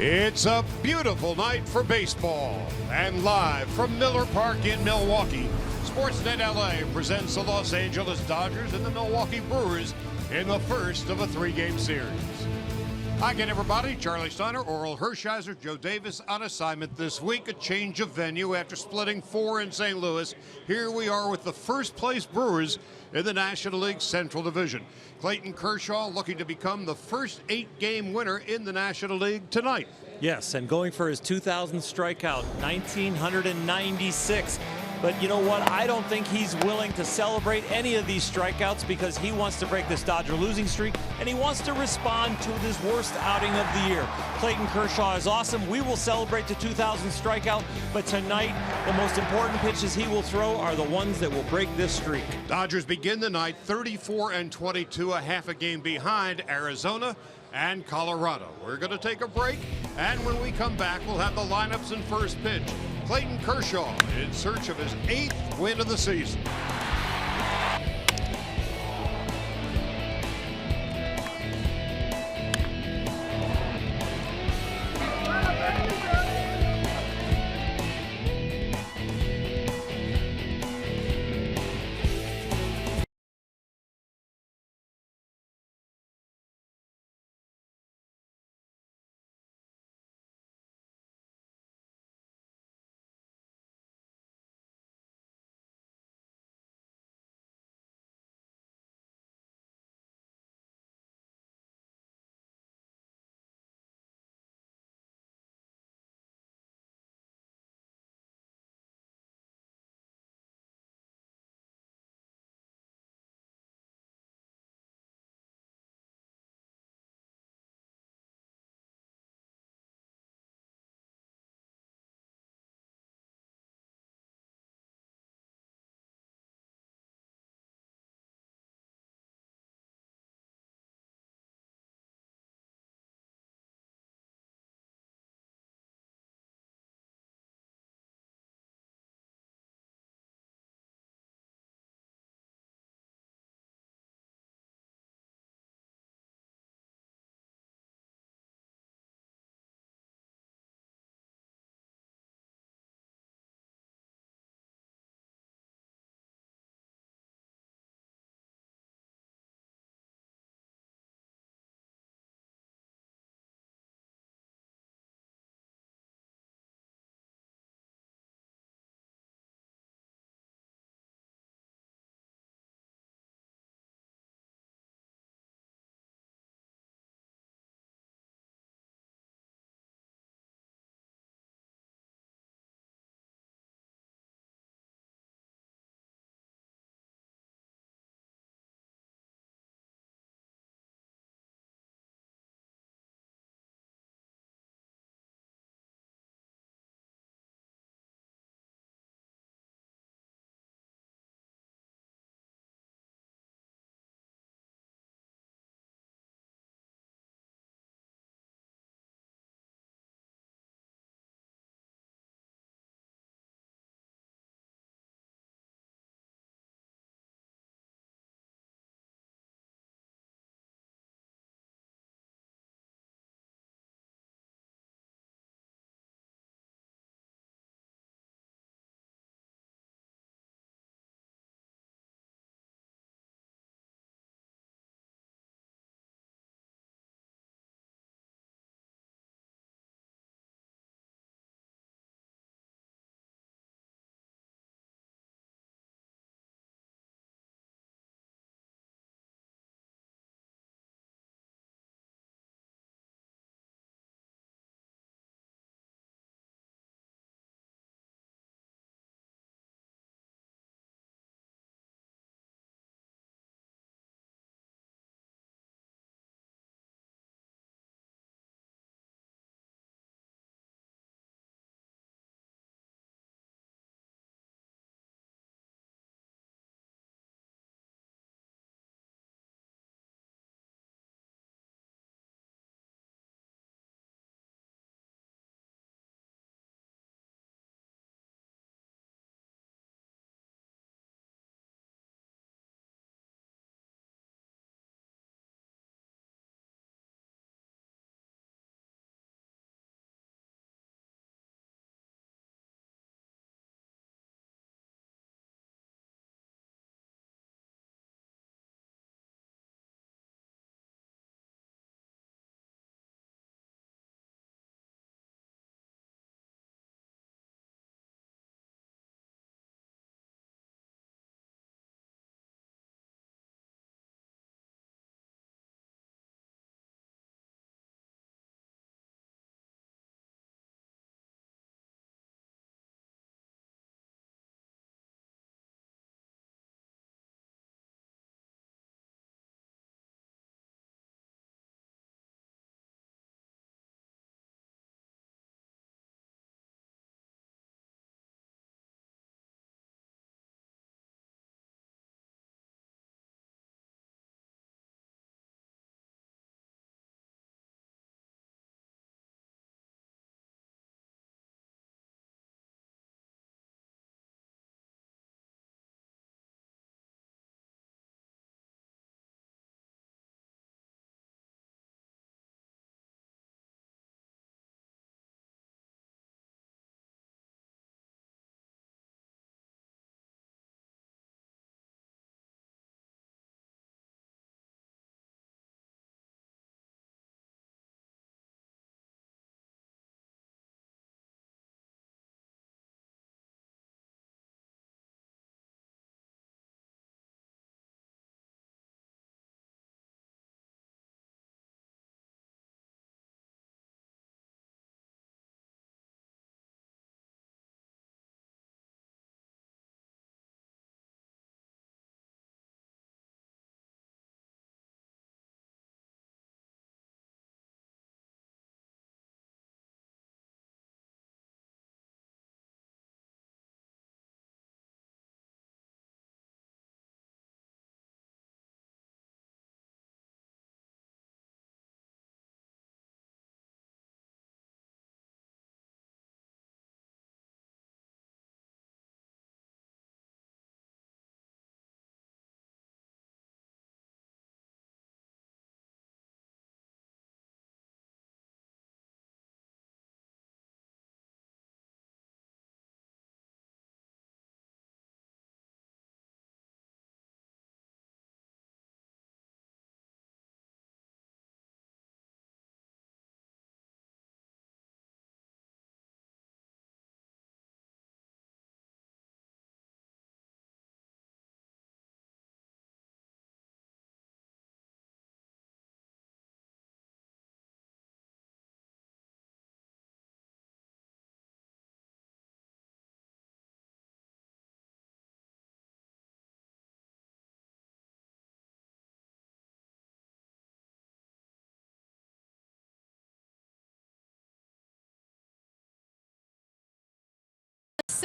It's a beautiful night for baseball, and live from Miller Park in Milwaukee, Sportsnet LA presents the Los Angeles Dodgers and the Milwaukee Brewers in the first of a three-game series. Hi again, everybody. Charlie Steiner, Oral Hershiser, Joe Davis on assignment this week. A change of venue after splitting 4 in St. Louis. Here we are with the first-place Brewers in the National League Central Division. Clayton Kershaw looking to become the first 8-game winner in the National League tonight. Yes, and going for his 2,000th strikeout, 1,996. But you know what? I don't think he's willing to celebrate any of these strikeouts because he wants to break this Dodger losing streak, and he wants to respond to his worst outing of the year. Clayton Kershaw is awesome. We will celebrate the 2,000th strikeout, but tonight, the most important pitches he will throw are the ones that will break this streak. Dodgers begin the night 34-22, a half a game behind Arizona and Colorado. We're going to take a break, and when we come back, we'll have the lineups and first pitch. Clayton Kershaw in search of his 8th win of the season.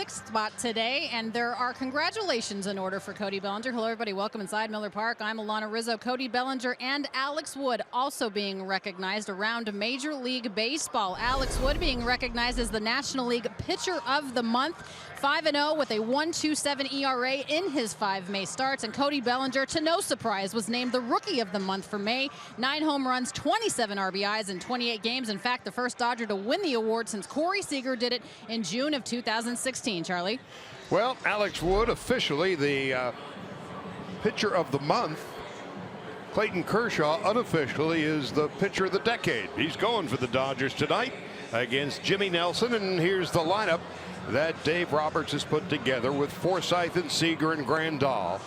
6th spot today, and there are congratulations in order for Cody Bellinger. Hello, everybody. Welcome inside Miller Park. I'm Alana Rizzo. Cody Bellinger and Alex Wood also being recognized around Major League Baseball. Alex Wood being recognized as the National League Pitcher of the Month. 5-0 with a 1.27 ERA in his 5 May starts. And Cody Bellinger, to no surprise, was named the Rookie of the Month for May. 9 home runs, 27 RBIs in 28 games. In fact, the first Dodger to win the award since Corey Seager did it in June of 2016. Charlie? Well, Alex Wood officially the Pitcher of the Month. Clayton Kershaw unofficially is the Pitcher of the Decade. He's going for the Dodgers tonight against Jimmy Nelson. And here's the lineup that Dave Roberts has put together with Forsythe and Seager and Grandal.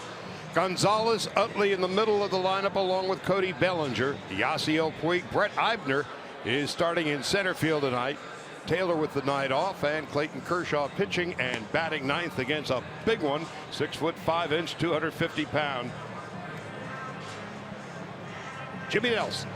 Gonzalez, Utley in the middle of the lineup along with Cody Bellinger. Yasiel Puig, Brett Eibner is starting in center field tonight. Taylor with the night off, and Clayton Kershaw pitching and batting ninth against a big one, 6'5", 250-pound Jimmy Nelson.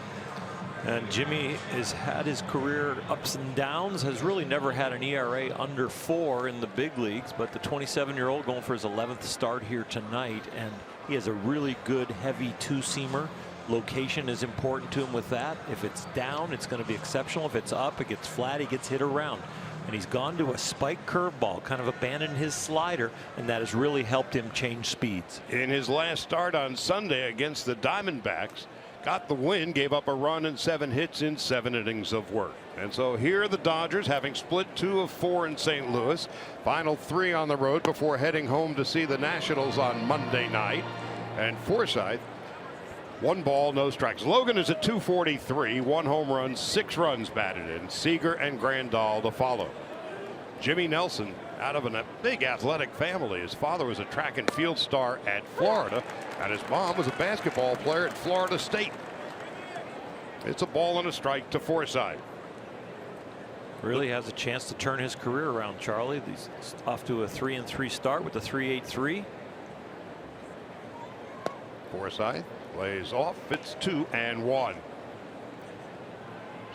And Jimmy has had his career ups and downs, has really never had an ERA under 4 in the big leagues, but the 27-year-old going for his 11th start here tonight, and he has a really good heavy two-seamer. Location is important to him with that. If it's down, it's going to be exceptional. If it's up, it gets flat, he gets hit around. And he's gone to a spike curveball, kind of abandoned his slider, and that has really helped him change speeds. In his last start on Sunday against the Diamondbacks, got the win, gave up a run and 7 hits in 7 innings of work. And so here are the Dodgers, having split 2 of 4 in St. Louis. Final 3 on the road before heading home to see the Nationals on Monday night. And Forsythe, 1 ball, no strikes. Logan is at 243, 1 home run, 6 runs batted in. Seager and Grandal to follow. Jimmy Nelson, out of a big athletic family. His father was a track and field star at Florida, and his mom was a basketball player at Florida State. It's a ball and a strike to Forsythe. Really has a chance to turn his career around, Charlie. He's off to a 3-3 start with a 3.83. Forsythe plays off. It's 2-1.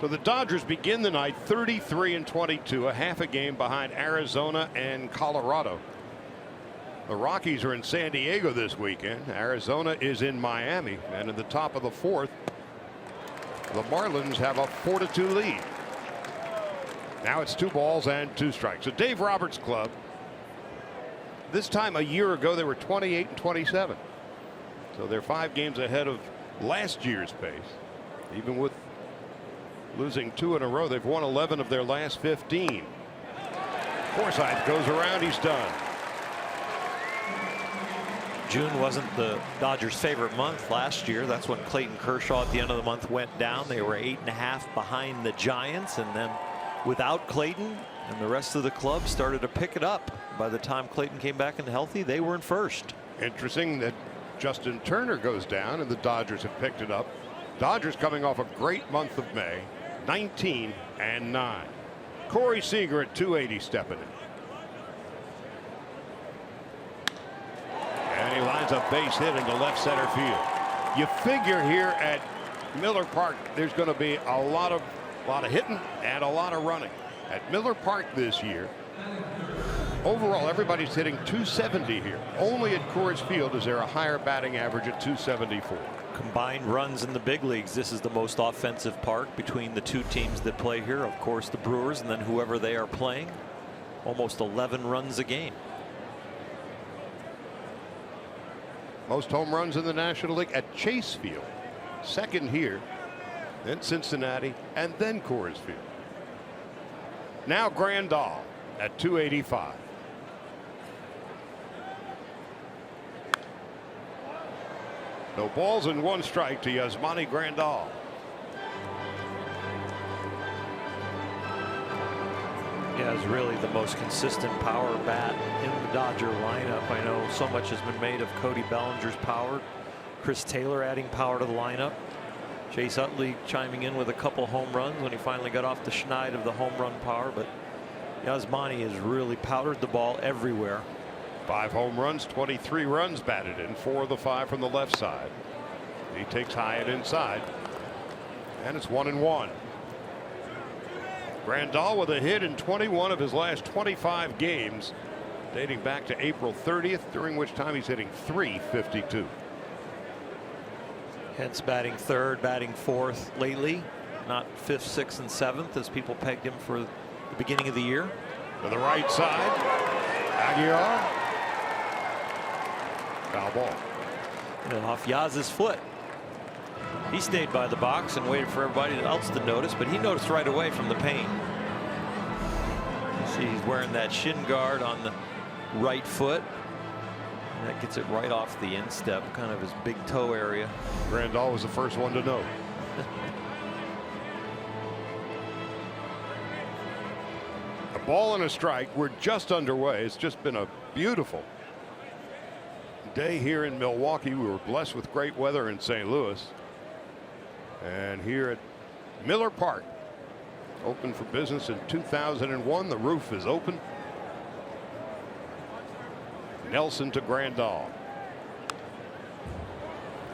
So the Dodgers begin the night 33-22, a half a game behind Arizona and Colorado. The Rockies are in San Diego this weekend. Arizona is in Miami, and in the top of the 4th, the Marlins have a 4-2 lead. Now it's 2 balls and 2 strikes. So Dave Roberts' club, this time a year ago, they were 28-27. So they're 5 games ahead of last year's pace. Even with losing 2 in a row, they've won 11 of their last 15. Forsythe goes around, he's done. June wasn't the Dodgers' favorite month last year. That's when Clayton Kershaw at the end of the month went down. They were 8.5 behind the Giants, and then without Clayton and the rest of the club started to pick it up. By the time Clayton came back and healthy, they were in first. Interesting that Justin Turner goes down and the Dodgers have picked it up. Dodgers coming off a great month of May, 19-9. Corey Seager at 280 stepping in. And he lines up base hit into left center field. You figure here at Miller Park there's going to be a lot of hitting and a lot of running. At Miller Park this year, overall everybody's hitting 270 here. Only at Coors Field is there a higher batting average at 274. Combined runs in the big leagues, this is the most offensive park between the 2 teams that play here. Of course the Brewers and then whoever they are playing. Almost 11 runs a game. Most home runs in the National League at Chase Field. Second here, then Cincinnati, and then Coors Field. Now Grandal at 285. No balls and 1 strike to Yasmani Grandal. Yeah, is really the most consistent power bat in the Dodger lineup. I know so much has been made of Cody Bellinger's power. Chris Taylor adding power to the lineup. Chase Utley chiming in with a couple home runs when he finally got off the schneid of the home run power. But Yasmani has really powdered the ball everywhere. 5 home runs, 23 runs batted in, 4 of the 5 from the left side. He takes Hyatt inside, and it's 1-1. Grandal with a hit in 21 of his last 25 games. dating back to April 30th, during which time he's hitting .352. Hence batting third, batting fourth lately, not fifth, sixth, and seventh as people pegged him for the beginning of the year. To the right side, Aguilar. Foul ball. And off Yaz's foot. He stayed by the box and waited for everybody else to notice, but he noticed right away from the paint. See, he's wearing that shin guard on the right foot. And that gets it right off the instep, kind of his big toe area. Grandal was the first one to know. A ball and a strike. We're just underway. It's just been a beautiful day here in Milwaukee. We were blessed with great weather in St. Louis. And here at Miller Park, opened for business in 2001. The roof is open. Nelson to Grandal.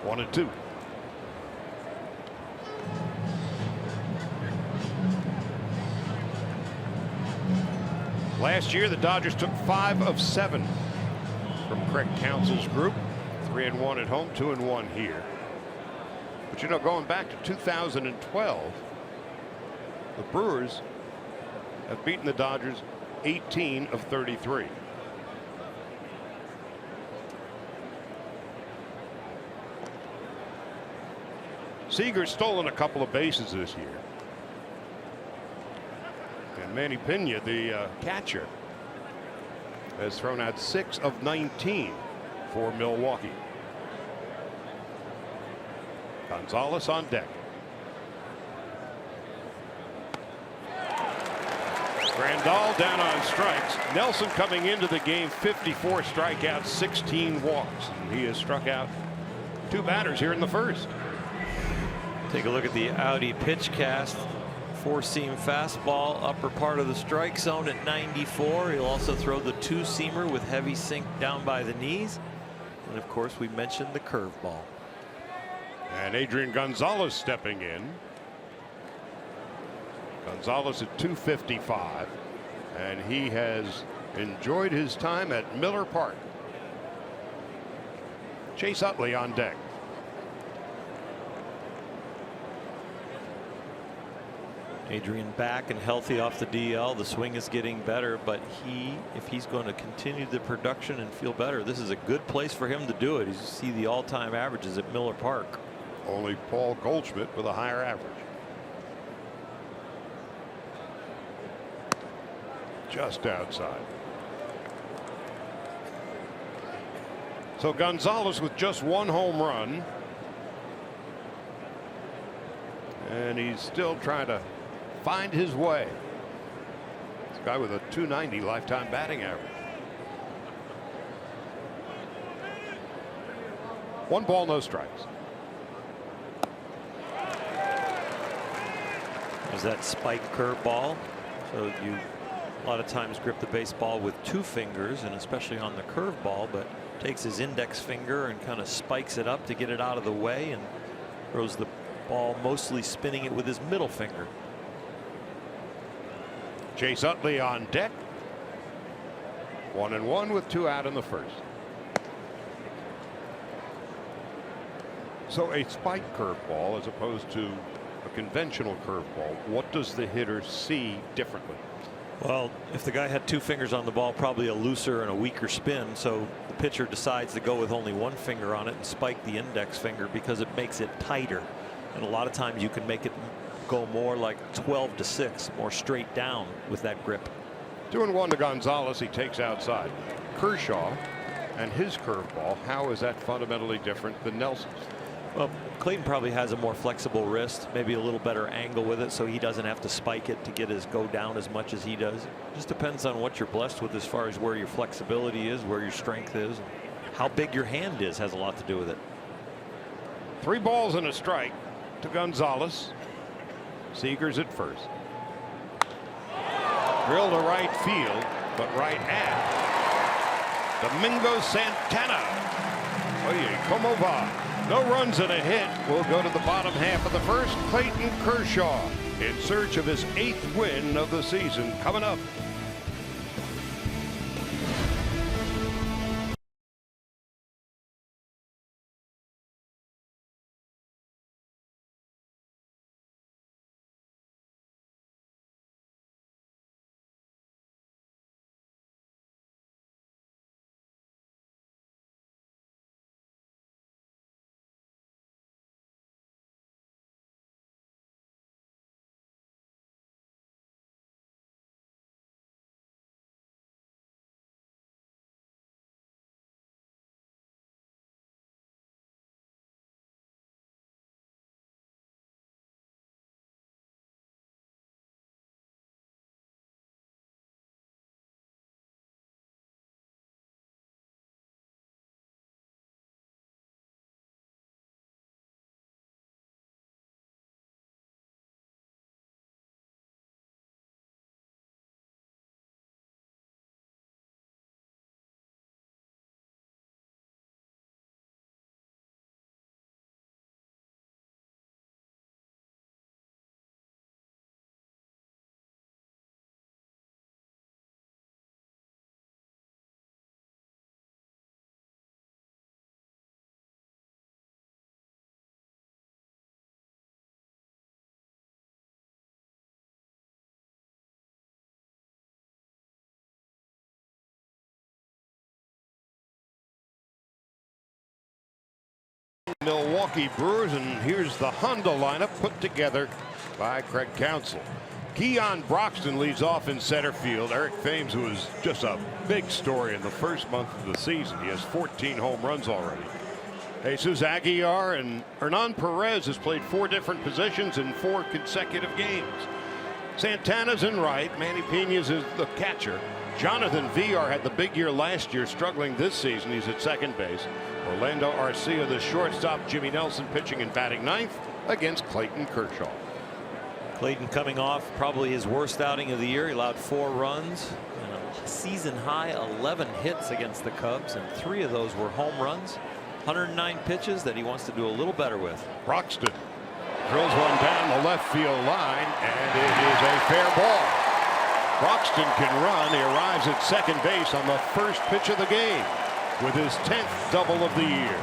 1-2. Last year, the Dodgers took 5 of 7 from Craig Counsell's group. 3-1 at home, 2-1 here. But you know, going back to 2012, the Brewers have beaten the Dodgers 18 of 33. Seager's stolen a couple of bases this year. And Manny Pena, the catcher, has thrown out 6 of 19 for Milwaukee. Gonzalez on deck. Grandal down on strikes. Nelson coming into the game, 54 strikeouts, 16 walks. And he has struck out 2 batters here in the first. Take a look at the Audi pitch cast. 4-seam fastball, upper part of the strike zone at 94. He'll also throw the 2-seamer with heavy sink down by the knees. And of course, we mentioned the curveball. And Adrian Gonzalez stepping in. Gonzalez at 255, and he has enjoyed his time at Miller Park. Chase Utley on deck. Adrian back and healthy off the DL. The swing is getting better, but if he's going to continue the production and feel better, this is a good place for him to do it. You see the all-time averages at Miller Park. Only Paul Goldschmidt with a higher average. Just outside. So Gonzalez with just 1 home run. And he's still trying to find his way. This guy with a .290 lifetime batting average. 1 ball, no strikes. There's that spike curveball. So you a lot of times grip the baseball with 2 fingers, and especially on the curveball, but takes his index finger and kind of spikes it up to get it out of the way and throws the ball, mostly spinning it with his middle finger. Chase Utley on deck. 1-1 with 2 out in the first. So a spike curveball as opposed to a conventional curveball. What does the hitter see differently? Well, if the guy had 2 fingers on the ball, probably a looser and a weaker spin. So the pitcher decides to go with only 1 finger on it and spike the index finger because it makes it tighter. And a lot of times you can make it go more like 12-6, more straight down with that grip. 2-1 to Gonzalez. He takes outside. Kershaw and his curveball. How is that fundamentally different than Nelson's? Well, Clayton probably has a more flexible wrist, maybe a little better angle with it, so he doesn't have to spike it to get his go down as much as he does. It just depends on what you're blessed with as far as where your flexibility is, where your strength is, and how big your hand is has a lot to do with it. 3 balls and a strike to Gonzalez. Seager's at first. Drill to right field, but right at Domingo Santana. Oye, como va? No runs and a hit. Will go to the bottom half of the first. Clayton Kershaw in search of his 8th win of the season coming up. Milwaukee Brewers, and here's the Honda lineup put together by Craig Counsell. Keon Broxton leads off in center field. Eric Thames, who is just a big story in the first month of the season. He has 14 home runs already. Jesus Aguilar and Hernan Perez has played 4 different positions in 4 consecutive games. Santana's in right. Manny Piña's is the catcher. Jonathan Villar had the big year last year, struggling this season. He's at second base. Orlando Arcia, the shortstop. Jimmy Nelson pitching and batting ninth against Clayton Kershaw. Clayton coming off probably his worst outing of the year. He allowed 4 runs and a season high 11 hits against the Cubs, and 3 of those were home runs. 109 pitches that he wants to do a little better with. Broxton drills one down the left field line, and it is a fair ball. Broxton can run. He arrives at second base on the first pitch of the game with his 10th double of the year.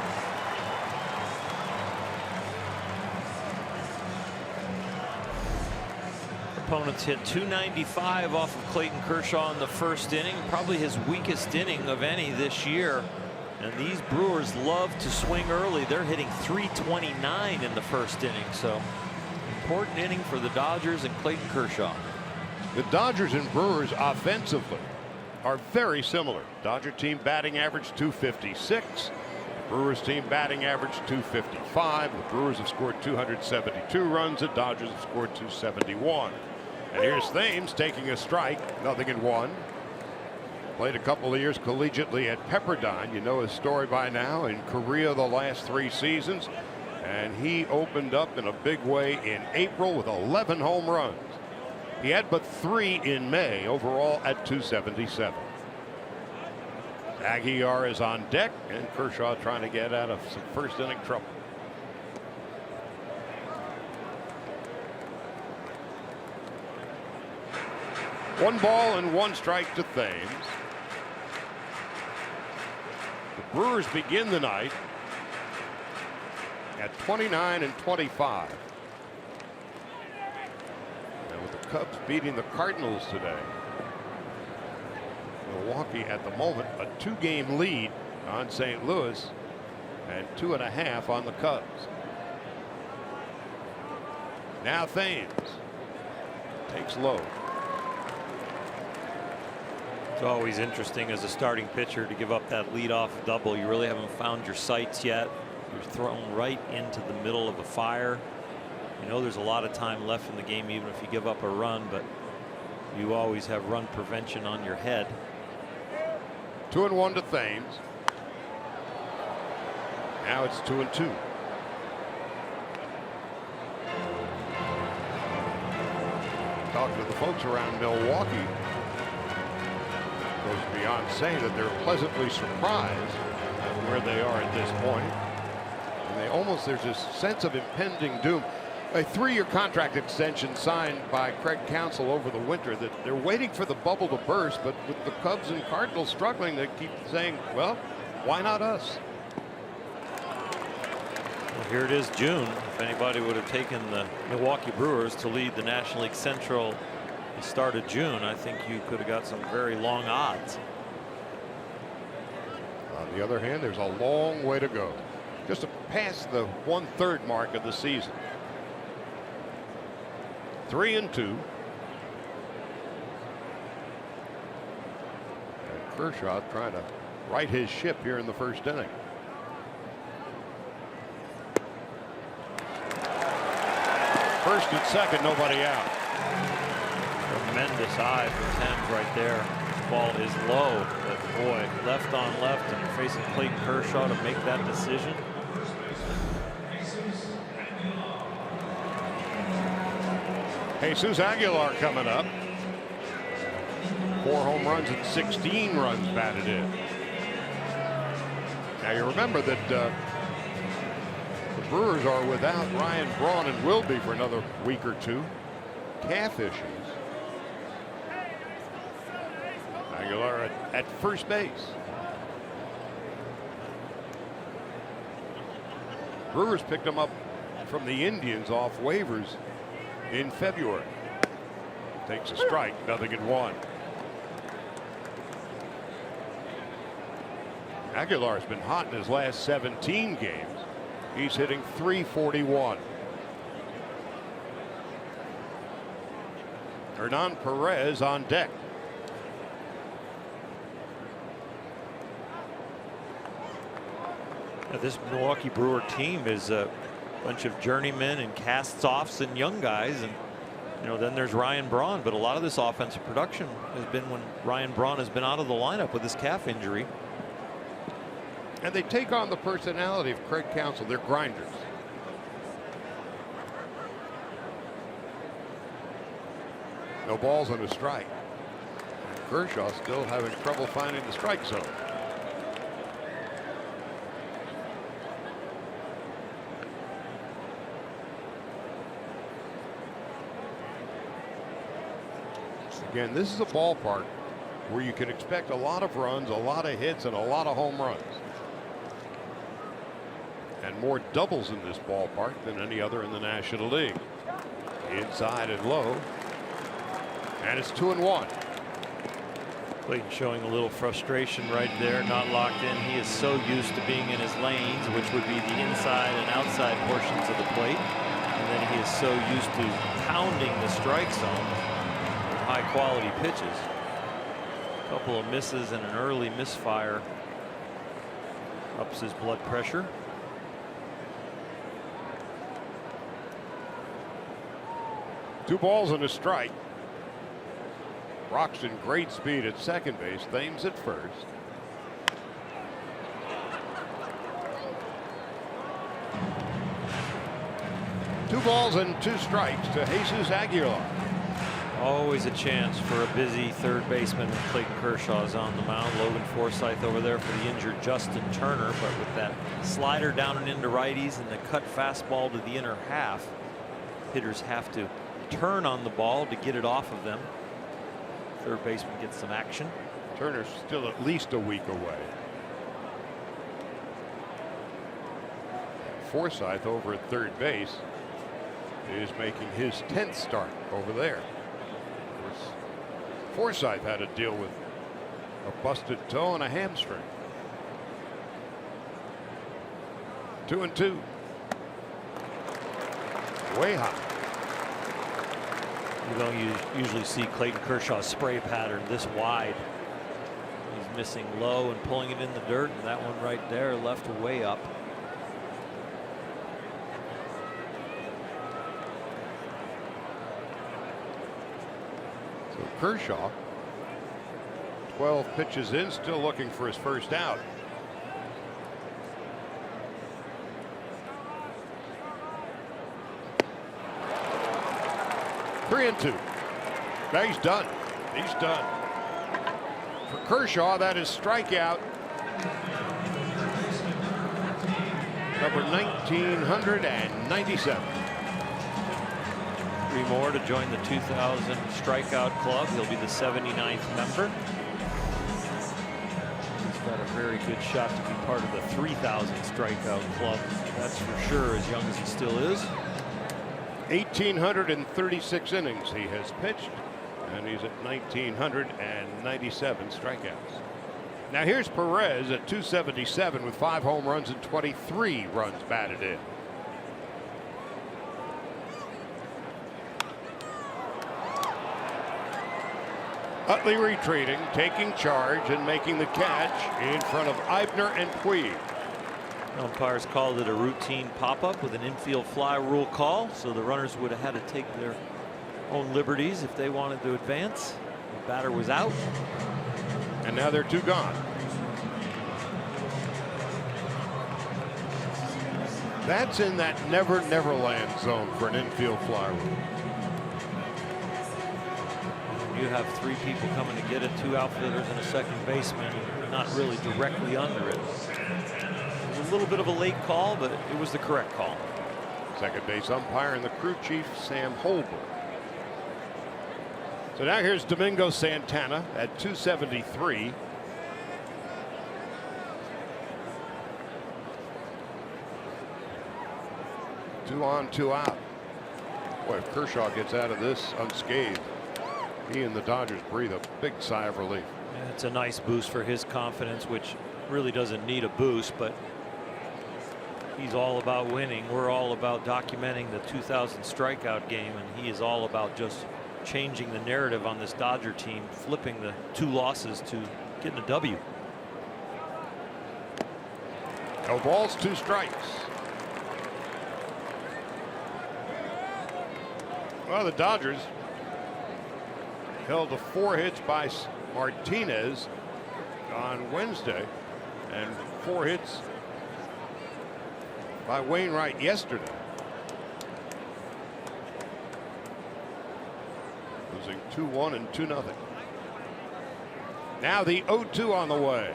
Opponents hit .295 off of Clayton Kershaw in the first inning, probably his weakest inning of any this year. And these Brewers love to swing early. They're hitting .329 in the first inning. So important inning for the Dodgers and Clayton Kershaw. The Dodgers and Brewers offensively are very similar. Dodger team batting average .256. Brewers team batting average .255. The Brewers have scored 272 runs. The Dodgers have scored 271. And here's Thames taking a strike, 0-1. Played a couple of years collegiately at Pepperdine. You know his story by now. In Korea the last 3 seasons. And he opened up in a big way in April with 11 home runs. He had but 3 in May, overall at 277. Aguilar is on deck, and Kershaw trying to get out of some first inning trouble. One ball and 1 strike to Thames. The Brewers begin the night at 29-25. And with the Cubs beating the Cardinals today, Milwaukee at the moment a 2-game lead on St. Louis and 2.5 on the Cubs. Now Thames takes low. It's always interesting as a starting pitcher to give up that leadoff double. You really haven't found your sights yet. You're thrown right into the middle of a fire. You know there's a lot of time left in the game even if you give up a run, but you always have run prevention on your head. 2-1 to Thames. Now it's 2-2. Talking to the folks around Milwaukee, goes beyond saying that they're pleasantly surprised at where they are at this point. And they almost, there's this sense of impending doom. A 3-year contract extension signed by Craig Counsell over the winter, that they're waiting for the bubble to burst, but with the Cubs and Cardinals struggling, they keep saying, well, why not us? Well, here it is, June. If anybody would have taken the Milwaukee Brewers to lead the National League Central the start of June, I think you could have got some very long odds. On the other hand, there's a long way to go just to pass the 1/3 mark of the season. 3-2. And Kershaw trying to right his ship here in the first inning. First and second, nobody out. Tremendous eye for Thames right there. Ball is low, but boy, left on left, and you're facing Clayton Kershaw to make that decision. Jesus Aguilar coming up. 4 home runs and 16 runs batted in. Now you remember that the Brewers are without Ryan Braun and will be for another week or 2. Calf issues. Aguilar at first base. Brewers picked him up from the Indians off waivers in February. Takes a strike, 0-1. Aguilar's been hot in his last 17 games. He's hitting .341. Hernan Perez on deck. This Milwaukee Brewer team is a bunch of journeymen and cast-offs and young guys, and then there's Ryan Braun, but a lot of this offensive production has been when Ryan Braun has been out of the lineup with his calf injury. And they take on the personality of Craig Counsell. They're grinders. No balls on a strike. Kershaw still having trouble finding the strike zone. Again, this is a ballpark where you can expect a lot of runs, a lot of hits, and a lot of home runs. And more doubles in this ballpark than any other in the National League. Inside and low. And it's 2-1. Clayton showing a little frustration right there, not locked in. He is so used to being in his lanes, which would be the inside and outside portions of the plate. And then he is so used to pounding the strike zone. High quality pitches. A couple of misses and an early misfire ups his blood pressure. Two balls and a strike. Broxton great speed at second base. Thames at first. Two balls and two strikes to Jesus Aguilar. Always a chance for a busy third baseman when Clayton Kershaw is on the mound. Logan Forsythe over there for the injured Justin Turner, but with that slider down and into righties and the cut fastball to the inner half, hitters have to turn on the ball to get it off of them. Third baseman gets some action. Turner's still at least a week away. Forsythe over at third base is making his 10th start over there. Forsythe had to deal with a busted toe and a hamstring. 2-2. Way high. You don't usually see Clayton Kershaw's spray pattern this wide. He's missing low and pulling it in the dirt, and that one right there left way up. So Kershaw, 12 pitches in, still looking for his first out. Three and two. Now he's done. He's done. For Kershaw, that is strikeout number 1997. Three more to join the 2000 strikeout club. He'll be the 79th member. He's got a very good shot to be part of the 3000 strikeout club. That's for sure, as young as he still is. 1,836 innings he has pitched, and he's at 1,997 strikeouts. Now here's Perez at 277 with 5 home runs and 23 runs batted in. Utley retreating, taking charge, and making the catch in front of Eibner and Puig. Umpires called it a routine pop-up with an infield fly rule call, so the runners would have had to take their own liberties if they wanted to advance. The batter was out. And now they're 2 gone. That's in that never land zone for an infield fly rule. You have 3 people coming to get it, 2 outfielders and a second baseman, not really directly under it. A little bit of a late call, but it was the correct call. Second base umpire and the crew chief, Sam Holbrook. So now here's Domingo Santana at 273. Two on, 2 out. Boy, if Kershaw gets out of this unscathed, he and the Dodgers breathe a big sigh of relief. Yeah, it's a nice boost for his confidence, which really doesn't need a boost, but He's all about winning. We're all about documenting the 2000 strikeout game, and he is all about just changing the narrative on this Dodger team, flipping the 2 losses to getting a W. No balls, 2 strikes. Well, the Dodgers held to 4 hits by Martinez on Wednesday and 4 hits by Wainwright yesterday. Losing 2-1 and 2-0. Now the 0-2 on the way.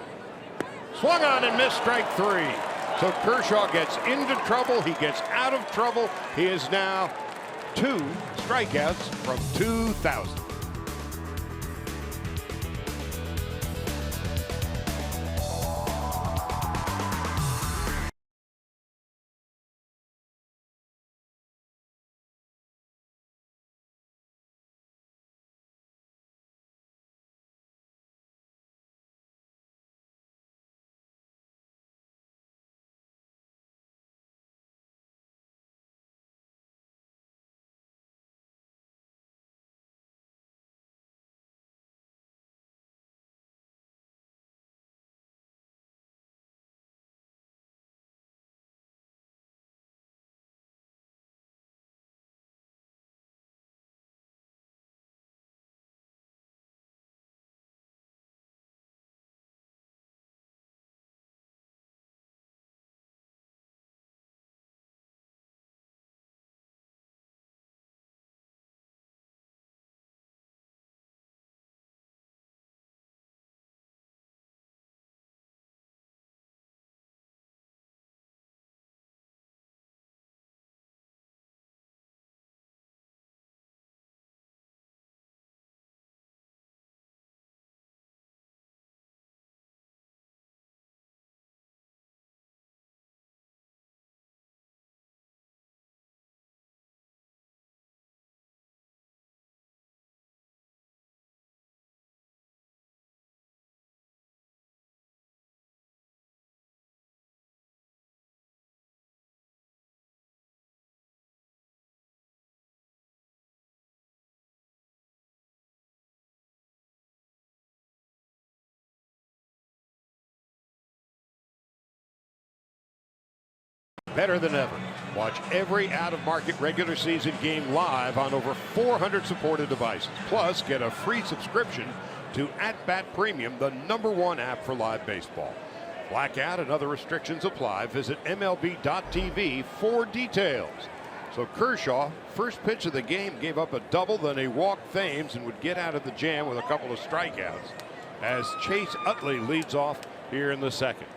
Swung on and missed, strike 3. So Kershaw gets into trouble. He gets out of trouble. He is now 2 strikeouts from 2,000. Better than ever. Watch every out-of-market regular season game live on over 400 supported devices. Plus, get a free subscription to At-Bat Premium, the #1 app for live baseball. Blackout and other restrictions apply. Visit MLB.tv for details. So Kershaw, first pitch of the game, gave up a double, then he walked Thames and would get out of the jam with a couple of strikeouts as Chase Utley leads off here in the second.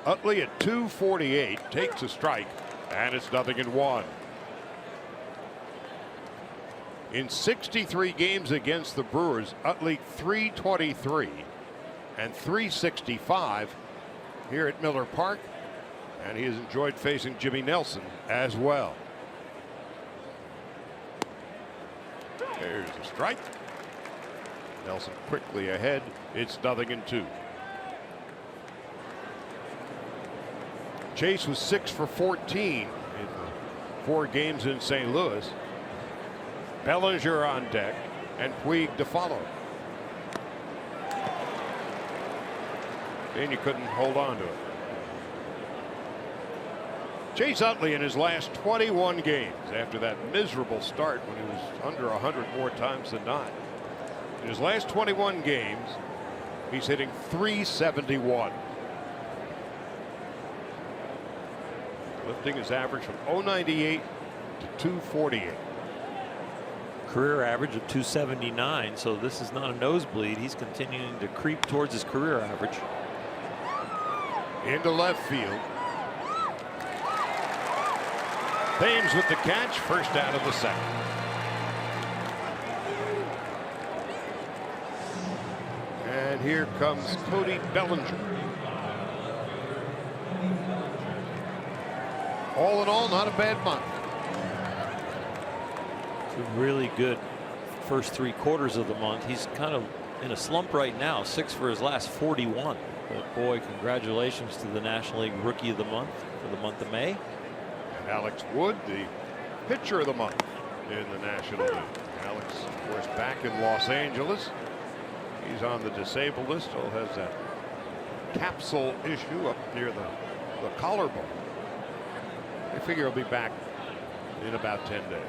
Utley at 248 takes a strike, and it's 0-1. In 63 games against the Brewers, Utley 323 and 365 here at Miller Park, and he has enjoyed facing Jimmy Nelson as well. There's a strike. Nelson quickly ahead. It's 0-2. Chase was 6 for 14 in the 4 games in St. Louis. Bellinger on deck and Puig to follow. And you couldn't hold on to it. Chase Utley in his last 21 games, after that miserable start when he was under 100 more times than not. In his last 21 games, he's hitting .371. Lifting his average from .098 to .248. Career average of .279, so this is not a nosebleed. He's continuing to creep towards his career average. Into left field. Thames with the catch, first out of the second. And here comes Cody Bellinger. All in all, not a bad month. It's a really good first 3 quarters of the month. He's kind of in a slump right now. 6 for his last 41. But boy, congratulations to the National League Rookie of the Month for the month of May. And Alex Wood, the Pitcher of the Month in the National League. Alex, of course, back in Los Angeles. He's on the disabled list. Still has that capsule issue up near the collarbone. I figure he'll be back in about 10 days.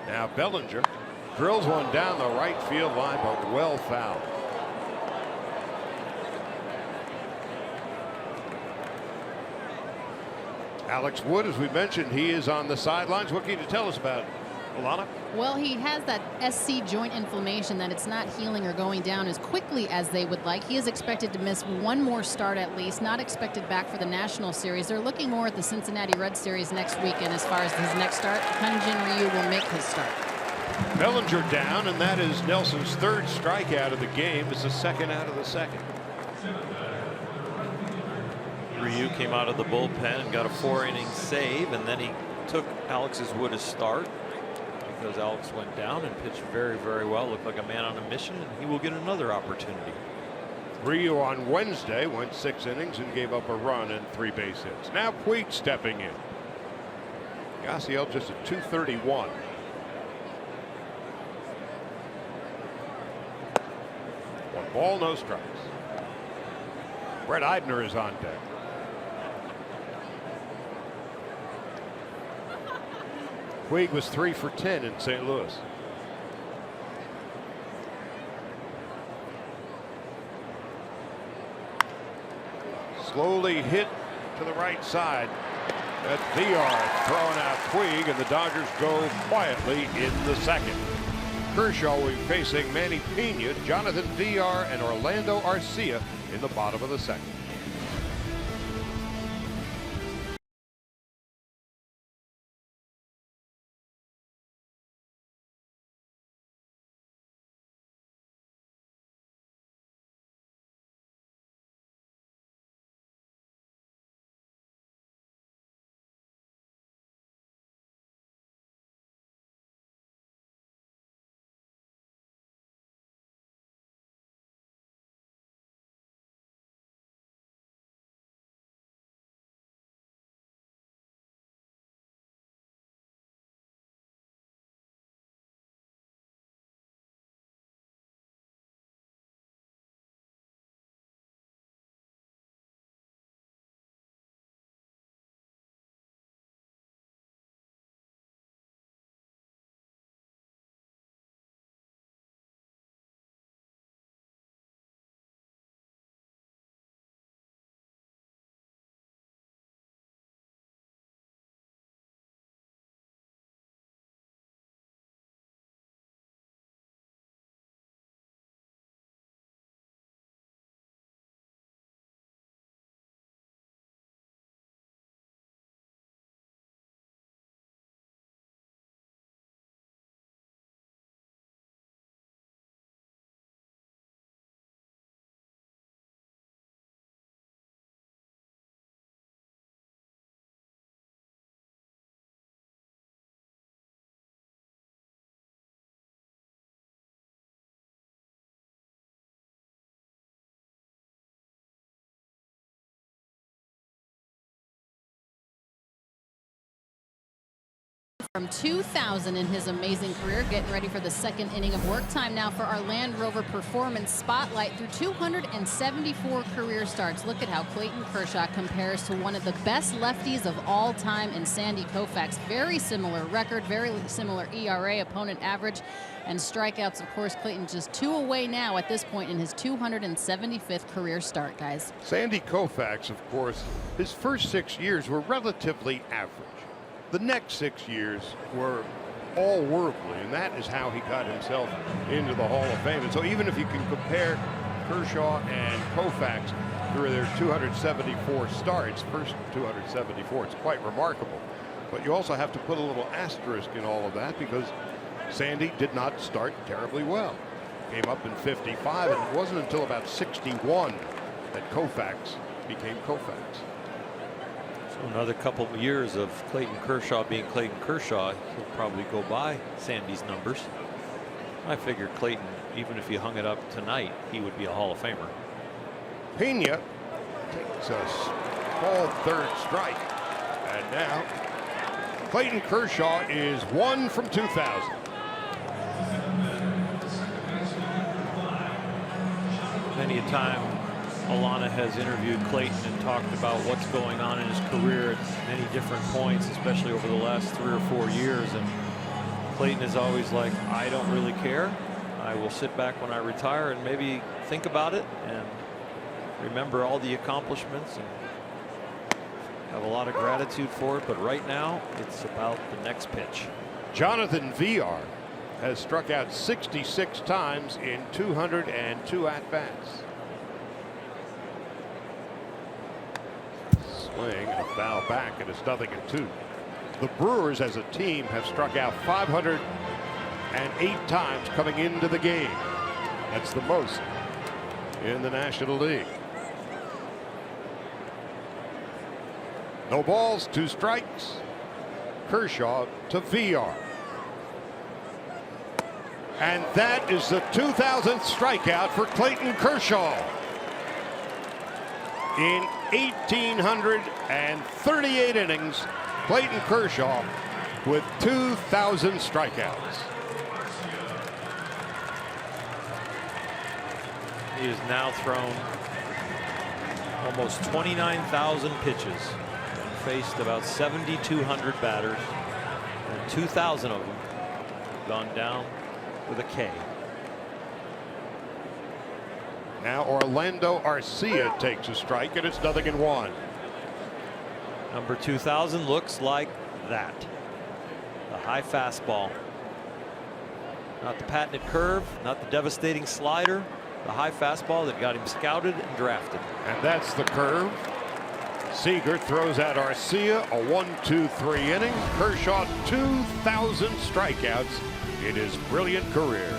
Now Bellinger drills one down the right field line, but well fouled. Alex Wood, as we mentioned, he is on the sidelines. What can you tell us about it, Alana? Well, he has that SC joint inflammation that it's not healing or going down as quickly as they would like. He is expected to miss one more start at least, not expected back for the National Series. They're looking more at the Cincinnati Red Series next weekend as far as his next start. Hyun-Jin Ryu will make his start. Bellinger down, and that is Nelson's third strikeout of the game. It's the second out of the second. Ryu came out of the bullpen and got a 4-inning save, and then he took Alex's Wood a start because Alex went down and pitched very, very well. Looked like a man on a mission, and he will get another opportunity. Ryu on Wednesday went 6 innings and gave up a run and 3 base hits. Now Puig stepping in. Yasiel just at 231. One ball, no strikes. Brett Eidner is on deck. Puig was 3 for 10 in St. Louis. Slowly hit to the right side. That's VR throwing out Puig, and the Dodgers go quietly in the second. Kershaw will be facing Manny Pena, Jonathan VR, and Orlando Arcia in the bottom of the second. From 2000 in his amazing career, getting ready for the second inning of work. Time now for our Land Rover Performance Spotlight. Through 274 career starts, look at how Clayton Kershaw compares to one of the best lefties of all time in Sandy Koufax. Very similar record, very similar ERA, opponent average, and strikeouts. Of course, Clayton just 2 away now at this point in his 275th career start, guys. Sandy Koufax, of course, his first 6 years were relatively average. The next 6 years were all worldly, and that is how he got himself into the Hall of Fame. And so even if you can compare Kershaw and Koufax through their 274 starts, first 274, it's quite remarkable. But you also have to put a little asterisk in all of that because Sandy did not start terribly well. Came up in 55, and it wasn't until about 61 that Koufax became Koufax. Another couple of years of Clayton Kershaw being Clayton Kershaw, he'll probably go by Sandy's numbers. I figure Clayton, even if you hung it up tonight, he would be a Hall of Famer. Pena takes a small third strike. And now Clayton Kershaw is 1 from 2,000. Many a time Alana has interviewed Clayton and talked about what's going on in his career at many different points, especially over the last 3 or 4 years. And Clayton is always like, I don't really care. I will sit back when I retire and maybe think about it and remember all the accomplishments and have a lot of gratitude for it. But right now, it's about the next pitch. Jonathan Villar has struck out 66 times in 202 at-bats. Swing and a foul back, and it's 0-2. The Brewers as a team have struck out 508 times coming into the game. That's the most in the National League. No balls, 2 strikes. Kershaw to Villar. And that is the 2,000th strikeout for Clayton Kershaw. In 1,838 innings, Clayton Kershaw with 2,000 strikeouts. He has now thrown almost 29,000 pitches and faced about 7,200 batters, and 2,000 of them gone down with a K. Now Orlando Arcia takes a strike, and it's 0-1. Number 2,000 looks like that. The high fastball. Not the patented curve, not the devastating slider. The high fastball that got him scouted and drafted. And that's the curve. Seager throws out Arcia, a 1-2-3 inning. Kershaw 2,000 strikeouts in his brilliant career.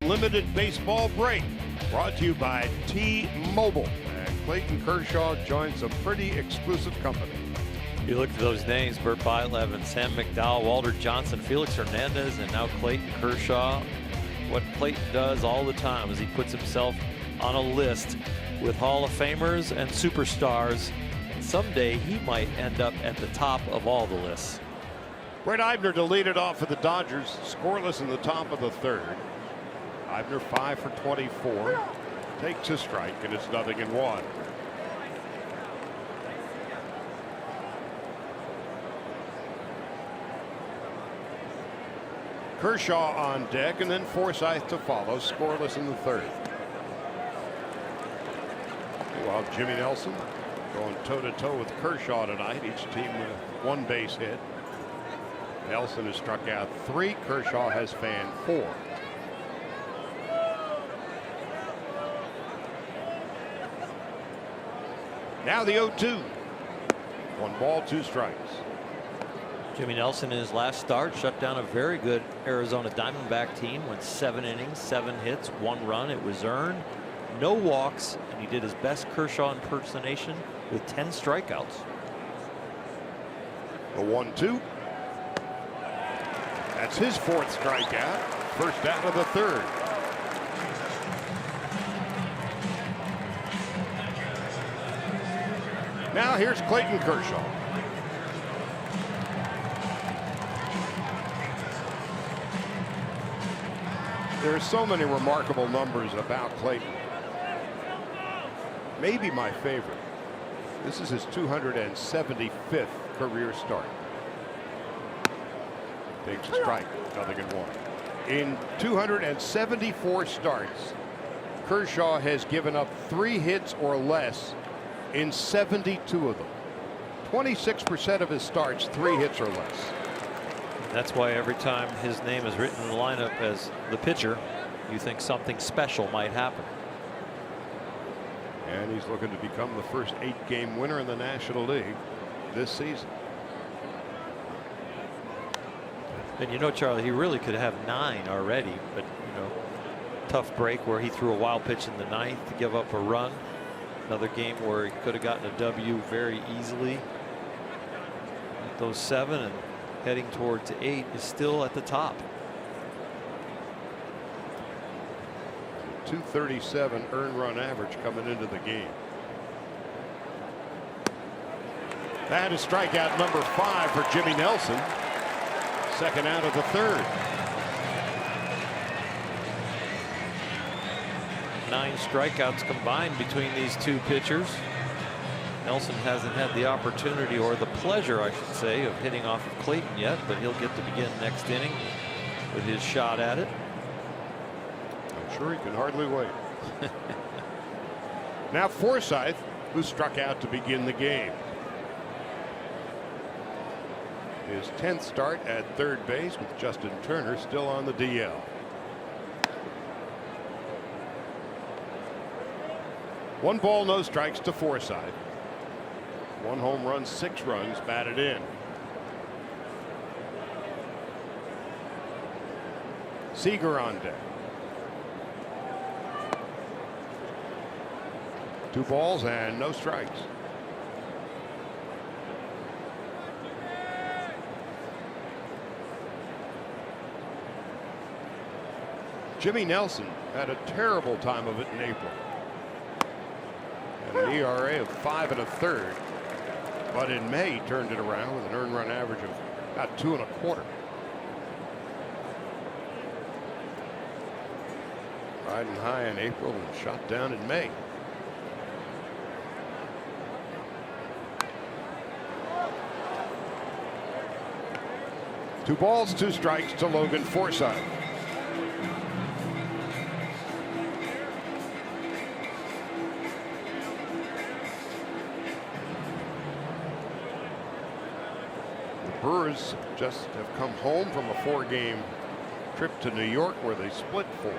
Unlimited baseball break brought to you by T-Mobile. And Clayton Kershaw joins a pretty exclusive company. You look at those names: Bert Bilev, Sam McDowell, Walter Johnson, Felix Hernandez, and now Clayton Kershaw. What Clayton does all the time is he puts himself on a list with Hall of Famers and superstars. And someday he might end up at the top of all the lists. Brett Eibner to lead it off for the Dodgers, scoreless in the top of the third. Eibner 5 for 24, takes a strike, and it's 0-1. Kershaw on deck, and then Forsythe to follow, scoreless in the third. While Jimmy Nelson going toe-to-toe with Kershaw tonight, each team with 1 base hit. Nelson has struck out 3. Kershaw has fanned 4. Now the 0-2. 1 ball, 2 strikes. Jimmy Nelson in his last start shut down a very good Arizona Diamondback team. Went 7 innings, 7 hits, 1 run. It was earned, no walks, and he did his best Kershaw impersonation with 10 strikeouts. The 1-2. That's his 4th strikeout. First out of the 3rd. Now here's Clayton Kershaw. There are so many remarkable numbers about Clayton. Maybe my favorite. This is his 275th career start. Takes a strike, 0-1. In 274 starts, Kershaw has given up 3 hits or less in 72 of them. 26% of his starts, 3 hits or less. That's why every time his name is written in the lineup as the pitcher, you think something special might happen. And he's looking to become the first 8-game winner in the National League this season. And you know, Charlie, he really could have 9 already, but tough break where he threw a wild pitch in the 9th to give up a run. Another game where he could have gotten a W very easily. Those 7 and heading towards 8 is still at the top. 237 earned run average coming into the game. That is strikeout number 5 for Jimmy Nelson. Second out of the 3rd. 9 strikeouts combined between these 2 pitchers. Nelson hasn't had the opportunity, or the pleasure I should say, of hitting off of Clayton yet, but he'll get to begin next inning with his shot at it. I'm sure he can hardly wait. Now Forsythe, who struck out to begin the game. His 10th start at 3rd base with Justin Turner still on the DL. One ball, no strikes to Forsythe. 1 home run, 6 runs batted in. Seager on deck. 2 balls and no strikes. Jimmy Nelson had a terrible time of it in April. And an ERA of 5 1/3. But in May he turned it around with an earned run average of about 2 1/4. Riding high in April and shot down in May. Two balls, 2 strikes to Logan Forsythe. Brewers just have come home from a 4-game trip to New York where they split 4.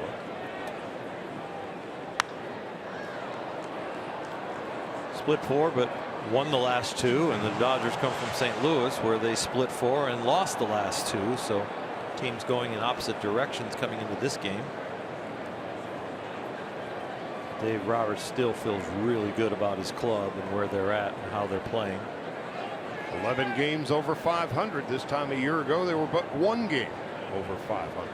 Split 4, but won the last 2, and the Dodgers come from St. Louis where they split 4 and lost the last 2. So teams going in opposite directions coming into this game. Dave Roberts still feels really good about his club and where they're at and how they're playing. 11 games over 500. This time a year ago they were but 1 game over 500.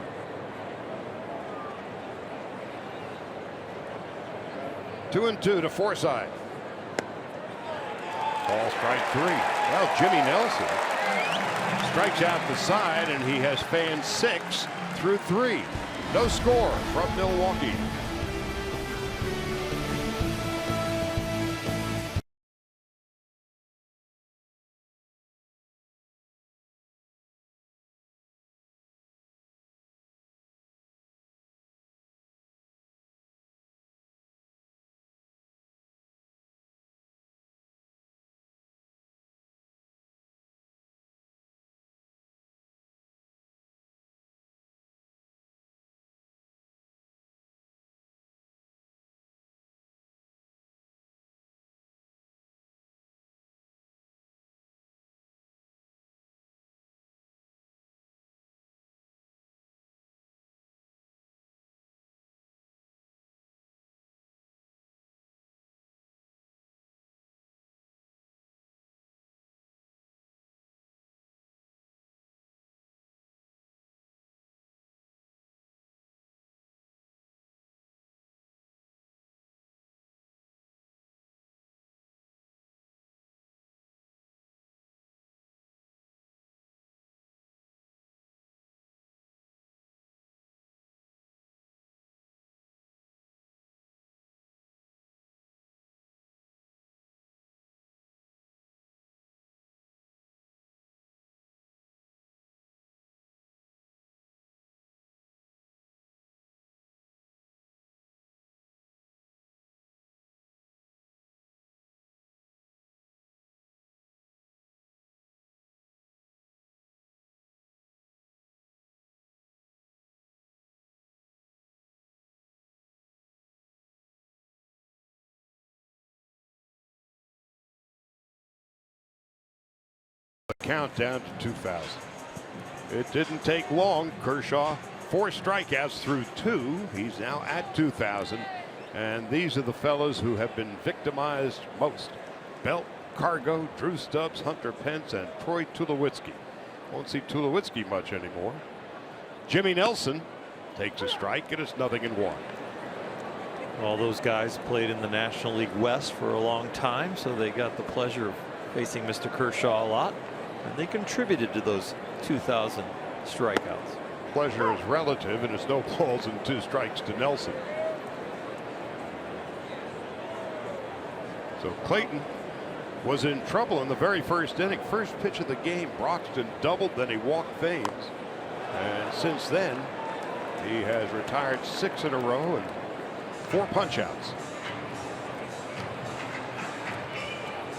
Two and 2 to Forsythe. Ball strike 3. Well, Jimmy Nelson strikes out the side, and he has fanned 6 through 3. No score from Milwaukee. count down to 2,000. It didn't take long. Kershaw, 4 strikeouts through 2. He's now at 2,000. And these are the fellows who have been victimized most. Belt, Cargo, Drew Stubbs, Hunter Pence, and Troy Tulowitzki. Won't see Tulowitzki much anymore. Jimmy Nelson takes a strike, and it's 0-1. All those guys played in the National League West for a long time, so they got the pleasure of facing Mr. Kershaw a lot, and they contributed to those 2,000 strikeouts. Pleasure is relative, and it's no balls and 2 strikes to Nelson. So Clayton was in trouble in the very first inning. First pitch of the game, Broxton doubled, then he walked Thames. And since then, he has retired 6 in a row and 4 punchouts.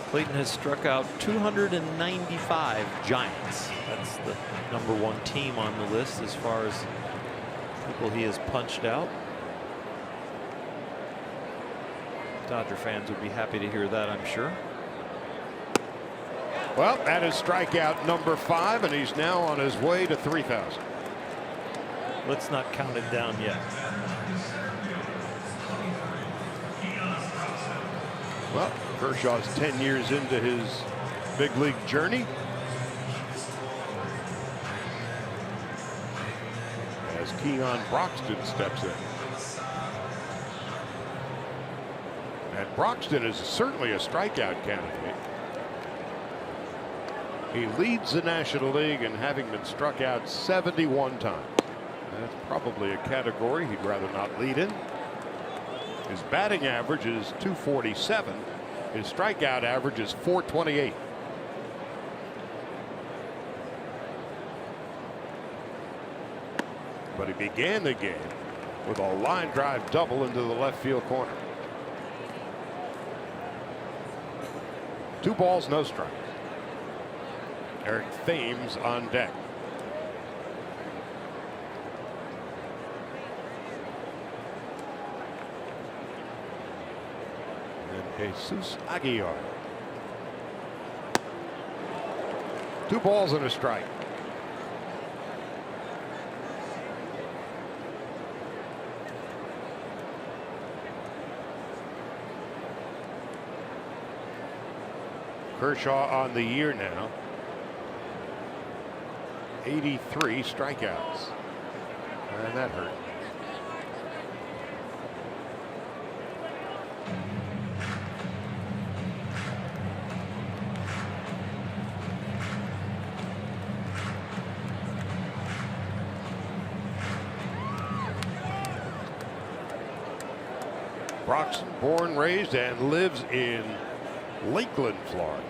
Clayton has struck out 295 Giants. That's the #1 team on the list as far as people he has punched out. Dodger fans would be happy to hear that, I'm sure. Well, that is strikeout number 5, and he's now on his way to 3,000. Let's not count it down yet. Well, Kershaw's 10 years into his big league journey. As Keon Broxton steps in. And Broxton is certainly a strikeout candidate. He leads the National League in having been struck out 71 times. That's probably a category he'd rather not lead in. His batting average is .247. His strikeout average is .428. But he began the game with a line drive double into the left field corner. 2 balls, no strikes. Eric Thames on deck. And Jesus Aguilar. 2 balls and a strike. Kershaw on the year now. 83 strikeouts. And that hurt. Broxton, born, raised, and lives in Lakeland, Florida.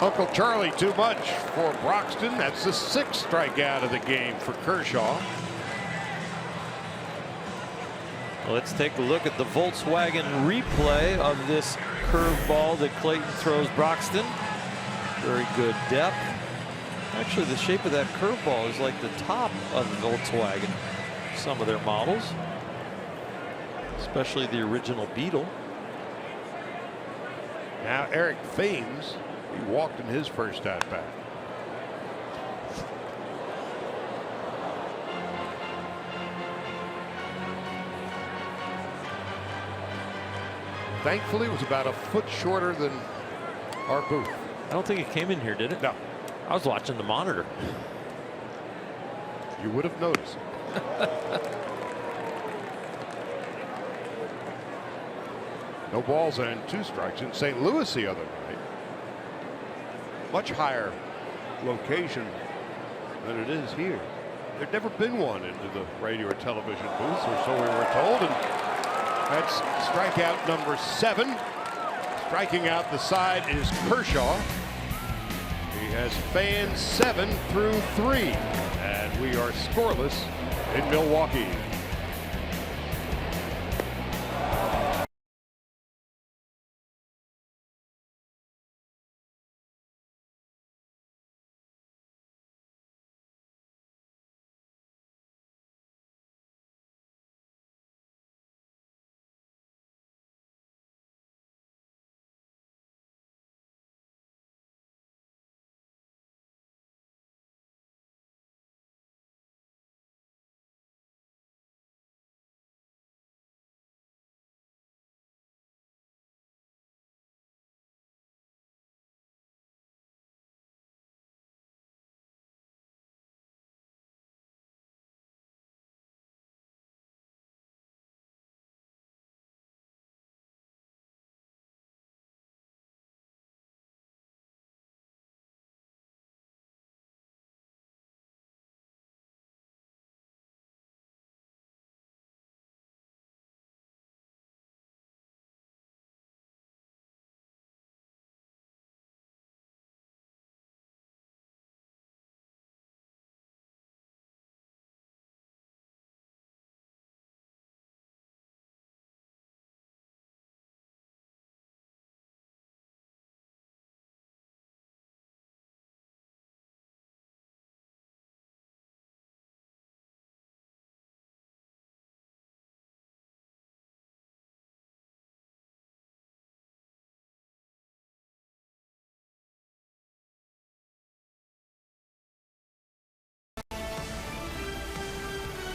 Uncle Charlie too much for Broxton. That's the 6th strikeout of the game for Kershaw. Well, let's take a look at the Volkswagen replay of this curveball that Clayton throws Broxton. Very good depth. Actually, the shape of that curveball is like the top of the Volkswagen. Some of their models, especially the original Beetle. Now Eric Thames, he walked in his first at bat. Thankfully, it was about a foot shorter than our booth. I don't think it came in here, did it? No. I was watching the monitor. You would have noticed. No balls and 2 strikes in St. Louis the other night. Much higher location than it is here. There'd never been one into the radio or television booth, or so we were told. And that's strikeout number 7. Striking out the side is Kershaw. He has fanned 7 through 3. And we are scoreless in Milwaukee.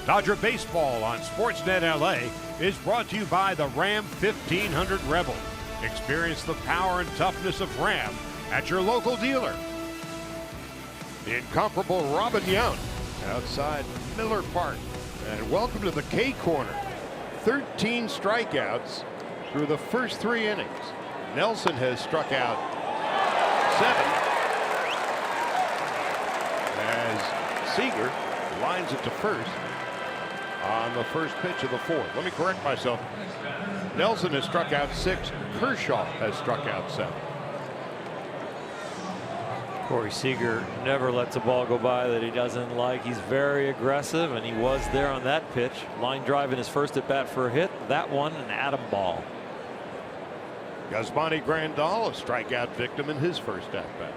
Dodger Baseball on Sportsnet LA is brought to you by the Ram 1500 Rebel. Experience the power and toughness of Ram at your local dealer. The incomparable Robin Young outside Miller Park. And welcome to the K Corner. 13 strikeouts through the first 3 innings. Nelson has struck out 7. As Seager lines it to first on the first pitch of the 4th. Let me correct myself. Nelson has struck out 6. Kershaw has struck out 7. Corey Seager never lets a ball go by that he doesn't like. He's very aggressive, and he was there on that pitch. Line drive in his first at bat for a hit. That one, an atom ball. Yasmani Grandal, a strikeout victim in his first at bat.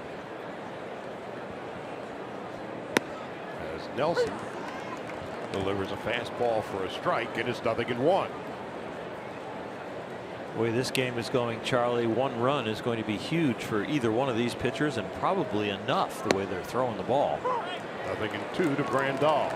As Nelson delivers a fastball for a strike, and it's 0-1. The way this game is going, Charlie, 1 run is going to be huge for either one of these pitchers, and probably enough the way they're throwing the ball. 0-2 to Grandal.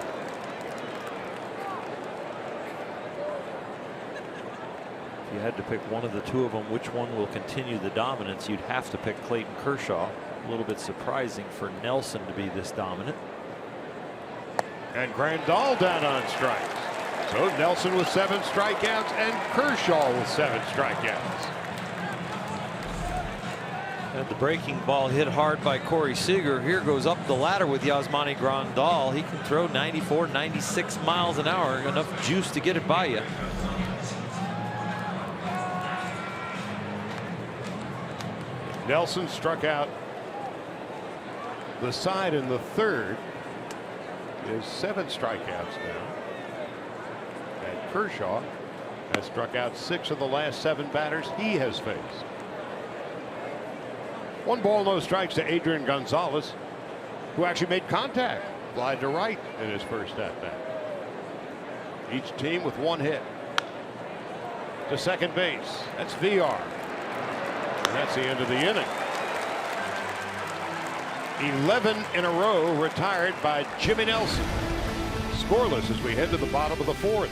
If you had to pick one of the 2 of them, which one will continue the dominance, you'd have to pick Clayton Kershaw. A little bit surprising for Nelson to be this dominant. And Grandal down on strikes. So Nelson with 7 strikeouts and Kershaw with 7 strikeouts. And the breaking ball hit hard by Corey Seager. Here goes up the ladder with Yasmani Grandal. He can throw 94, 96 miles an hour. Enough juice to get it by you. Nelson struck out the side in the 3rd. There's 7 strikeouts now. And Kershaw has struck out 6 of the last 7 batters he has faced. 1 ball, no strikes to Adrian Gonzalez, who actually made contact. Fly to right in his first at bat. Each team with 1 hit. To second base. That's VR. And that's the end of the inning. 11 in a row retired by Jimmy Nelson. Scoreless as we head to the bottom of the 4th.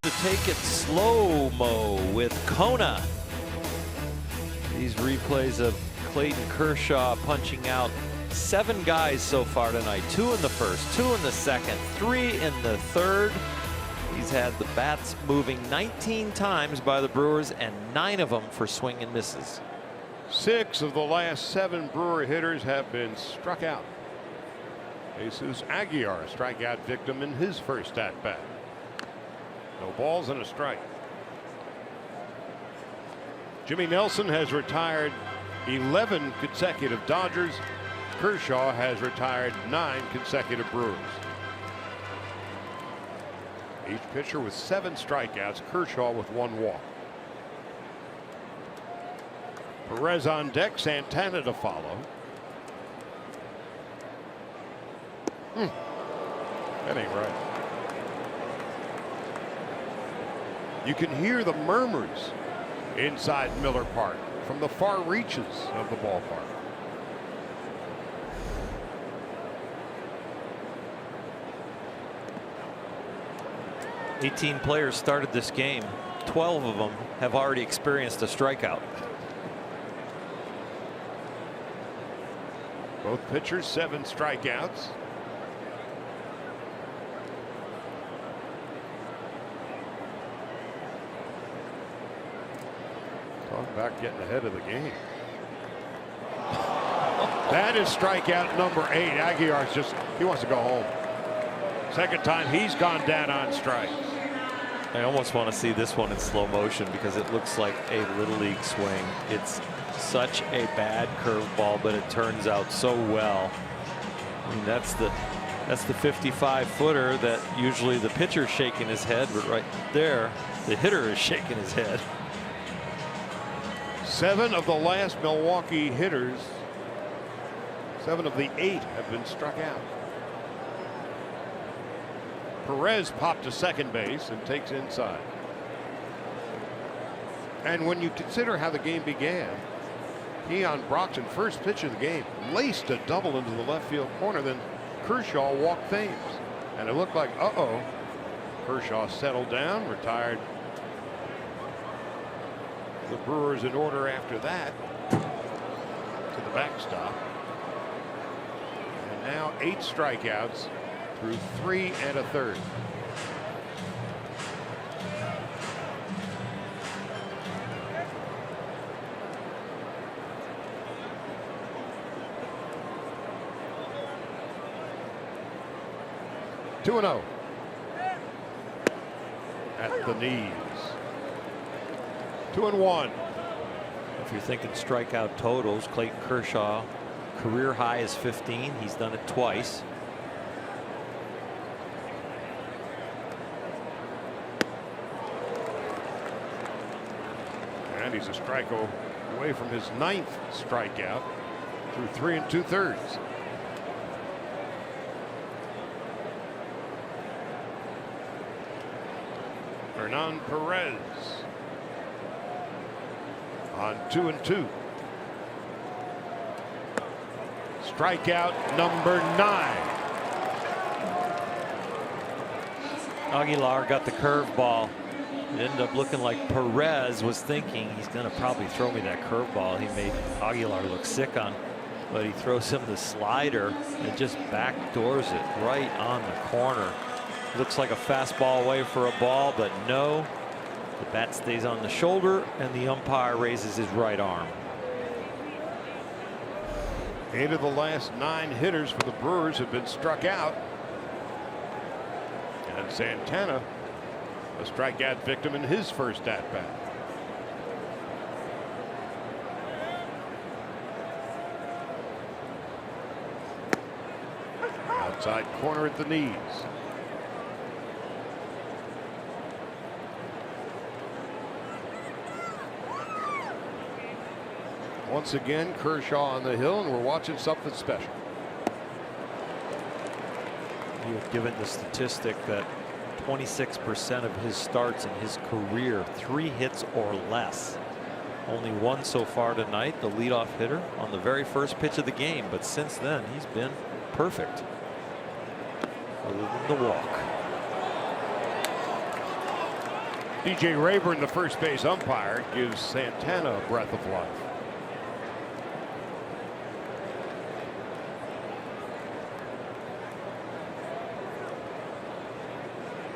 To take it slow-mo with Kona. These replays of Clayton Kershaw punching out 7 guys so far tonight. 2 in the first, 2 in the second, 3 in the 3rd. He's had the bats moving 19 times by the Brewers, and 9 of them for swing and misses. 6 of the last 7 Brewer hitters have been struck out. Jesus Aguilar, a strikeout victim in his first at bat. No balls and a strike. Jimmy Nelson has retired 11 consecutive Dodgers. Kershaw has retired 9 consecutive Brewers. Each pitcher with 7 strikeouts, Kershaw with 1 walk. Perez on deck, Santana to follow. That ain't right. You can hear the murmurs inside Miller Park from the far reaches of the ballpark. "18 players started this game. 12 of them have already experienced a strikeout." Both pitchers 7 strikeouts. Talk about getting ahead of the game. That is strikeout number 8. Aguilar's he wants to go home. Second time he's gone down on strikes. I almost want to see this one in slow motion because it looks like a little league swing. It's such a bad curveball, but it turns out so well. I mean, that's the 55-footer that usually the pitcher's shaking his head, but right there the hitter is shaking his head. 7 of the last Milwaukee hitters, 7 of the 8 have been struck out. Perez popped to second base and takes inside. And when you consider how the game began, Keon Broxton, first pitch of the game, laced a double into the left field corner. Then Kershaw walked Thames, and it looked like Kershaw settled down, retired. The Brewers in order after that to the backstop. And now 8 strikeouts through 3 1/3. Two and 0 at the knees. 2 and 1. If you're thinking strikeout totals, Clayton Kershaw career high is 15. He's done it twice. And he's a strike away from his 9th strikeout through 3 2/3. Hernan Perez on 2 and 2. Strikeout number 9. Aguilar got the curveball. It ended up looking like Perez was thinking he's going to probably throw me that curveball. He made Aguilar look sick on, but he throws him the slider and just backdoors it right on the corner. Looks like a fastball away for a ball, but no. The bat stays on the shoulder, and the umpire raises his right arm. 8 of the last 9 hitters for the Brewers have been struck out. And Santana, a strikeout victim in his first at bat. Outside corner at the knees. Once again, Kershaw on the hill, and we're watching something special. You have given the statistic that 26% of his starts in his career, 3 hits or less. Only 1 so far tonight, the leadoff hitter on the very first pitch of the game, but since then he's been perfect, other than the walk. DJ Rayburn, the first base umpire, gives Santana a breath of life.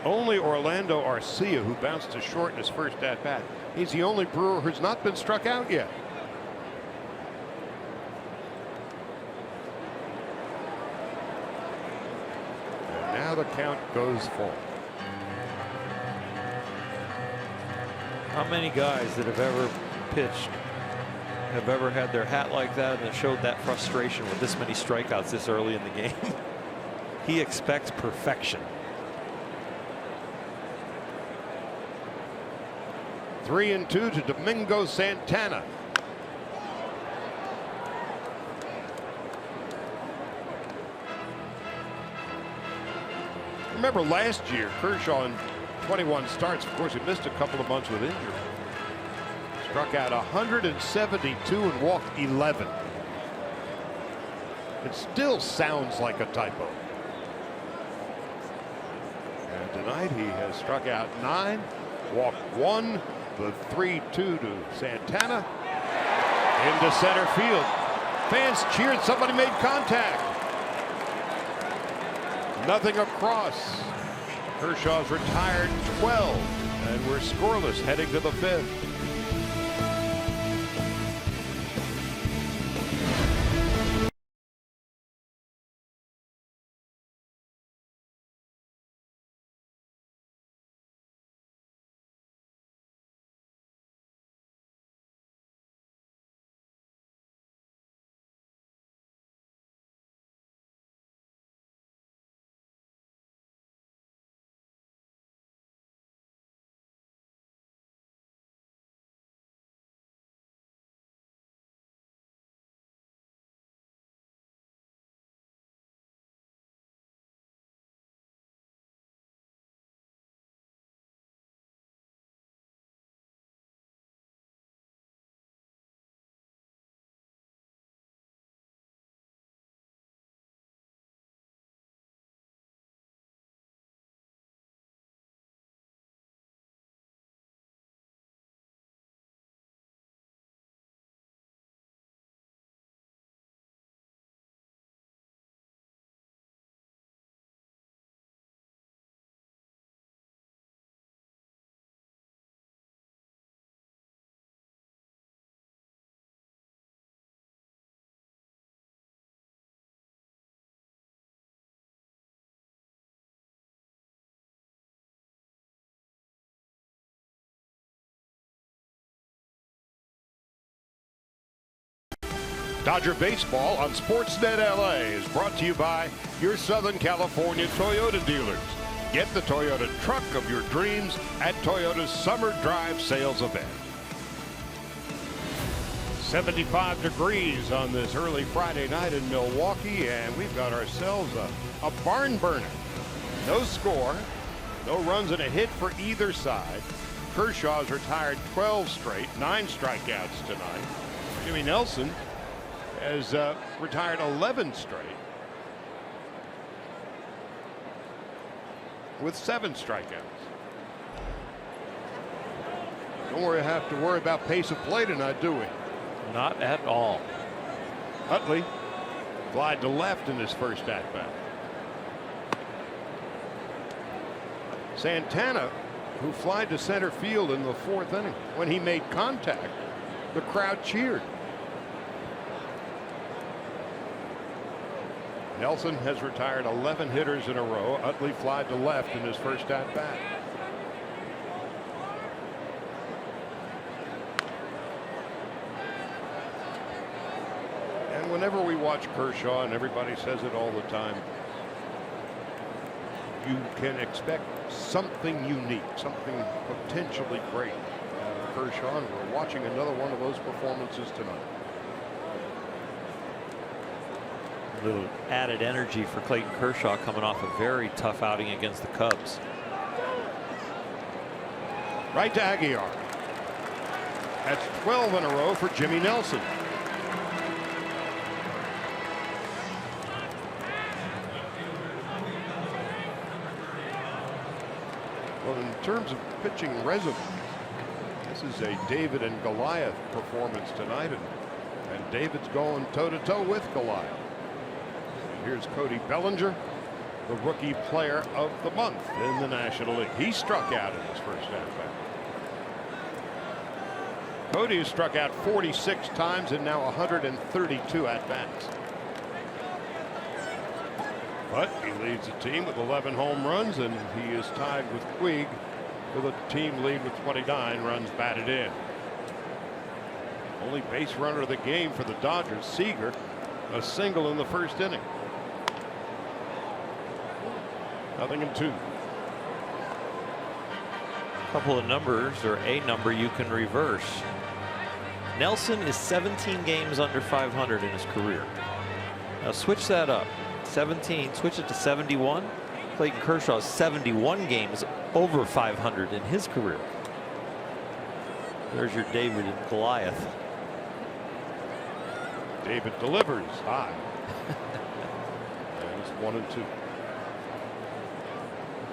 Only Orlando Arcia, who bounced to short in his first at bat. He's the only Brewer who's not been struck out yet. And now the count goes full. How many guys that have ever pitched have ever had their hat like that and it showed that frustration with this many strikeouts this early in the game. He expects perfection. 3-2 to Domingo Santana. Remember last year, Kershaw in 21 starts, of course, he missed a couple of months with injury. Struck out 172 and walked 11. It still sounds like a typo. And tonight he has struck out 9, walked 1, the 3-2 to Santana into center field. Fans cheered, somebody made contact. Nothing across. Kershaw's retired 12, and we're scoreless heading to the 5th. Dodger Baseball on Sportsnet LA is brought to you by your Southern California Toyota dealers. Get the Toyota truck of your dreams at Toyota's Summer Drive sales event. 75 degrees on this early Friday night in Milwaukee, and we've got ourselves a barn burner. No score, no runs and a hit for either side. Kershaw's retired 12 straight, 9 strikeouts tonight. Jimmy Nelson has retired 11 straight with 7 strikeouts. Don't have to worry about pace of play tonight, do we? Not at all. Utley flied to left in his first at bat. Santana, who flied to center field in the 4th inning. When he made contact, the crowd cheered. Nelson has retired 11 hitters in a row. Utley flied to left in his first at bat. And whenever we watch Kershaw, and everybody says it all the time, you can expect something unique, something potentially great out of Kershaw, and we're watching another one of those performances tonight. A little added energy for Clayton Kershaw coming off a very tough outing against the Cubs. Right to Aguilar. That's 12 in a row for Jimmy Nelson. Well, in terms of pitching resume, this is a David and Goliath performance tonight, and David's going toe-to-toe with Goliath. Here's Cody Bellinger, the rookie player of the month in the National League. He struck out in his first at-bat. Cody has struck out 46 times and now 132 at-bats. But he leads the team with 11 home runs, and he is tied with Puig for the team lead with 29 runs batted in. Only base runner of the game for the Dodgers, Seager, a single in the first inning. 0-2. A couple of numbers, or a number you can reverse. Nelson is 17 games under 500 in his career. Now switch that up. 17, switch it to 71. Clayton Kershaw is 71 games over 500 in his career. There's your David and Goliath. David delivers high. And it's 1-2.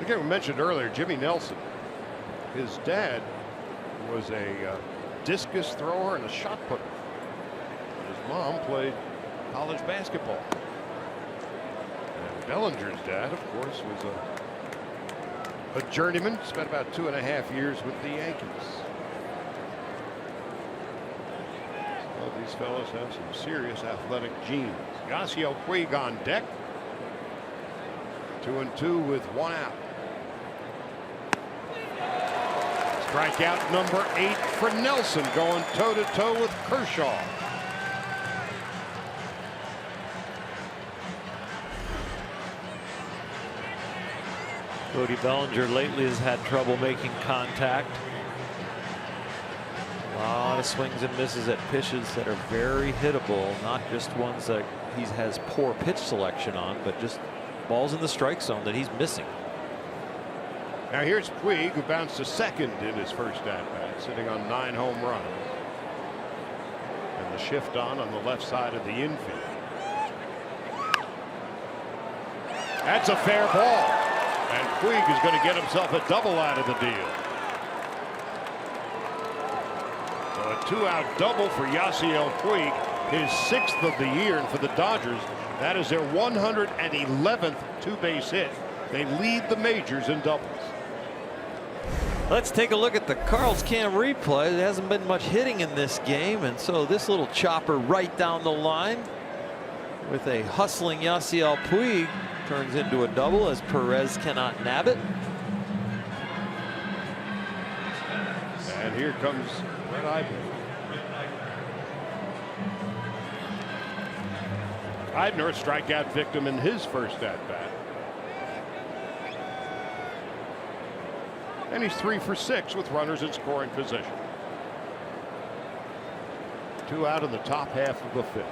Again, we mentioned earlier, Jimmy Nelson. His dad was a discus thrower and a shot putter. His mom played college basketball. And Bellinger's dad, of course, was a journeyman. Spent about 2.5 years with the Yankees. Well, these fellows have some serious athletic genes. Yasiel Puig on deck. 2-2 with 1 out. Strikeout number 8 for Nelson, going toe-to-toe with Kershaw. Cody Bellinger lately has had trouble making contact. A lot of swings and misses at pitches that are very hittable, not just ones that he has poor pitch selection on, but just balls in the strike zone that he's missing. Now here's Puig, who bounced to second in his first at-bat, sitting on 9 home runs. And the shift on the left side of the infield. That's a fair ball. And Puig is going to get himself a double out of the deal. So a 2-out double for Yasiel Puig, his 6th of the year. And for the Dodgers, that is their 111th two-base hit. They lead the majors in doubles. Let's take a look at the Carl's Cam replay. There hasn't been much hitting in this game, and so this little chopper right down the line with a hustling Yasiel Puig turns into a double as Perez cannot nab it. And here comes Red Eibner. Eibner, a strikeout victim in his first at-bat. And he's 3 for 6 with runners in scoring position. 2 out in the top half of the 5th.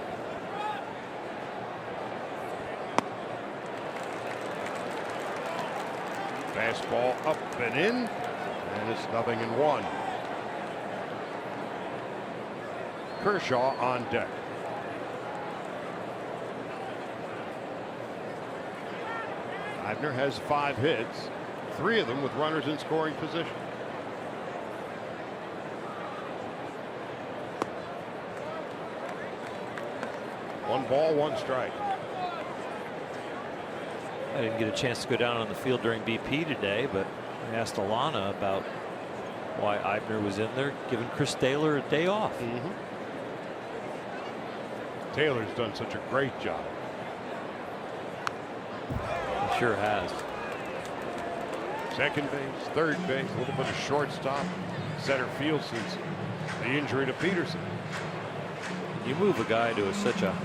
Fastball up and in, and it's 0-1. Kershaw on deck. Eibner has 5 hits, 3 of them with runners in scoring position. One ball, 1 strike. I didn't get a chance to go down on the field during BP today, but I asked Alana about why Eibner was in there, giving Chris Taylor a day off. Taylor's done such a great job. He sure has. Second base, third base, a little bit of shortstop, center field since the injury to Peterson. You move a guy to such a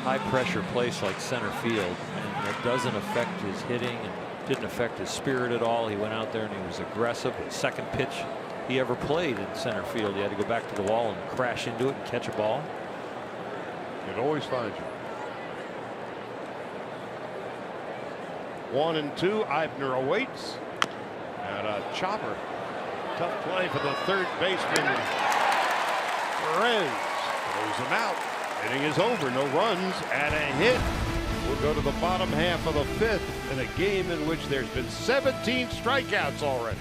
high pressure place like center field, and that doesn't affect his hitting and didn't affect his spirit at all. He went out there and he was aggressive. The second pitch he ever played in center field, he had to go back to the wall and crash into it and catch a ball. It always finds you. 1-2. Eibner awaits. And a chopper. Tough play for the third baseman. Perez throws him out. Inning is over. No runs and a hit. We'll go to the bottom half of the 5th in a game in which there's been 17 strikeouts already.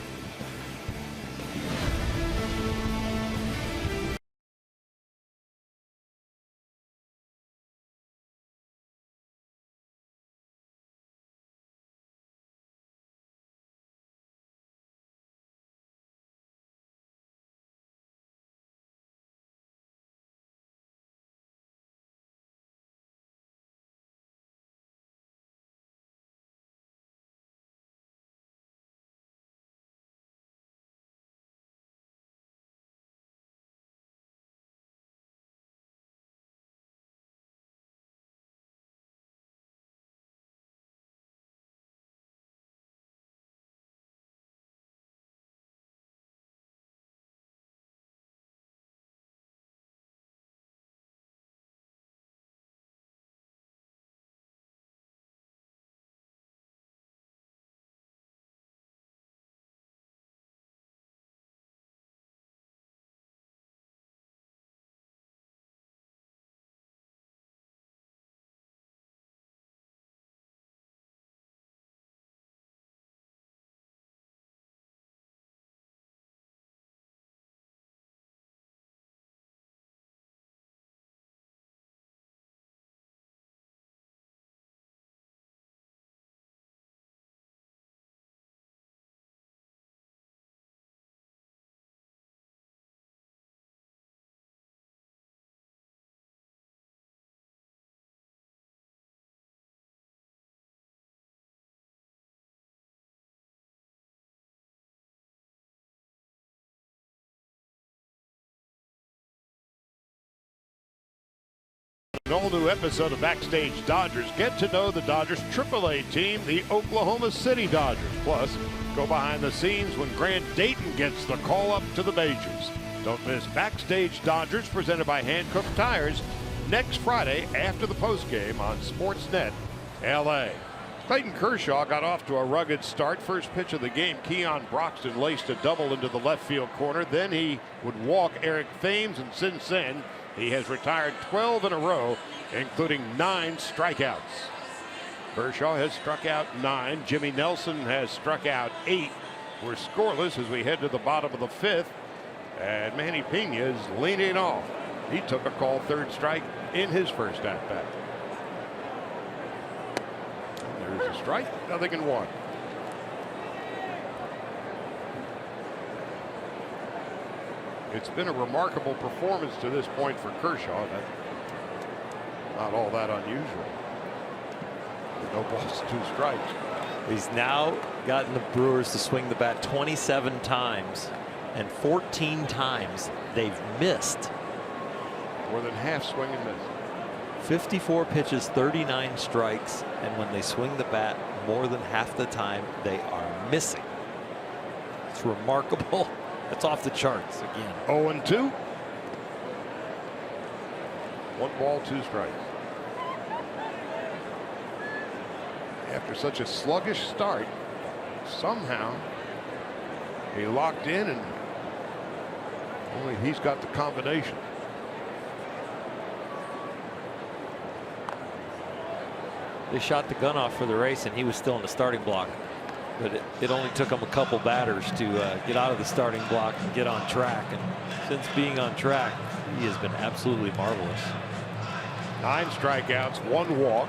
all-new episode of Backstage Dodgers. Get to know the Dodgers AAA team, the Oklahoma City Dodgers. Plus, go behind the scenes when Grant Dayton gets the call up to the majors. Don't miss Backstage Dodgers, presented by Hankook Tires, next Friday after the postgame on Sportsnet LA. Clayton Kershaw got off to a rugged start. First pitch of the game, Keon Broxton laced a double into the left field corner. Then he would walk Eric Thames, and since then, he has retired 12 in a row, including 9 strikeouts. Kershaw has struck out 9. Jimmy Nelson has struck out 8. We're scoreless as we head to the bottom of the 5th. And Manny Pena is leaning off. He took a called third strike in his first at-bat. There's a strike, 0-1. It's been a remarkable performance to this point for Kershaw. Not all that unusual. No balls, 2 strikes. He's now gotten the Brewers to swing the bat 27 times, and 14 times they've missed. More than half swing and miss. 54 pitches, 39 strikes, and when they swing the bat more than half the time, they are missing. It's remarkable. That's off the charts again. 0-2. 1 ball, 2 strikes. After such a sluggish start, somehow he locked in, and only he's got the combination. They shot the gun off for the race, and he was still in the starting block. But it only took him a couple batters to get out of the starting block and get on track. And since being on track, he has been absolutely marvelous. 9 strikeouts, 1 walk.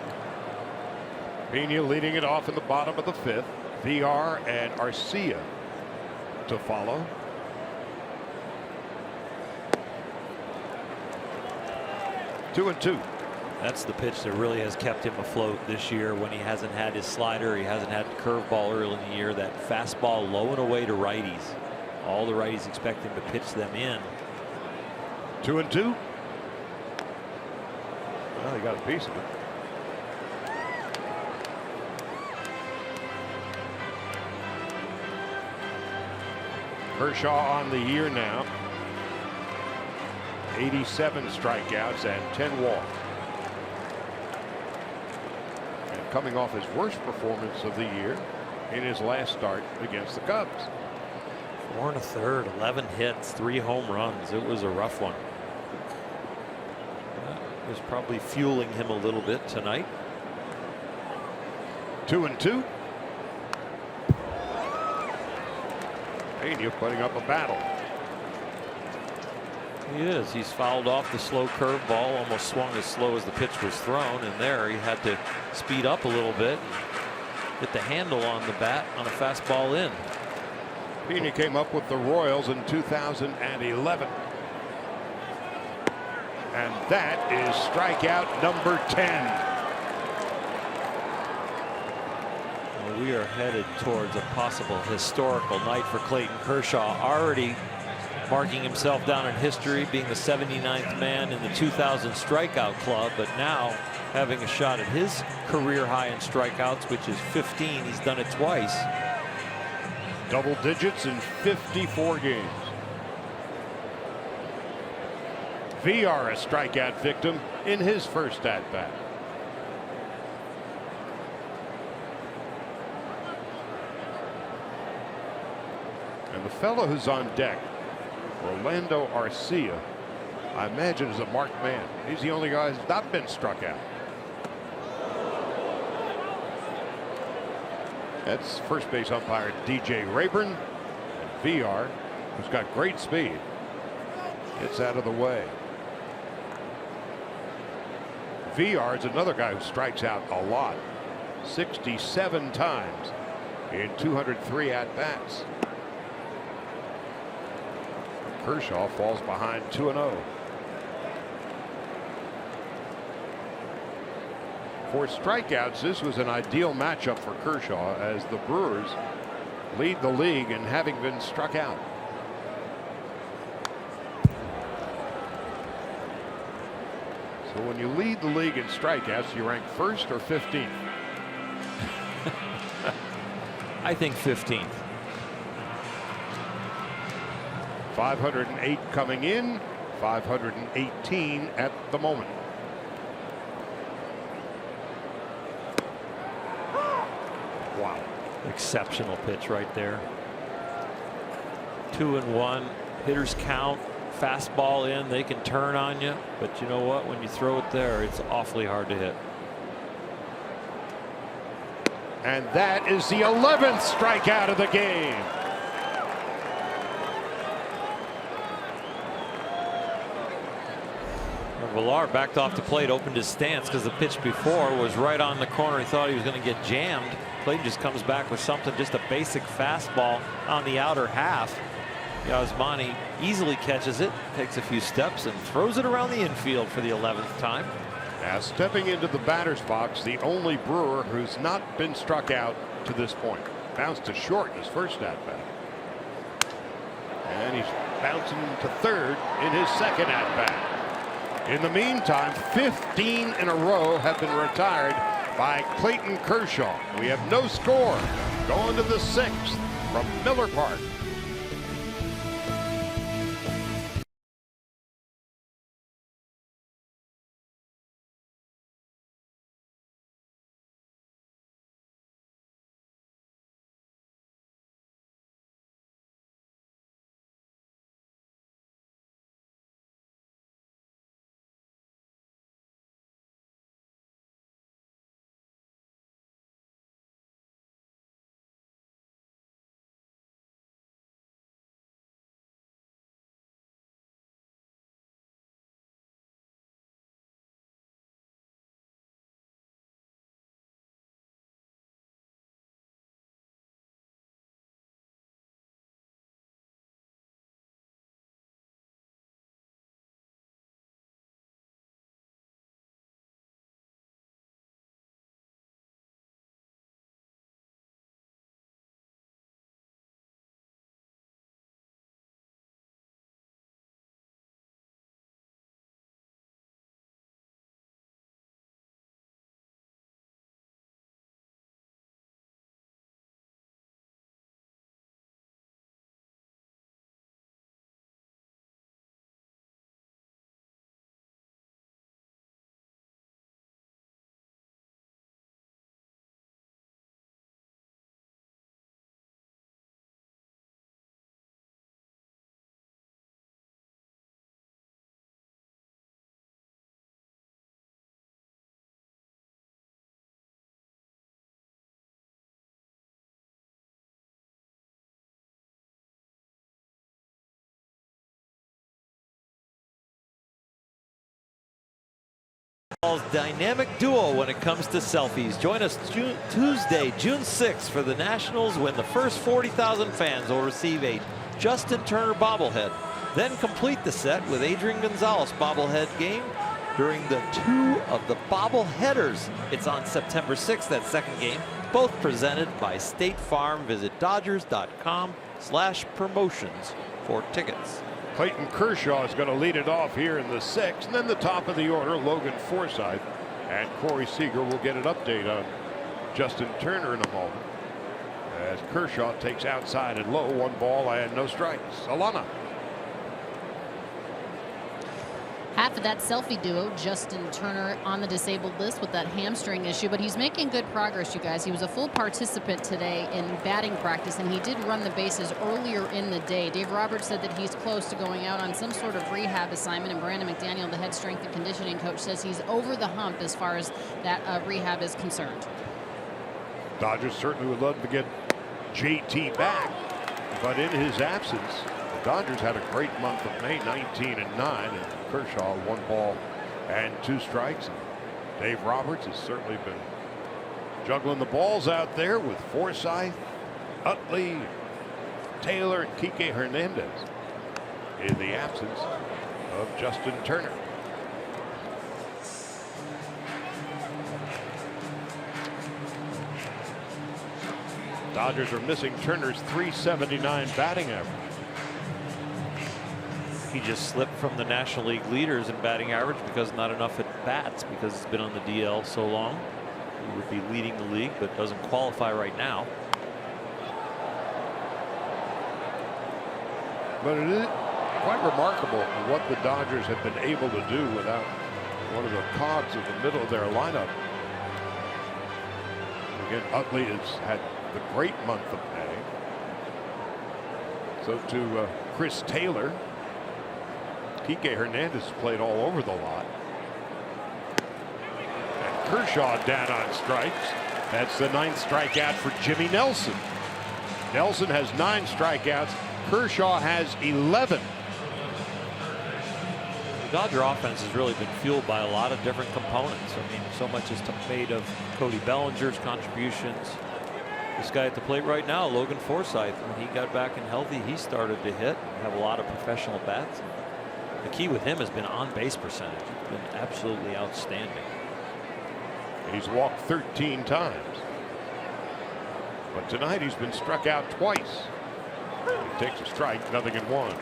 Pena leading it off in the bottom of the 5th. VR and Arcia to follow. Two and 2. That's the pitch that really has kept him afloat this year when he hasn't had his slider. He hasn't had the curveball early in the year. That fastball low and away to righties. All the righties expect him to pitch them in. 2 and 2. Well, he got a piece of it. Kershaw on the year now. 87 strikeouts and 10 walks. And coming off his worst performance of the year in his last start against the Cubs. 4 1/3, 11 hits, 3 home runs. It was a rough one. That was probably fueling him a little bit tonight. 2 and 2. Pena putting up a battle. He is. He's fouled off the slow curveball, almost swung as slow as the pitch was thrown, and there he had to speed up a little bit, get the handle on the bat on a fastball in. Pena came up with the Royals in 2011. And that is strikeout number 10. Well, we are headed towards a possible historical night for Clayton Kershaw, already marking himself down in history, being the 79th man in the 2000 strikeout club, but now having a shot at his career high in strikeouts, which is 15. He's done it twice. Double digits in 54 games. VR a strikeout victim in his first at bat. And the fellow who's on deck, Orlando Arcia, I imagine is a marked man. He's the only guy who's not been struck out. That's first base umpire DJ Rayburn, and VR, who's got great speed, gets out of the way. VR is another guy who strikes out a lot, 67 times in 203 at-bats. Kershaw falls behind 2-0. For strikeouts, this was an ideal matchup for Kershaw, as the Brewers lead the league in having been struck out. So when you lead the league in strikeouts, you rank first or 15th? I think 15th. 508 coming in, 518 at the moment. Wow. Exceptional pitch right there. 2-1. Hitters count. Fastball in. They can turn on you. But you know what? When you throw it there, it's awfully hard to hit. And that is the 11th strikeout of the game. Villar backed off the plate, opened his stance because the pitch before was right on the corner. He thought he was going to get jammed. Clayton just comes back with something, just a basic fastball on the outer half. Yasmani easily catches it, takes a few steps, and throws it around the infield for the 11th time. Now stepping into the batter's box, the only Brewer who's not been struck out to this point. Bounced to short in his first at-bat. And he's bouncing to third in his second at-bat. In the meantime, 15 in a row have been retired by Clayton Kershaw. We have no score going to the 6th from Miller Park. Dynamic duo when it comes to selfies. Join us Tuesday, June 6th for the Nationals, when the first 40,000 fans will receive a Justin Turner bobblehead. Then complete the set with Adrian Gonzalez bobblehead game during the 2 of the bobbleheaders. It's on September 6th, that second game, both presented by State Farm. Visit Dodgers.com/promotions for tickets. Clayton Kershaw is going to lead it off here in the 6th. And then the top of the order, Logan Forsythe and Corey Seager will get an update on Justin Turner in a moment, as Kershaw takes outside and low, 1 ball and no strikes. Alana. Half of that selfie duo, Justin Turner, on the disabled list with that hamstring issue, but he's making good progress, you guys. He was a full participant today in batting practice, and he did run the bases earlier in the day. Dave Roberts said that he's close to going out on some sort of rehab assignment, and Brandon McDaniel, the head strength and conditioning coach, says he's over the hump as far as that rehab is concerned. Dodgers certainly would love to get JT back, but in his absence, the Dodgers had a great month of May, 19-9, and Kershaw 1 ball and 2 strikes. Dave Roberts has certainly been juggling the balls out there with Forsythe, Utley, Taylor, and Kike Hernandez in the absence of Justin Turner. Dodgers are missing Turner's .379 batting average. He just slipped from the National League leaders in batting average because not enough at at-bats because he's been on the DL so long. He would be leading the league, but doesn't qualify right now. But it is quite remarkable what the Dodgers have been able to do without one of the cogs in the middle of their lineup. Again, Utley has had the great month of May. So to Chris Taylor. Kike Hernandez played all over the lot. And Kershaw down on strikes. That's the 9th strikeout for Jimmy Nelson. Nelson has 9 strikeouts. Kershaw has 11. The Dodger offense has really been fueled by a lot of different components. I mean, so much is made of Cody Bellinger's contributions. This guy at the plate right now, Logan Forsythe, when he got back and healthy, he started to hit, have a lot of professional bats. The key with him has been on-base percentage. It's been absolutely outstanding. He's walked 13 times. But tonight he's been struck out twice. He takes a strike, 0-1.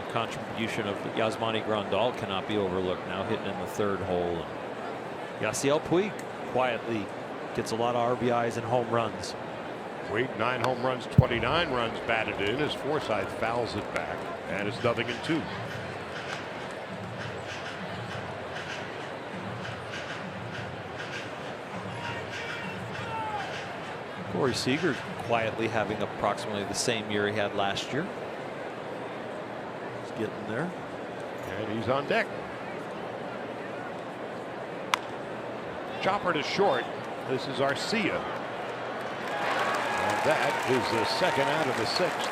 The contribution of Yasmani Grandal cannot be overlooked now, hitting in the 3rd hole. Yasiel Puig quietly gets a lot of RBIs and home runs. Puig 9 home runs, 29 runs batted in as Forsythe fouls it back, and it's 0-2. Corey Seager quietly having approximately the same year he had last year. He's getting there. And he's on deck. Chopper to short. This is Arcia. And that is the 2nd out of the 6th.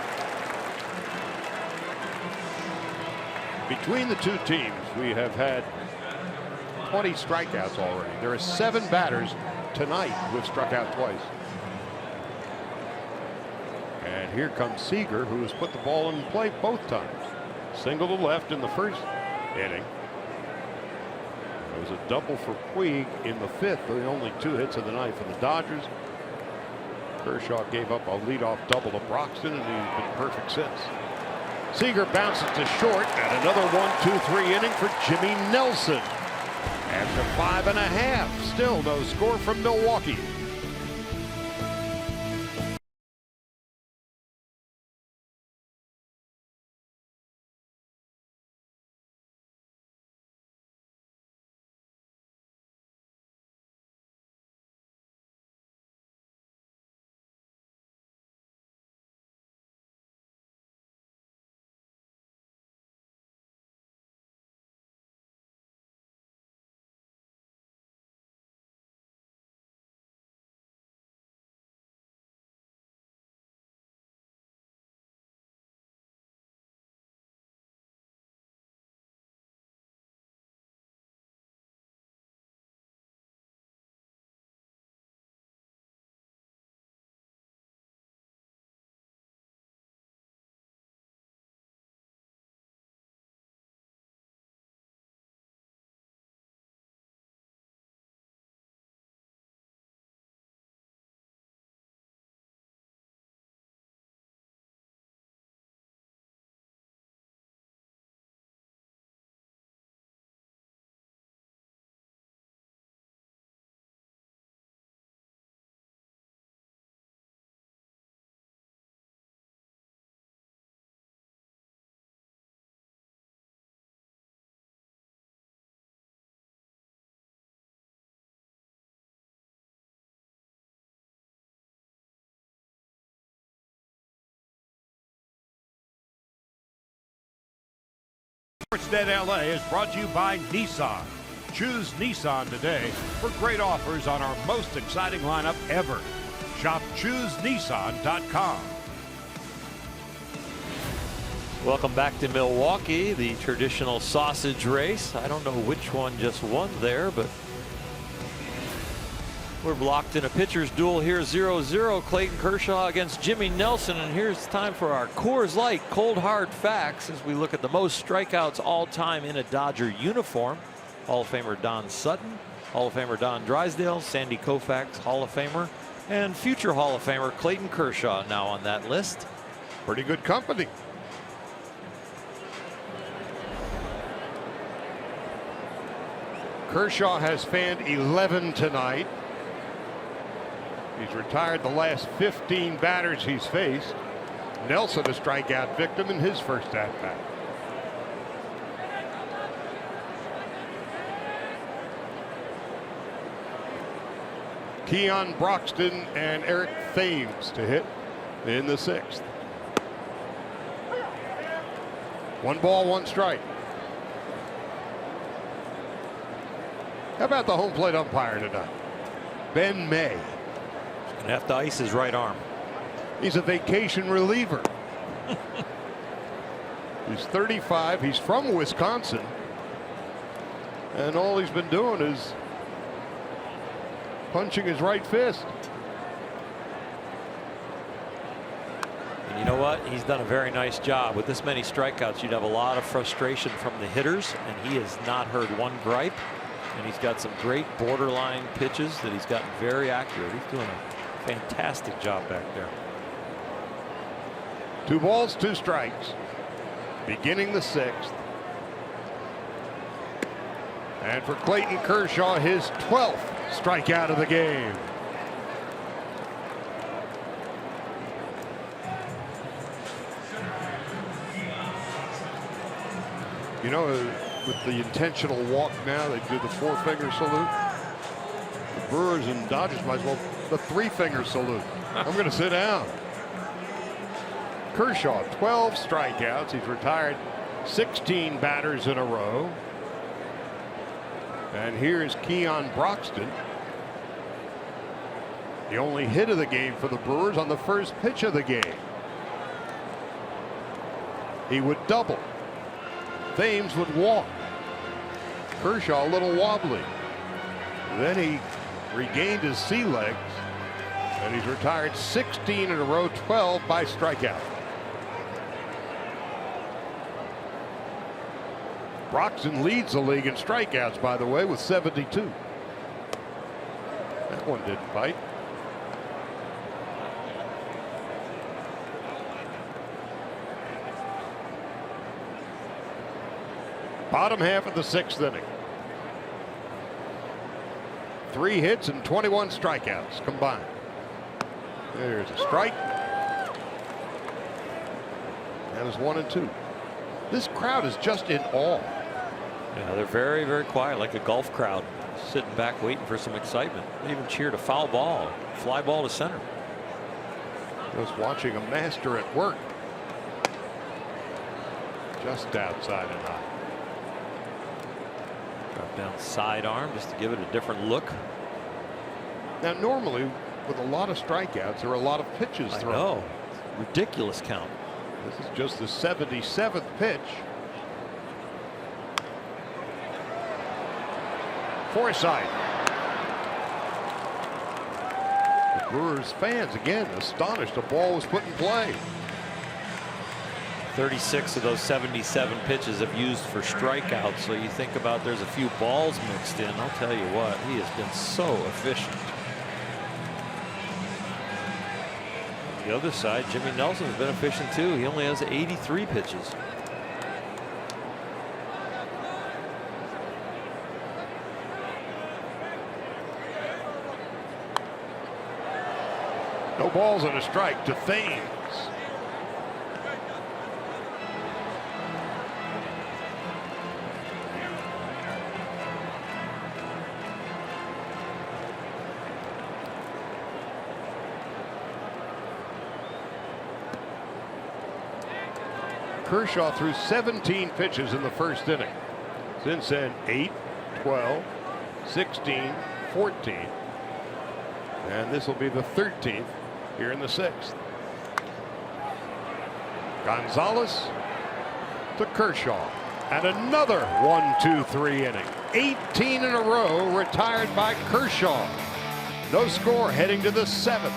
Between the two teams, we have had 20 strikeouts already. There are 7 batters tonight who have struck out twice. And here comes Seager, who has put the ball in play both times. Single to left in the 1st inning. There was a double for Puig in the 5th, the only 2 hits of the night for the Dodgers. Kershaw gave up a leadoff double to Broxton, and he's been perfect since. Seager bounces to short, and another 1-2-3 inning for Jimmy Nelson. After 5.5, still no score from Milwaukee. Sportsnet LA is brought to you by Nissan. Choose Nissan today for great offers on our most exciting lineup ever. Shop ChooseNissan.com. Welcome back to Milwaukee, the traditional sausage race. I don't know which one just won there, but we're locked in a pitcher's duel here, 0-0. Clayton Kershaw against Jimmy Nelson, and here's time for our Coors Light cold hard facts as we look at the most strikeouts all time in a Dodger uniform. Hall of Famer Don Sutton, Hall of Famer Don Drysdale, Sandy Koufax, Hall of Famer, and future Hall of Famer Clayton Kershaw now on that list. Pretty good company. Kershaw has fanned 11 tonight. He's retired the last 15 batters he's faced. Nelson, a strikeout victim in his first at bat. Keon Broxton and Eric Thames to hit in the 6th. 1 ball, 1 strike. How about the home plate umpire tonight? Ben May. He's gonna have to ice his right arm. He's a vacation reliever. He's 35. He's from Wisconsin. And all he's been doing is punching his right fist. And you know what? He's done a very nice job. With this many strikeouts, you'd have a lot of frustration from the hitters, and he has not heard one gripe. And he's got some great borderline pitches that he's gotten very accurate. He's doing a fantastic job back there. 2 balls, 2 strikes. Beginning the 6th. And for Clayton Kershaw, his 12th strikeout of the game. You know, with the intentional walk now, they do the 4-finger salute. The Brewers and Dodgers might as well the 3-finger salute. I'm going to sit down. Kershaw, 12 strikeouts. He's retired 16 batters in a row. And here's Keon Broxton. The only hit of the game for the Brewers on the first pitch of the game. He would double. Thames would walk. Kershaw a little wobbly. Then he regained his sea legs, and he's retired 16 in a row, 12 by strikeout. Broxton leads the league in strikeouts, by the way, with 72. That one didn't bite. Bottom half of the 6th inning. 3 hits and 21 strikeouts combined. There's a strike. That is 1 and 2. This crowd is just in awe. Yeah, they're very, very quiet, like a golf crowd, sitting back waiting for some excitement. They even cheered a foul ball, fly ball to center. Just watching a master at work. Just outside and high. Drop down sidearm just to give it a different look. Now, normally, with a lot of strikeouts, there are a lot of pitches thrown. I know. Ridiculous count. This is just the 77th pitch. Forsythe. The Brewers fans again astonished the ball was put in play. 36 of those 77 pitches have used for strikeouts. So you think about there's a few balls mixed in. I'll tell you what, he has been so efficient. On the other side, Jimmy Nelson's been efficient too. He only has 83 pitches. No balls and a strike to Thames. Kershaw threw 17 pitches in the first inning. Since then, 8, 12, 16, 14. And this will be the 13th here in the 6th. Gonzalez to Kershaw. And another 1-2-3 inning. 18 in a row retired by Kershaw. No score heading to the 7th.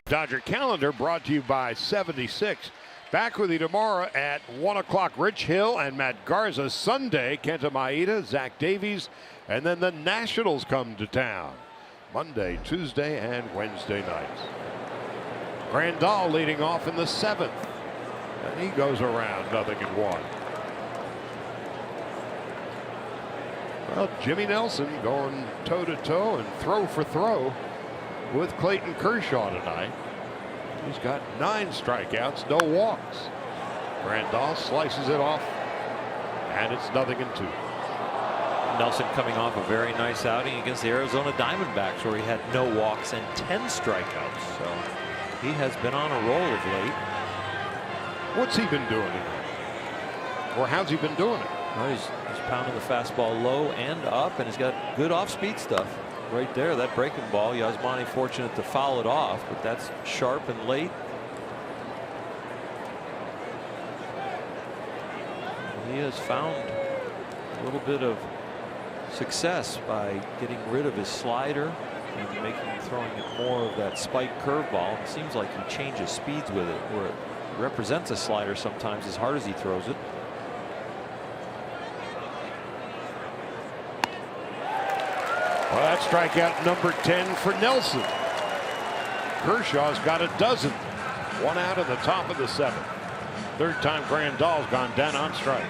Dodger calendar brought to you by 76. Back with you tomorrow at 1 o'clock. Rich Hill and Matt Garza. Sunday, Kenta Maeda, Zach Davies, and then the Nationals come to town. Monday, Tuesday, and Wednesday nights. Grandal leading off in the 7th. And he goes around 0-1. Well, Jimmy Nelson going toe-to-toe and throw for throw with Clayton Kershaw tonight. He's got 9 strikeouts, no walks. Grandal slices it off, and it's 0-2. Nelson coming off a very nice outing against the Arizona Diamondbacks, where he had no walks and 10 strikeouts. So he has been on a roll of late. What's he been doing? Or how's he been doing it? Well, he's pounding the fastball low and up, and he's got good off-speed stuff. Right there, that breaking ball. Yasmani fortunate to foul it off, but that's sharp and late. He has found a little bit of success by getting rid of his slider and throwing it more of that spike curveball. It seems like he changes speeds with it, where it represents a slider sometimes as hard as he throws it. Well, that's strikeout number 10 for Nelson. Kershaw's got a dozen. 1 out of the top of the 7th. Third time Grandal's gone down on strikes.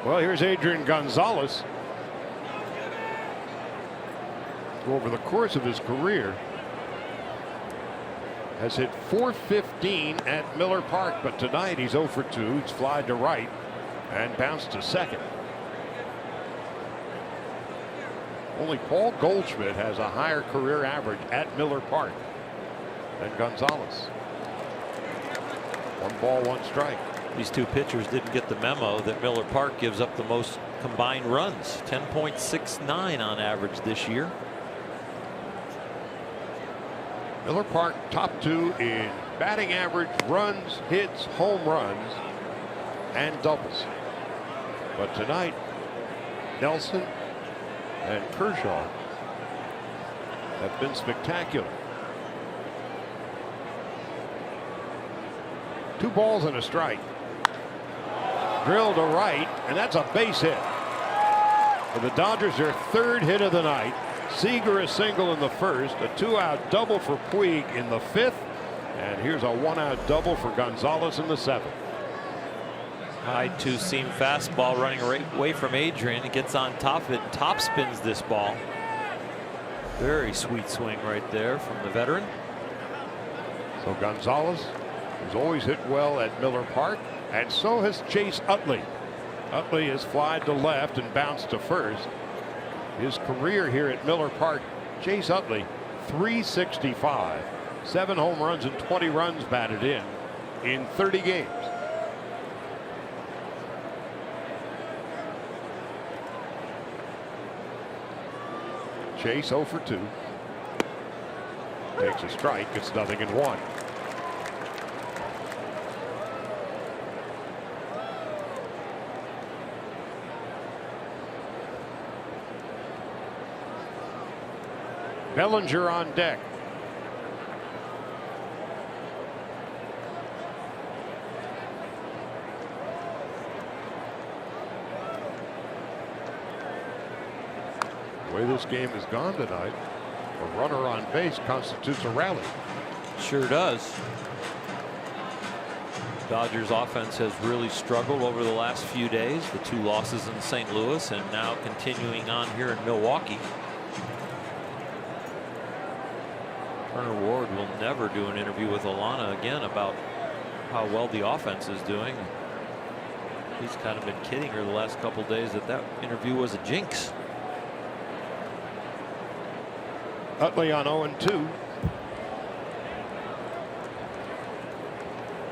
Well, here's Adrian Gonzalez. Over the course of his career, has hit .415 at Miller Park, but tonight he's 0 for 2. He's flied to right and bounced to second. Only Paul Goldschmidt has a higher career average at Miller Park than Gonzalez. 1 ball, 1 strike. These two pitchers didn't get the memo that Miller Park gives up the most combined runs, 10.69 on average this year. Miller Park top 2 in batting average, runs, hits, home runs, and doubles. But tonight, Nelson and Kershaw have been spectacular. 2 balls and a strike. Drilled to right, and that's a base hit. For the Dodgers, their 3rd hit of the night. Seager a single in the 1st, a 2-out double for Puig in the 5th, and here's a 1-out double for Gonzalez in the 7th. High 2-seam fastball running right away from Adrian. He gets on top of it and top spins this ball. Very sweet swing right there from the veteran. So Gonzalez has always hit well at Miller Park, and so has Chase Utley. Utley has flied to left and bounced to first. His career here at Miller Park, Chase Utley, .365, 7 home runs and 20 runs batted in 30 games. Chase 0 for 2. Takes a strike. It's 0-1. Bellinger on deck. The way this game has gone tonight, a runner on base constitutes a rally. Sure does. Dodgers offense has really struggled over the last few days. The 2 losses in St. Louis and now continuing on here in Milwaukee. Turner Ward will never do an interview with Alana again about how well the offense is doing. He's kind of been kidding her the last couple days that interview was a jinx. Utley on 0-2.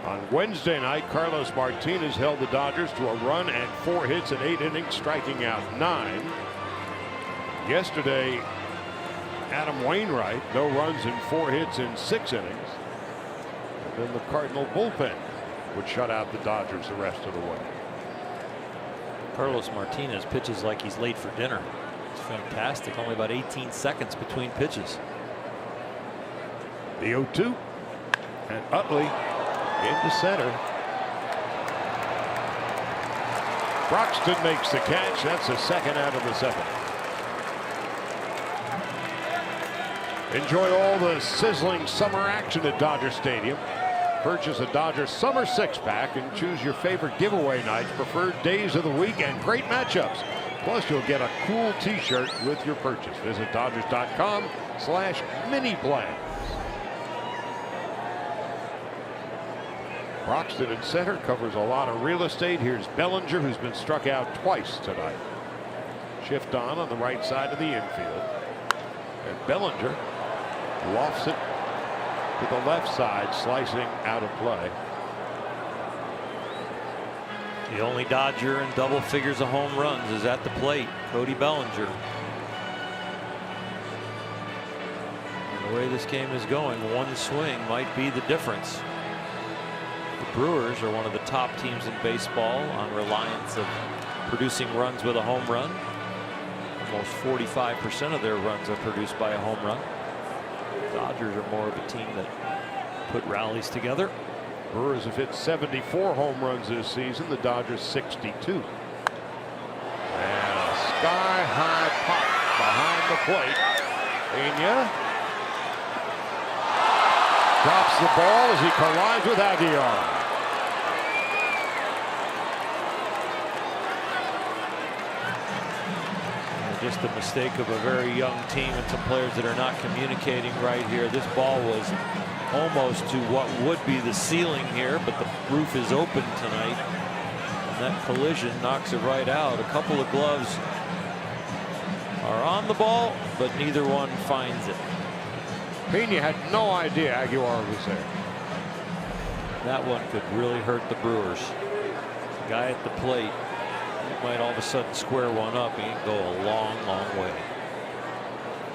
On Wednesday night, Carlos Martinez held the Dodgers to a run and 4 hits in 8 innings, striking out 9. Yesterday, Adam Wainwright, no runs and 4 hits in 6 innings. And then the Cardinal bullpen would shut out the Dodgers the rest of the way. Carlos Martinez pitches like he's late for dinner. It's fantastic. Only about 18 seconds between pitches. The 0-2, and Utley into center. Broxton makes the catch. That's the second out of the 7th. Enjoy all the sizzling summer action at Dodger Stadium. Purchase a Dodger Summer 6-pack and choose your favorite giveaway nights, preferred days of the week, and great matchups. Plus, you'll get a cool T-shirt with your purchase. Visit Dodgers.com/mini-plans. Broxton in center covers a lot of real estate. Here's Bellinger, who's been struck out twice tonight. Shift on the right side of the infield. And Bellinger lofts it to the left side, slicing out of play. The only Dodger in double figures of home runs is at the plate, Cody Bellinger. And the way this game is going, one swing might be the difference. The Brewers are one of the top teams in baseball on reliance of producing runs with a home run. Almost 45% of their runs are produced by a home run. Dodgers are more of a team that put rallies together. Brewers have hit 74 home runs this season. The Dodgers 62. And a sky-high pop behind the plate. Pena drops the ball as he collides with Aguilar. Just the mistake of a very young team and some players that are not communicating right here. This ball was almost to what would be the ceiling here, but the roof is open tonight. And that collision knocks it right out. A couple of gloves are on the ball, but neither one finds it. Pena had no idea Aguilar was there. That one could really hurt the Brewers. The guy at the plate, he might all of a sudden square one up. He can go a long, long way.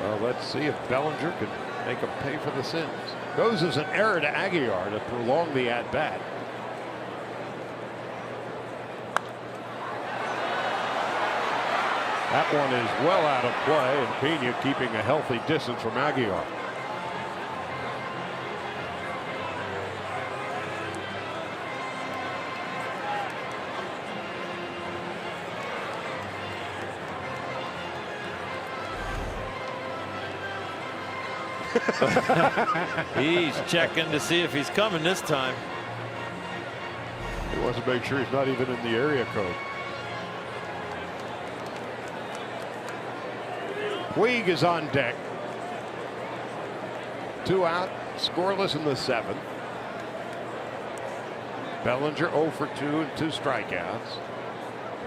Well, let's see if Bellinger can make him pay for the sins. Goes as an error to Aguilar to prolong the at-bat. That one is well out of play, and Pena keeping a healthy distance from Aguilar. He's checking to see if he's coming this time. He wants to make sure he's not even in the area code. Puig is on deck. 2 out, scoreless in the 7th. Bellinger 0 for 2 and 2 strikeouts.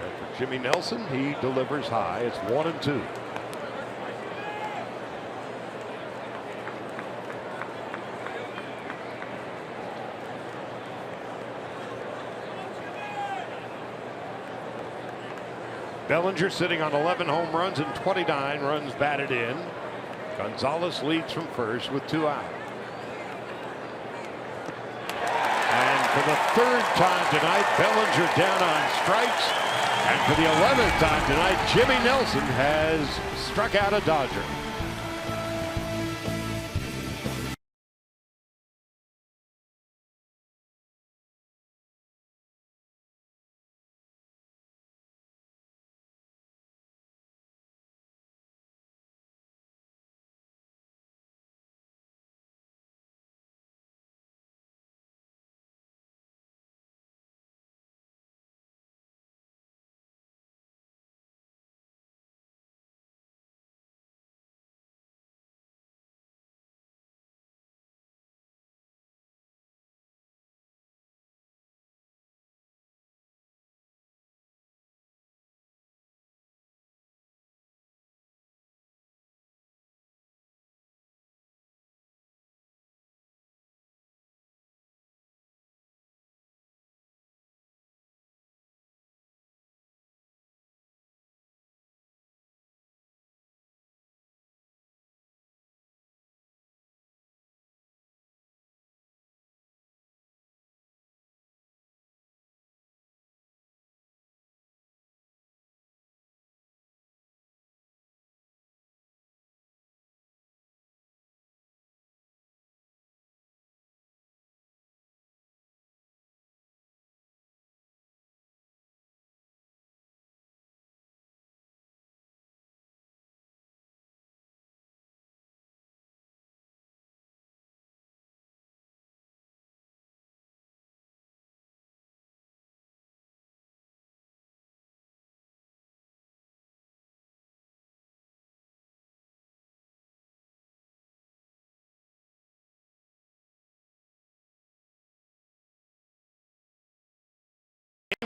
And for Jimmy Nelson, he delivers high. It's 1-2. Bellinger sitting on 11 home runs and 29 runs batted in. Gonzalez leads from first with 2 out. And for the 3rd time tonight, Bellinger down on strikes. And for the 11th time tonight, Jimmy Nelson has struck out a Dodger.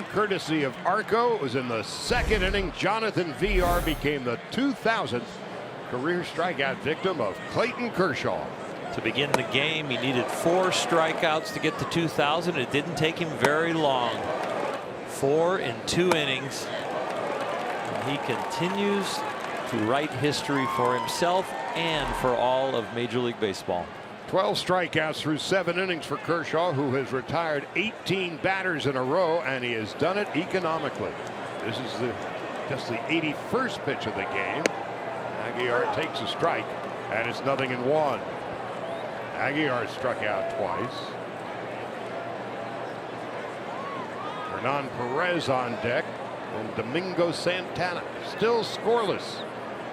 Courtesy of Arco, it was in the second inning. Jonathan VR became the 2000th career strikeout victim of Clayton Kershaw. To begin the game, he needed 4 strikeouts to get to 2000. It didn't take him very long. 4 in 2 innings. And he continues to write history for himself and for all of Major League Baseball. 12 strikeouts through 7 innings for Kershaw, who has retired 18 batters in a row, and he has done it economically. This is just the 81st pitch of the game. Aguilar takes a strike, and it's 0-1. Aguilar struck out twice. Hernan Perez on deck, and Domingo Santana still scoreless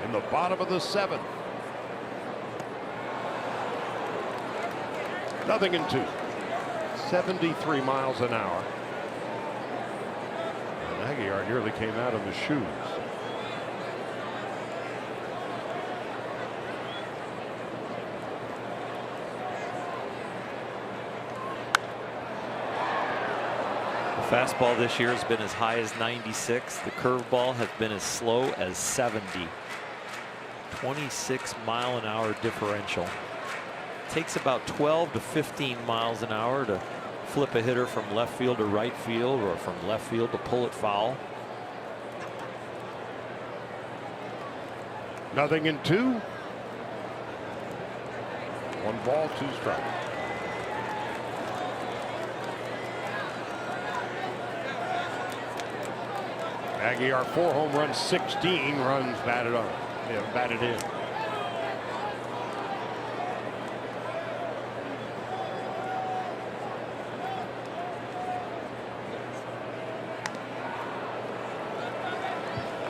in the bottom of the 7th. 0-2. 73 miles an hour. And Aguilar nearly came out of his shoes. The fastball this year has been as high as 96. The curveball has been as slow as 70. 26-mile-an-hour differential. Takes about 12 to 15 miles an hour to flip a hitter from left field to right field, or from left field to pull it foul. 0-2. 1 ball, 2 strikes. Aguilar 4 home runs, 16 runs batted on. Yeah, batted in.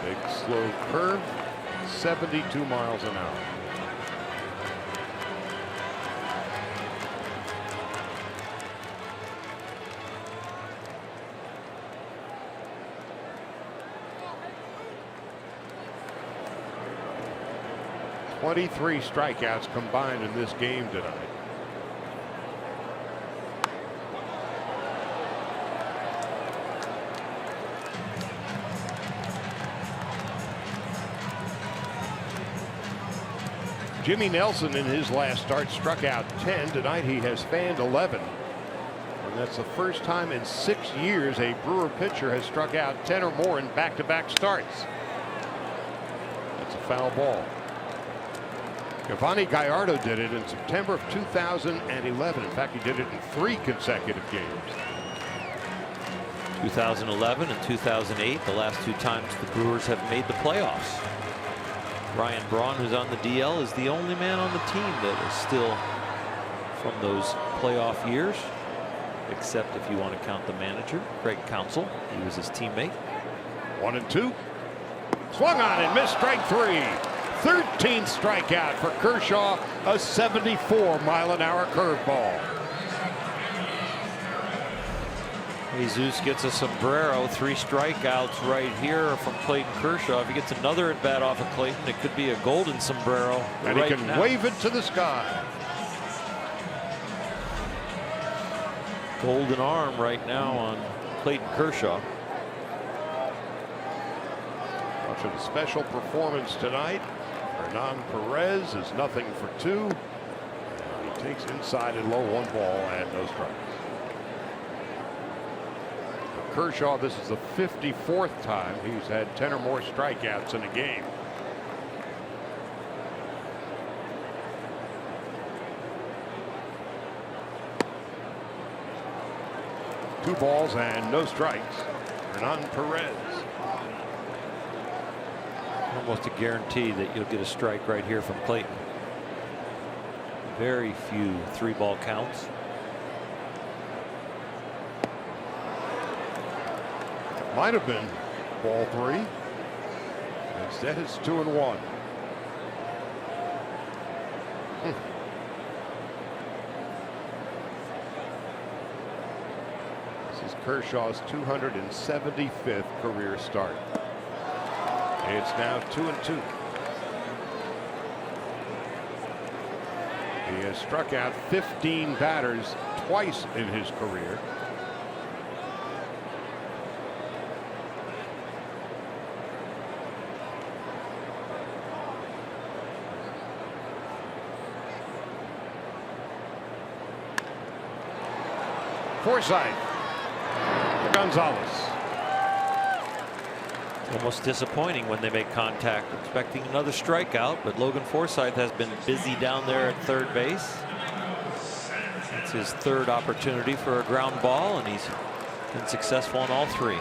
Big slow curve, 72 miles an hour. Three strikeouts combined in this game tonight. Jimmy Nelson in his last start struck out 10. Tonight he has fanned 11. And that's the first time in 6 years a Brewer pitcher has struck out 10 or more in back-to-back starts. That's a foul ball. Giovanni Gallardo did it in September of 2011. In fact, he did it in 3 consecutive games. 2011 and 2008, the last 2 times the Brewers have made the playoffs. Ryan Braun, who's on the DL, is the only man on the team that is still from those playoff years, except if you want to count the manager, Craig Counsell. He was his teammate. 1-2. Swung on and missed, strike 3. 13th strikeout for Kershaw, a 74-mile-an-hour curveball. Jesus gets a sombrero. 3 strikeouts right here from Clayton Kershaw. If he gets another at bat off of Clayton, it could be a golden sombrero. And right he can now wave it to the sky. Golden arm right now on Clayton Kershaw. Watching a special performance tonight. Hernan Perez is 0 for 2. He takes inside and low 1 ball and no strikes. For Kershaw, this is the 54th time he's had 10 or more strikeouts in a game. Two balls and no strikes. Hernan Perez. Almost a guarantee that you'll get a strike right here from Clayton. Very few 3-ball counts. Might have been ball 3. Instead, it's 2-1. This is Kershaw's 275th career start. It's now 2-2. He has struck out 15 batters twice in his career. Forsythe to Gonzalez. Almost disappointing when they make contact, expecting another strikeout, but Logan Forsythe has been busy down there at third base. It's his third opportunity for a ground ball, and he's been successful on all three.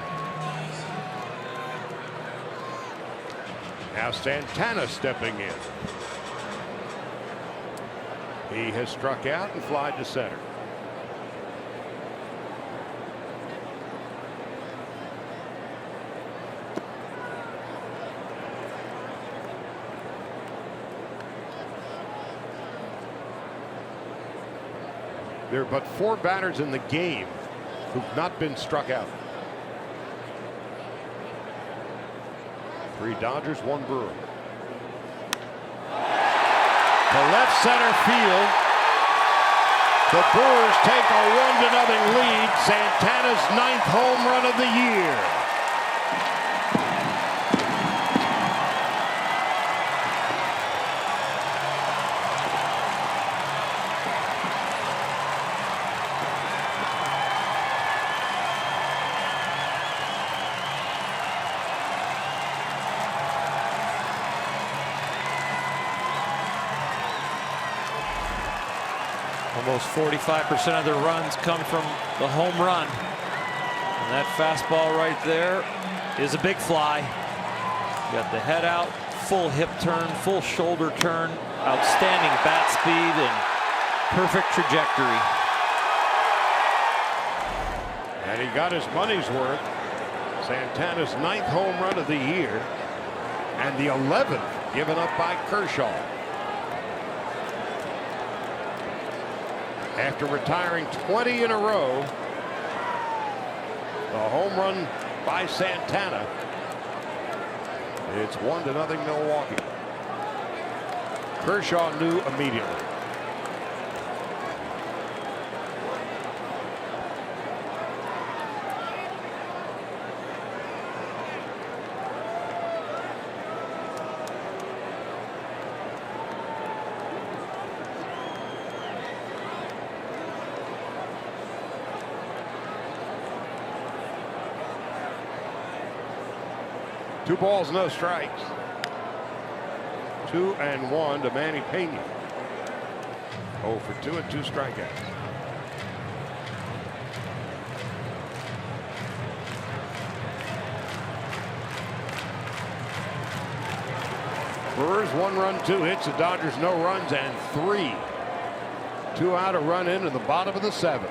Now Santana stepping in. He has struck out and flied to center. There are but 4 batters in the game who've not been struck out. 3 Dodgers, 1 Brewer. To left center field. The Brewers take a 1-0 lead. Santana's 9th home run of the year. Almost 45% of their runs come from the home run. And that fastball right there is a big fly. Got the head out, full hip turn, full shoulder turn, outstanding bat speed, and perfect trajectory. And he got his money's worth. Santana's 9th home run of the year, and the 11th given up by Kershaw. After retiring 20 in a row, the home run by Santana. It's 1-0 Milwaukee. Kershaw knew immediately. Two balls, no strikes. 2-1 to Manny Pena. 0 for 2 and 2 strikeouts. Brewers 1 run, 2 hits. The Dodgers no runs and 3. 2 out, a run into the bottom of the 7th.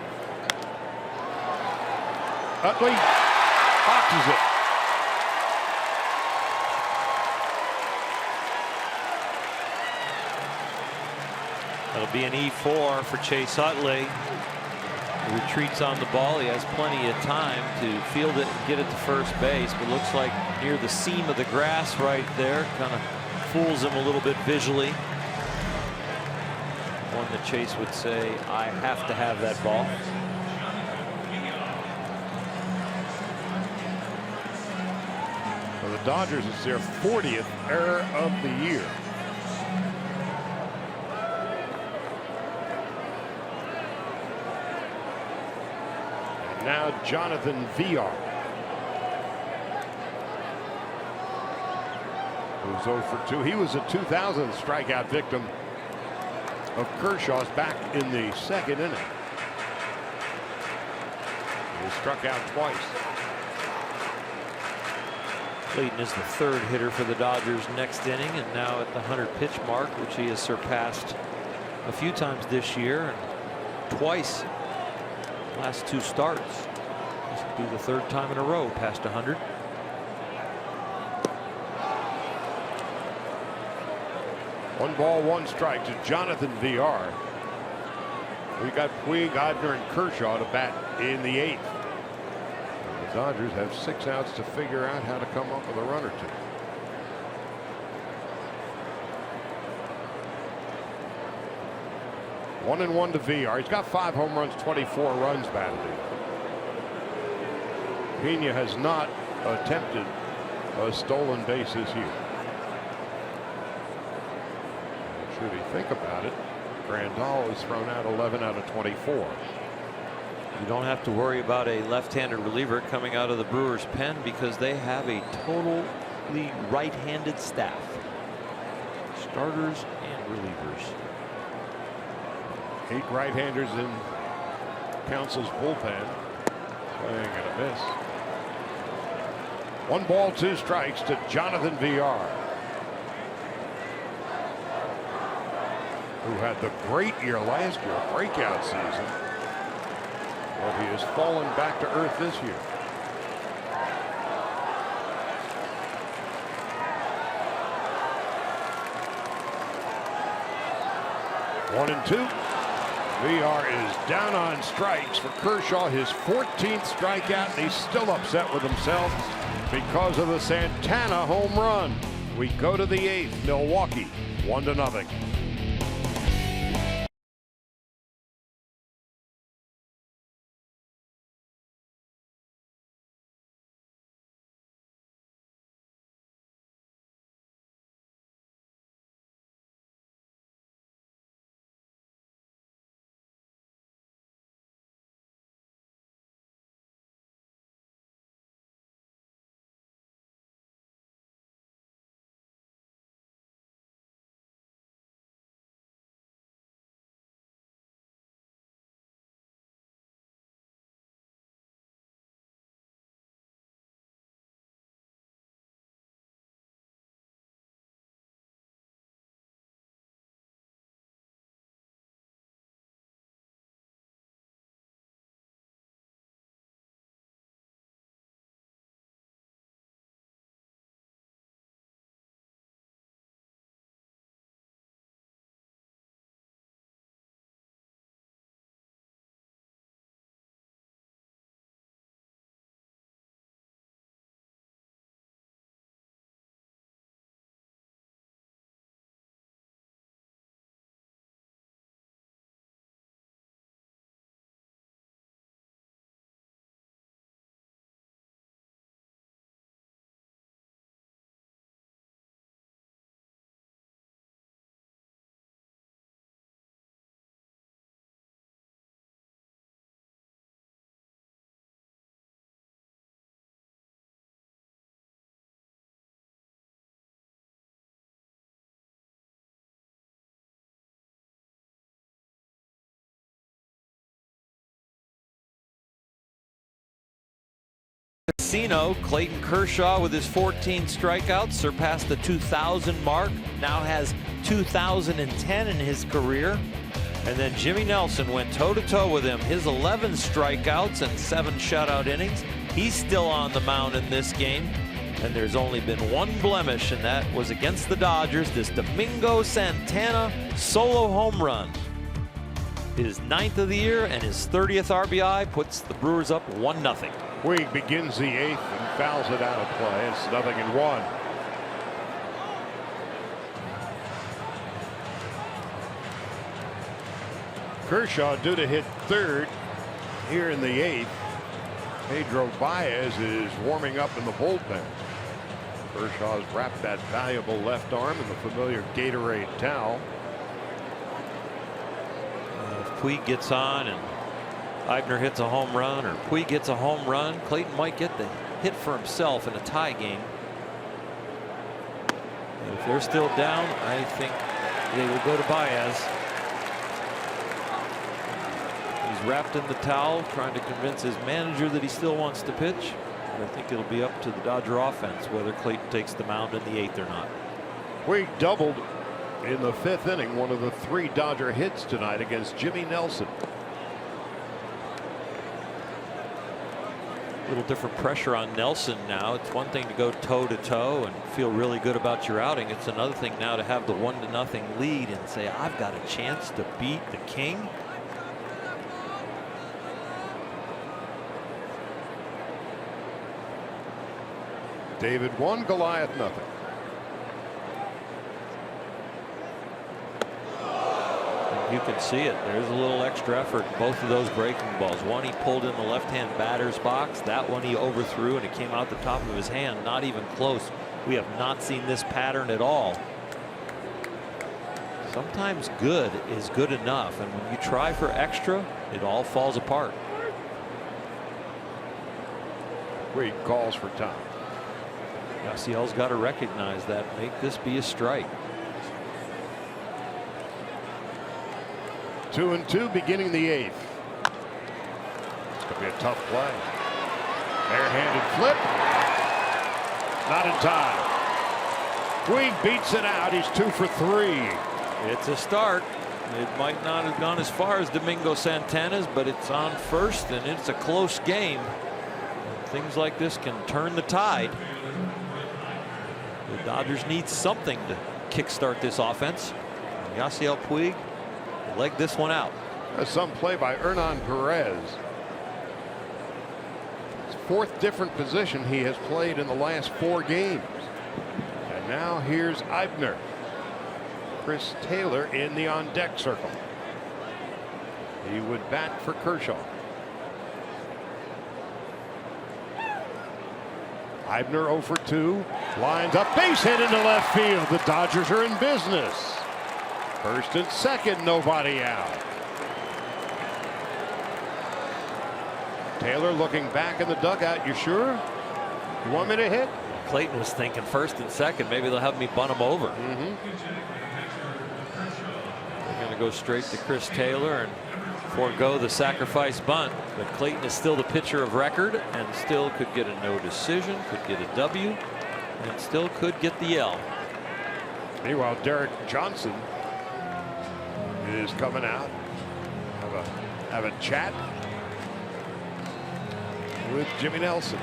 Utley boxes it. That'll be an E4 for Chase Utley. He retreats on the ball. He has plenty of time to field it and get it to first base, but looks like near the seam of the grass right there kind of fools him a little bit visually. One that Chase would say, I have to have that ball. For the Dodgers, it's their 40th error of the year. Now Jonathan Villar, who's 0 for 2. He was a 2000 strikeout victim of Kershaw's back in the 2nd inning. He struck out twice. Clayton is the 3rd hitter for the Dodgers next inning, and now at the 100-pitch mark, which he has surpassed a few times this year and twice last 2 starts. This will be the 3rd time in a row past 100. One ball, 1 strike to Jonathan Villar. We got Puig, Odner, and Kershaw to bat in the 8th. The Dodgers have 6 outs to figure out how to come up with a run or 2. One and 1 to Villar. He's got 5 home runs, 24 runs batted in. Pena has not attempted a stolen base this year. Should he think about it, Grandal has thrown out 11 out of 24. You don't have to worry about a left-handed reliever coming out of the Brewers pen because they have a totally right-handed staff. Starters and relievers. 8 right-handers in Council's bullpen. Swing and a miss. 1 ball, 2 strikes to Jonathan VR, who had the great year last year, breakout season. But he has fallen back to earth this year. One and 2. VR is down on strikes for Kershaw, his 14th strikeout, and he's still upset with himself because of the Santana home run. We go to the 8th. Milwaukee 1-0. Casino, Clayton Kershaw with his 14 strikeouts surpassed the 2,000 mark, now has 2,010 in his career. And then Jimmy Nelson went toe-to-toe with him, his 11 strikeouts and 7 shutout innings. He's still on the mound in this game, and there's only been 1 blemish, and that was against the Dodgers. This Domingo Santana solo home run, his 9th of the year and his 30th RBI, puts the Brewers up 1-0. Puig begins the 8th and fouls it out of play. It's 0-1. Kershaw due to hit 3rd here in the 8th. Pedro Baez is warming up in the bullpen. Kershaw's wrapped that valuable left arm in the familiar Gatorade towel. If Puig gets on and Eibner hits a home run, or Puig gets a home run, Clayton might get the hit for himself in a tie game. And if they're still down, I think they will go to Baez. He's wrapped in the towel, trying to convince his manager that he still wants to pitch. But I think it'll be up to the Dodger offense whether Clayton takes the mound in the 8th or not. Puig doubled in the 5th inning, one of the 3 Dodger hits tonight against Jimmy Nelson. A little different pressure on Nelson now. It's one thing to go toe-to-toe and feel really good about your outing. It's another thing now to have the 1-0 lead and say, I've got a chance to beat the King. David 1, Goliath 0. You can see it. There's a little extra effort in both of those breaking balls. One he pulled in the left-hand batter's box. That one he overthrew, and it came out the top of his hand. Not even close. We have not seen this pattern at all. Sometimes good is good enough, and when you try for extra, it all falls apart. Puig calls for time. Yasiel's got to recognize that. Make this be a strike. 2-2 beginning the 8th. It's going to be a tough play. Barehanded flip. Not in time. Puig beats it out. He's 2 for 3. It's a start. It might not have gone as far as Domingo Santana's, but it's on first, and it's a close game. Things like this can turn the tide. The Dodgers need something to kickstart this offense. Yasiel Puig legged this one out. Some play by Hernan Perez. His 4th different position he has played in the last 4 games. And now here's Eibner. Chris Taylor in the on deck circle. He would bat for Kershaw. Eibner 0 for 2. Lines up, base hit into left field. The Dodgers are in business. First and second, nobody out. Taylor looking back in the dugout. You sure? You want me to hit? Clayton was thinking first and second. Maybe they'll have me bunt him over. They're going to go straight to Chris Taylor and forego the sacrifice bunt. But Clayton is still the pitcher of record and still could get a no decision, could get a W, and still could get the L. Meanwhile, Derek Johnson is coming out. Have a chat with Jimmy Nelson.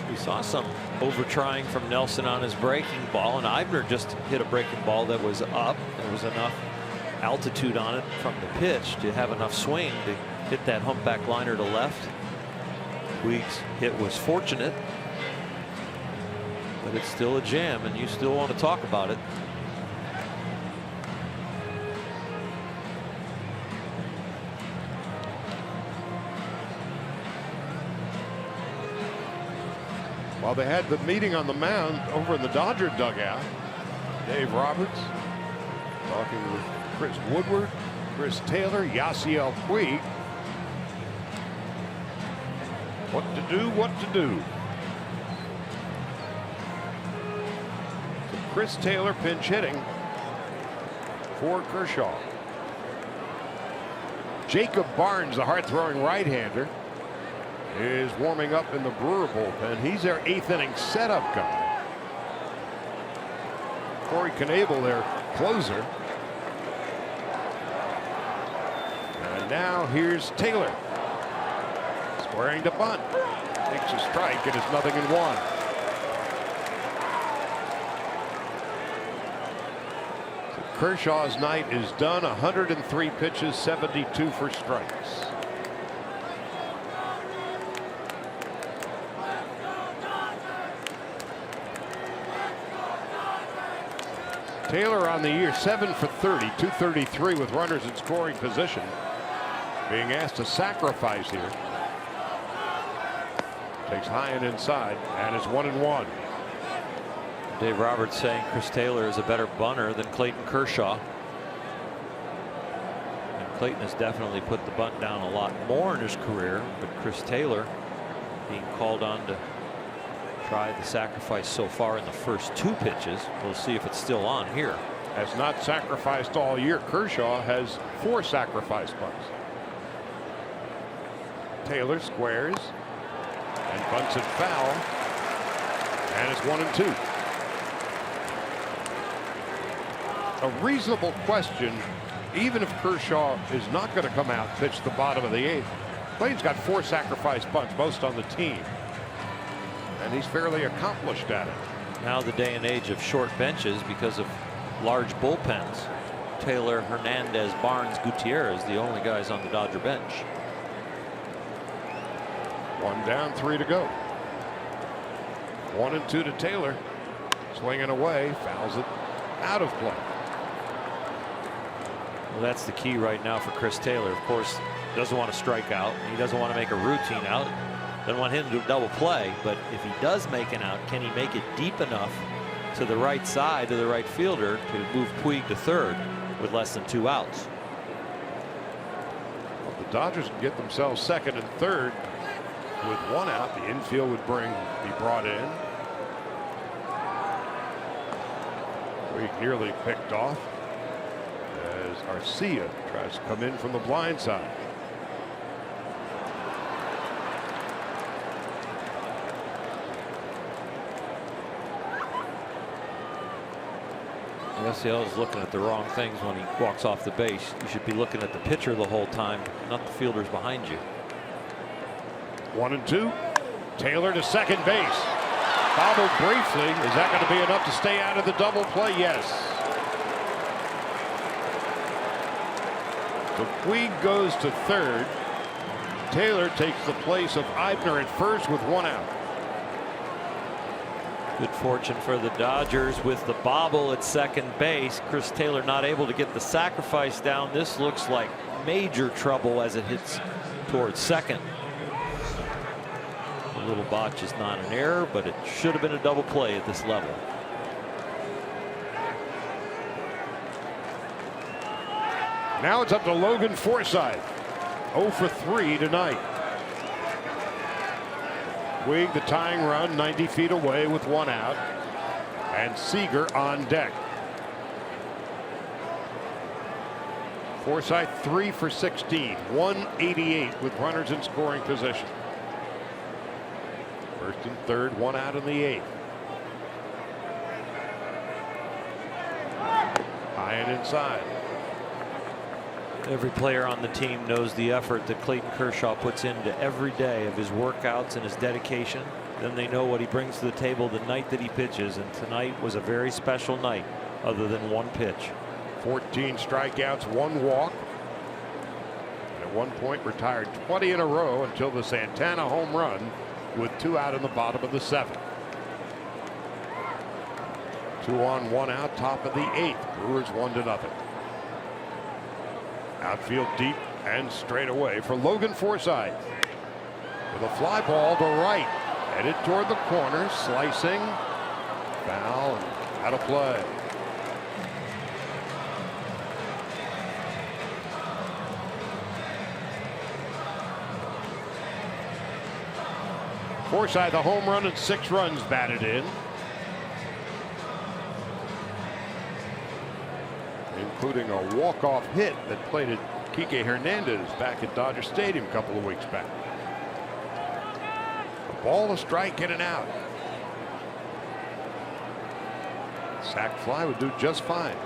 We saw some over-trying from Nelson on his breaking ball, and Eibner just hit a breaking ball that was up. There was enough altitude on it from the pitch to have enough swing to hit that humpback liner to left. Puig's hit was fortunate, but it's still a jam, and you still want to talk about it. While they had the meeting on the mound over in the Dodger dugout, Dave Roberts talking with Chris Woodward, Chris Taylor, Yasiel Puig. What to do, what to do. So Chris Taylor pinch hitting for Kershaw. Jacob Barnes, the hard-throwing right-hander, is warming up in the Brewer bullpen. He's their 8th inning setup guy. Corey Knebel, their closer. And now here's Taylor. Squaring to bunt. Takes a strike. It is 0-1. So Kershaw's night is done. 103 pitches, 72 for strikes. Taylor on the year 7 for 30, 233 with runners in scoring position. Being asked to sacrifice here. Takes high and inside, and it's 1-1. Dave Roberts saying Chris Taylor is a better bunter than Clayton Kershaw. And Clayton has definitely put the bunt down a lot more in his career, but Chris Taylor being called on to try the sacrifice so far in the first 2 pitches. We'll see if it's still on here. Has not sacrificed all year. Kershaw has 4 sacrifice bunts. Taylor squares and bunts it foul, and it's 1-2. A reasonable question, even if Kershaw is not going to come out and pitch the bottom of the 8th. Clayton's got 4 sacrifice bunts, most on the team, and he's fairly accomplished at it. Now the day and age of short benches because of large bullpens. Taylor, Hernandez, Barnes, Gutierrez, the only guys on the Dodger bench. 1 down, 3 to go. 1-2 to Taylor. Swinging away, fouls it out of play. Well, that's the key right now for Chris Taylor. Of course, doesn't want to strike out. He doesn't want to make a routine out. Doesn't want him to double play. But if he does make an out, can he make it deep enough to the right side to the right fielder to move Puig to third with less than 2 outs? Well, the Dodgers can get themselves second and third With one out, the infield would be brought in. Puig nearly picked off as Arcia tries to come in from the blind side. Arcia is looking at the wrong things when he walks off the base. You should be looking at the pitcher the whole time, not the fielders behind you. 1-2. Taylor to second base. Bobbled briefly. Is that going to be enough to stay out of the double play? Yes. So Puig goes to third. Taylor takes the place of Eibner at first with one out. Good fortune for the Dodgers with the bobble at second base. Chris Taylor not able to get the sacrifice down. This looks like major trouble as it hits towards second. A little botch is not an error, but it should have been a double play at this level. Now it's up to Logan Forsythe. 0 for 3 tonight. Puig the tying run 90 feet away with one out, and Seager on deck. Forsythe 3 for 16, 188 with runners in scoring position. First and third, one out in the eighth. High and inside. Every player on the team knows the effort that Clayton Kershaw puts into every day of his workouts and his dedication. Then they know what he brings to the table the night that he pitches, and tonight was a very special night other than one pitch. 14 strikeouts, one walk. And at one point retired 20 in a row until the Santana home run with two out in the bottom of the seventh. 2 on, 1 out, top of the eighth. Brewers 1-0. Outfield deep and straight away for Logan Forsythe. With a fly ball to right. Headed toward the corner. Slicing. Foul and out of play. Forsythe a home run and 6 runs batted in. Including a walk-off hit that plated Kike Hernandez back at Dodger Stadium a couple of weeks back. A ball, a strike, in and out. Sac fly would do just fine.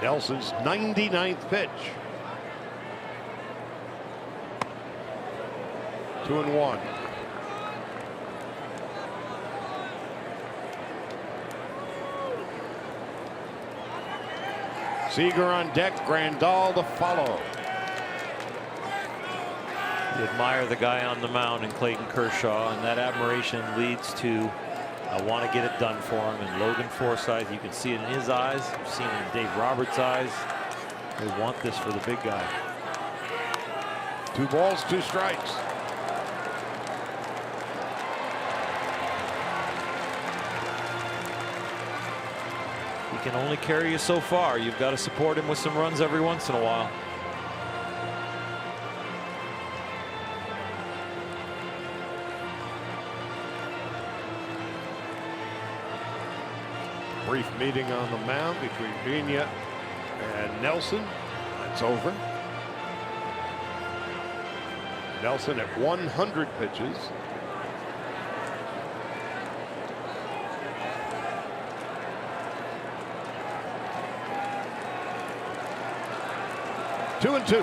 Nelson's 99th pitch. 2-1. Seager on deck, Grandal to follow. You admire the guy on the mound in Clayton Kershaw, and that admiration leads to I want to get it done for him. And Logan Forsythe, you can see it in his eyes. You've seen it in Dave Roberts' eyes. They want this for the big guy. 2 balls, 2 strikes. He can only carry you so far. You've got to support him with some runs every once in a while. Brief meeting on the mound between Pena and Nelson. That's over. Nelson at 100 pitches. Two and 2.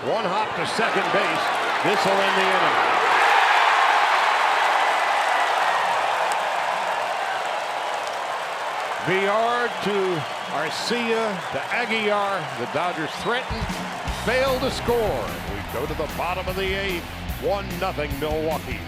One hop to second base. This will end the inning. VR to Arcia to Aguilar. The Dodgers threaten, fail to score. We go to the bottom of the eighth. 1-0 Milwaukee.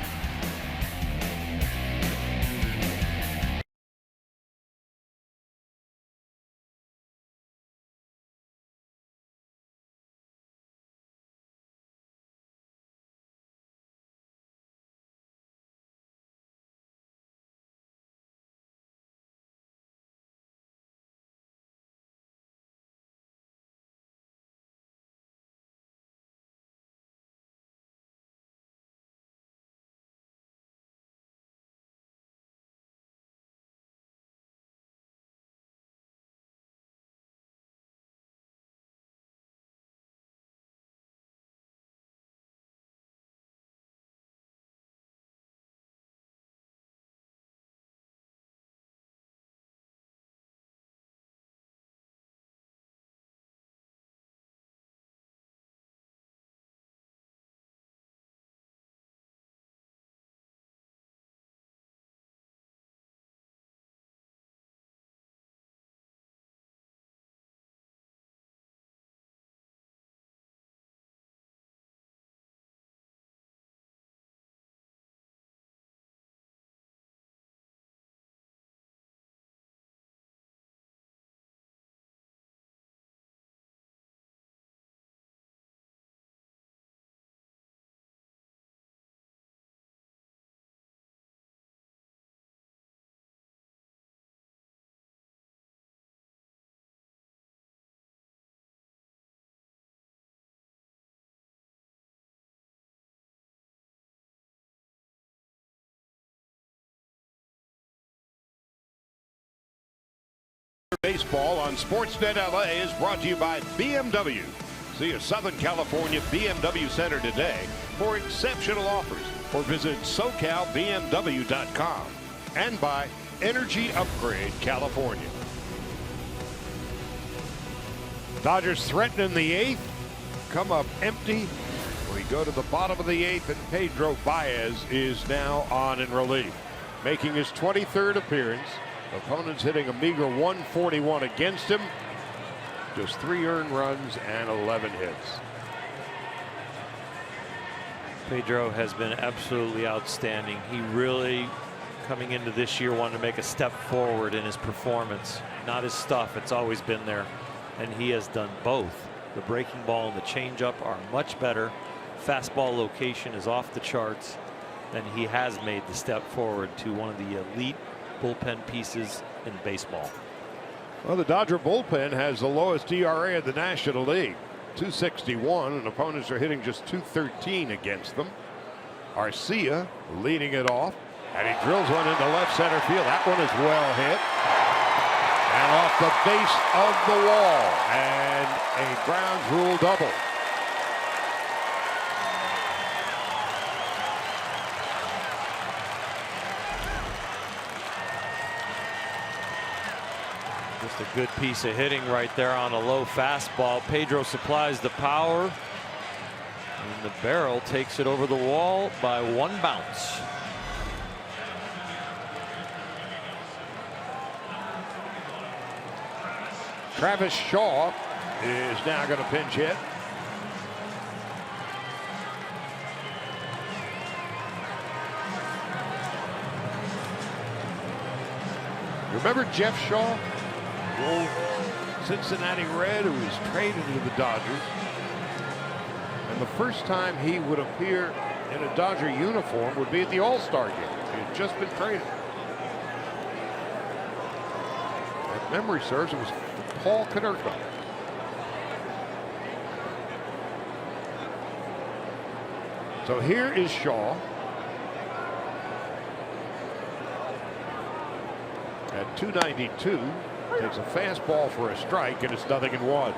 Baseball on Sportsnet LA is brought to you by BMW. See a Southern California BMW Center today for exceptional offers, or visit SoCalBMW.com. And by Energy Upgrade California. Dodgers threatening the 8th, come up empty. We go to the bottom of the 8th, and Pedro Baez is now on in relief, making his 23rd appearance. Opponents hitting a meager 141 against him. Just 3 earned runs and 11 hits. Pedro has been absolutely outstanding. He really, coming into this year, wanted to make a step forward in his performance. Not his stuff, it's always been there. And he has done both. The breaking ball and the changeup are much better. Fastball location is off the charts. And he has made the step forward to one of the elite bullpen pieces in baseball. Well, the Dodger bullpen has the lowest ERA in the National League, 2.61, and opponents are hitting just 2.13 against them. Arcia leading it off, and he drills one into left center field. That one is well hit, and off the base of the wall, and a ground rule double. Just a good piece of hitting right there on a low fastball. Pedro supplies the power, and the barrel takes it over the wall by 1 bounce. Travis Shaw is now going to pinch hit. Remember Jeff Shaw, the old Cincinnati Red, who was traded to the Dodgers, and the first time he would appear in a Dodger uniform would be at the All-Star game. He had just been traded. If memory serves, it was Paul Konerko. So here is Shaw at 292. Takes a fastball for a strike, and it's 0-1.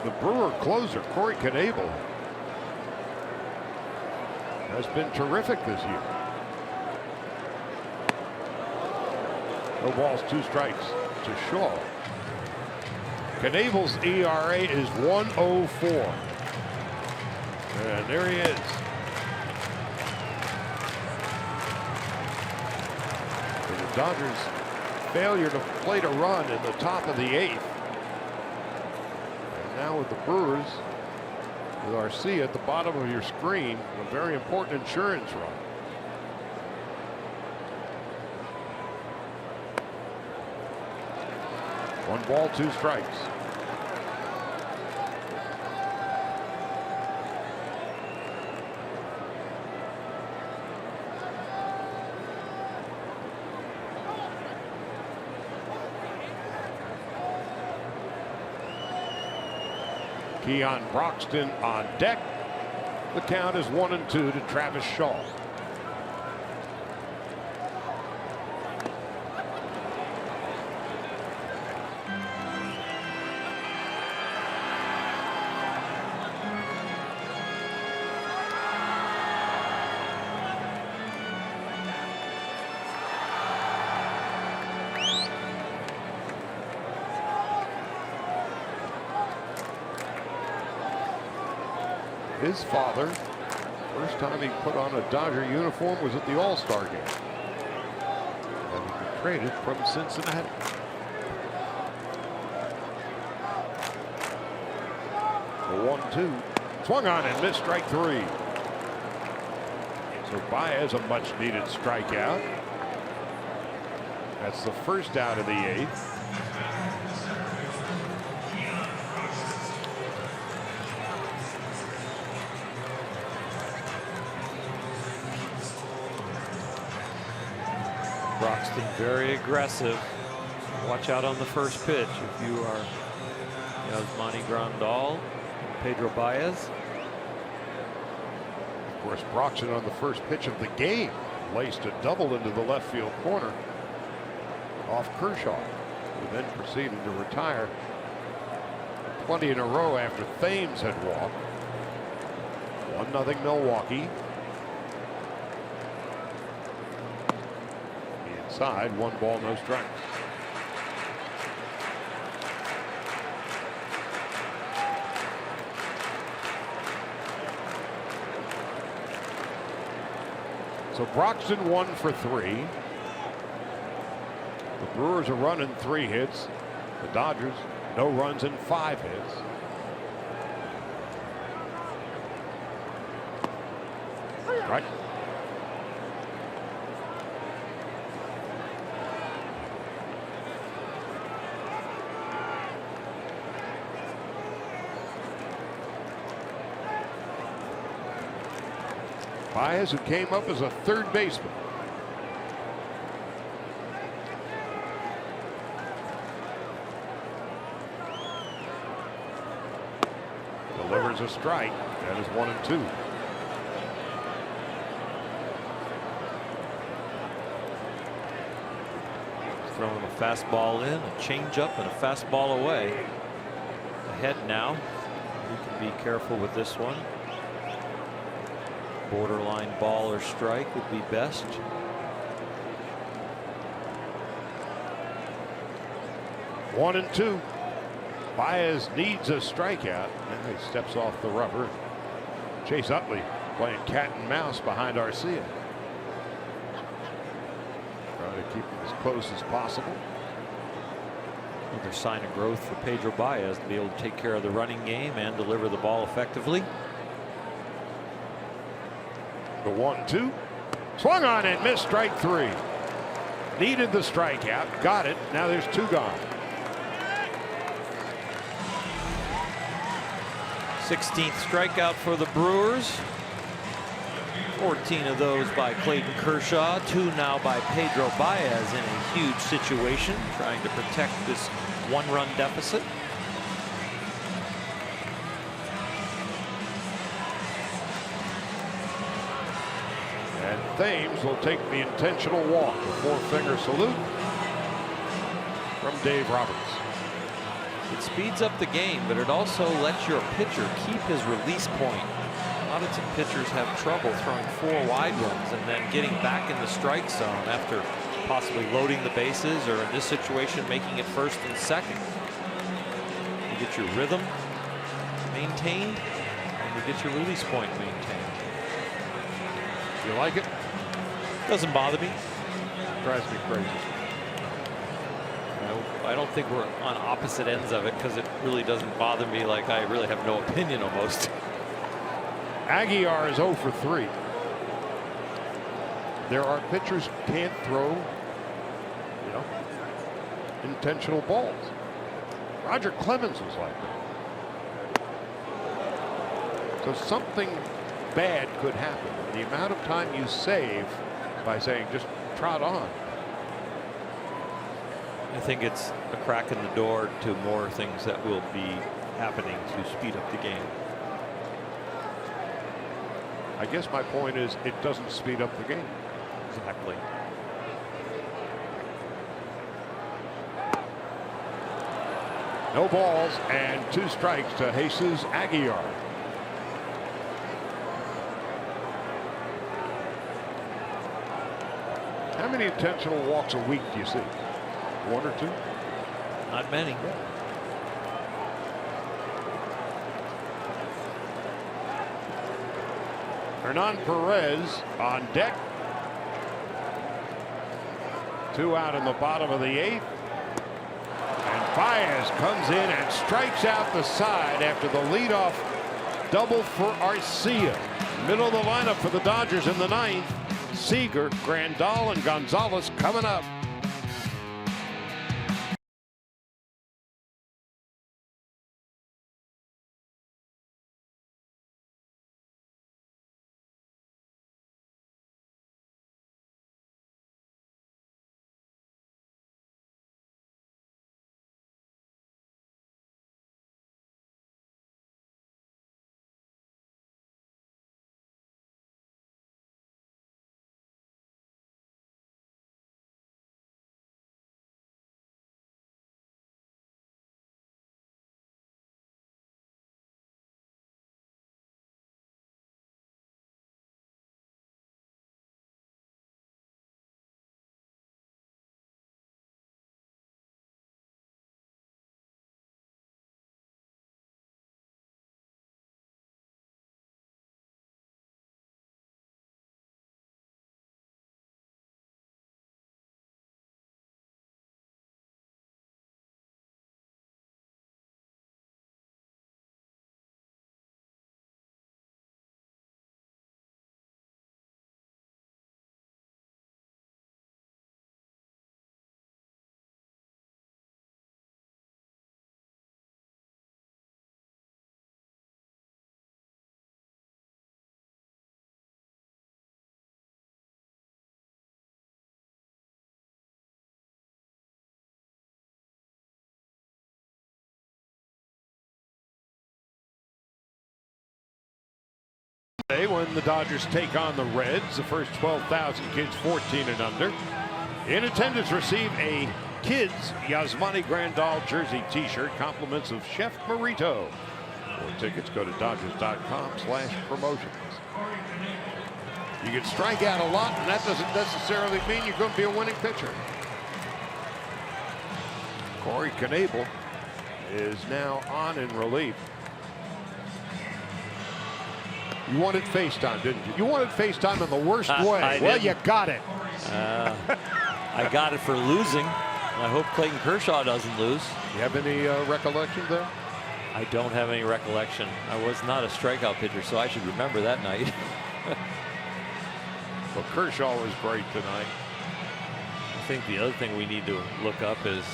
The Brewer closer, Corey Knebel, has been terrific this year. No balls, 2 strikes to Shaw. Knebel's ERA is 1.04. And there he is. For the Dodgers' failure to plate a run in the top of the 8th. And now with the Brewers, with Arcia at the bottom of your screen, a very important insurance run. One ball, 2 strikes. Keon Broxton on deck. The count is 1-2 to Travis Shaw. His father, first time he put on a Dodger uniform was at the All-Star game. And he was traded from Cincinnati. The 1-2. Swung on and missed, strike 3. So Baez a much needed strikeout. That's the first out of the 8th. Broxton very aggressive. Watch out on the first pitch if you are Yasmani Grandal, Pedro Baez. Of course, Broxton on the first pitch of the game laced a double into the left field corner off Kershaw, who then proceeded to retire 20 in a row after Thames had walked. 1-0 Milwaukee. Inside, 1 ball, no strikes. So Broxton 1 for 3. The Brewers are running 3 hits. The Dodgers no runs and 5 hits. Right. Baez, who came up as a third baseman. Delivers a strike. That is 1-2. Throwing a fastball in, a changeup, and a fastball away. Ahead now. You can be careful with this one. Borderline ball or strike would be best. One and two. Baez needs a strikeout. Now he steps off the rubber. Chase Utley playing cat and mouse behind Arcia. Trying to keep him as close as possible. Another sign of growth for Pedro Baez to be able to take care of the running game and deliver the ball effectively. The 1-2. Swung on and missed, strike 3. Needed the strikeout. Got it. Now there's 2 gone. 16th strikeout for the Brewers. 14 of those by Clayton Kershaw. 2 now by Pedro Baez in a huge situation, trying to protect this 1-run deficit. And Thames will take the intentional walk. A 4-finger salute from Dave Roberts. It speeds up the game, but it also lets your pitcher keep his release point. A lot of pitchers have trouble throwing 4 wide ones and then getting back in the strike zone after possibly loading the bases, or in this situation making it first and second. You get your rhythm maintained and you get your release point maintained. You like it? Doesn't bother me. Drives me crazy. I don't think we're on opposite ends of it, because it really doesn't bother me. Like, I really have no opinion almost. Aguilar is 0 for 3. There are pitchers who can't throw, intentional balls. Roger Clemens was like that. So something bad could happen. The amount of time you save by saying just trot on. I think it's a crack in the door to more things that will be happening to speed up the game. I guess my point is it doesn't speed up the game. Exactly. No balls and 2 strikes to Jesus Aguilar. How many intentional walks a week do you see? 1 or 2? Not many. Hernan Perez on deck. 2 out in the bottom of the 8th. And Baez comes in and strikes out the side after the leadoff double for Arcia. Middle of the lineup for the Dodgers in the 9th. Seager, Grandal, and Gonzalez coming up. When the Dodgers take on the Reds, the first 12,000 kids 14 and under in attendance receive a kids Yasmani Grandal jersey t-shirt, compliments of Chef Marito. For tickets, go to Dodgers.com/promotions. You can strike out a lot, and that doesn't necessarily mean you're going to be a winning pitcher. Corey Knebel is now on in relief. You wanted FaceTime, didn't you? You wanted FaceTime in the worst way. Well, you got it. I got it for losing. I hope Clayton Kershaw doesn't lose. You have any recollection there? I don't have any recollection. I was not a strikeout pitcher, so I should remember that night. Well, Kershaw was great tonight. I think the other thing we need to look up is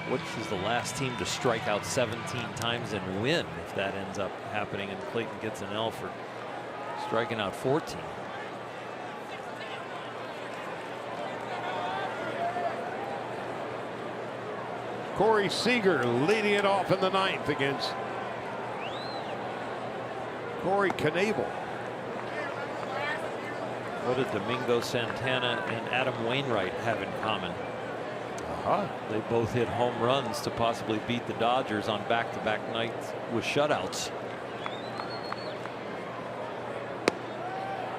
what is the last team to strike out 17 times and win, if that ends up happening and Clayton gets an L for striking out 14. Corey Seager leading it off in the ninth against Corey Knebel. What did Domingo Santana and Adam Wainwright have in common? They both hit home runs to possibly beat the Dodgers on back-to-back nights with shutouts.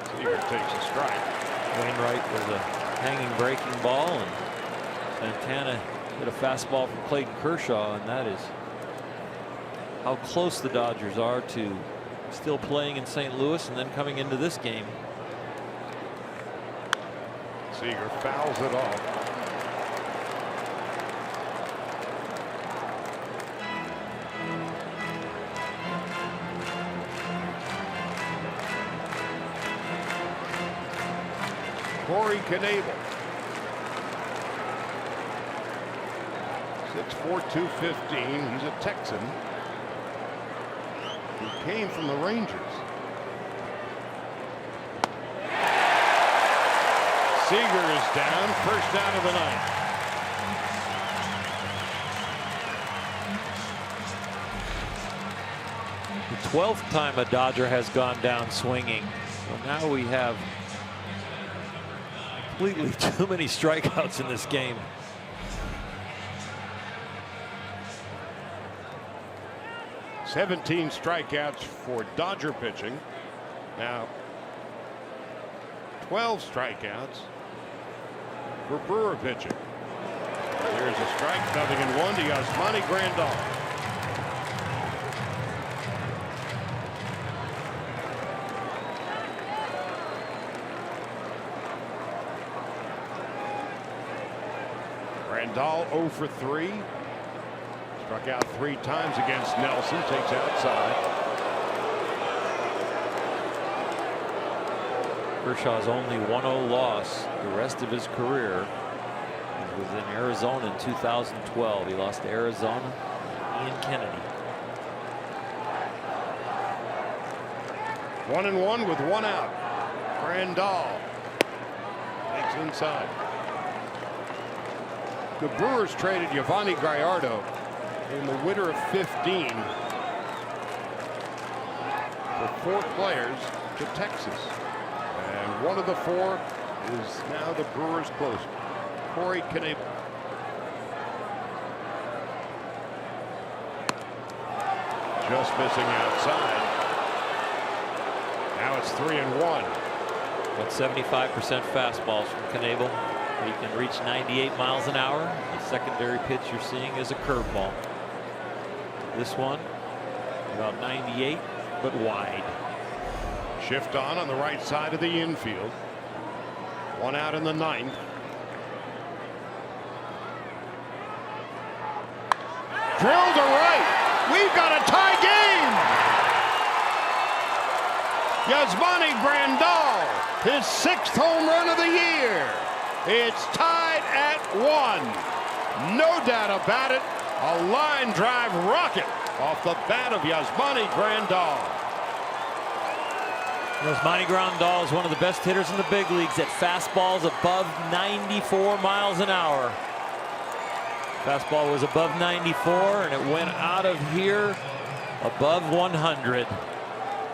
Seager takes a strike. Wainwright was a hanging breaking ball, and Santana hit a fastball from Clayton Kershaw, and that is how close the Dodgers are to still playing in St. Louis and then coming into this game. Seager fouls it off. Corey Knebel, 6'4", 215. He's a Texan. He came from the Rangers. Seager is down, first down of the ninth. The 12th time a Dodger has gone down swinging. So now we have completely too many strikeouts in this game. "17 strikeouts for Dodger pitching. Now 12 strikeouts for Brewer pitching. Here's a strike, 0-1 to Yasmani Grandal. Grandal 0 for 3. Struck out 3 times against Nelson. Takes outside. Kershaw's only 1-0 loss the rest of his career was in Arizona in 2012. He lost to Arizona, Ian Kennedy. 1-1 with 1 out. Grandal takes inside. The Brewers traded Giovanni Gallardo in the winter of 15 for 4 players to Texas. And one of the 4 is now the Brewers' closer, Corey Knebel. Just missing outside. Now it's 3-1. But 75% fastballs from Knebel. He can reach 98 miles an hour. The secondary pitch you're seeing is a curveball. This one about 98, but wide. Shift on the right side of the infield. 1 out in the ninth. Drilled to right. We've got a tie game. Yasmani Grandal, his 6th home run of the year. It's tied at 1. No doubt about it. A line drive rocket off the bat of Yasmani Grandal. Yasmani Grandal is one of the best hitters in the big leagues at fastballs above 94 miles an hour. Fastball was above 94, and it went out of here above 100.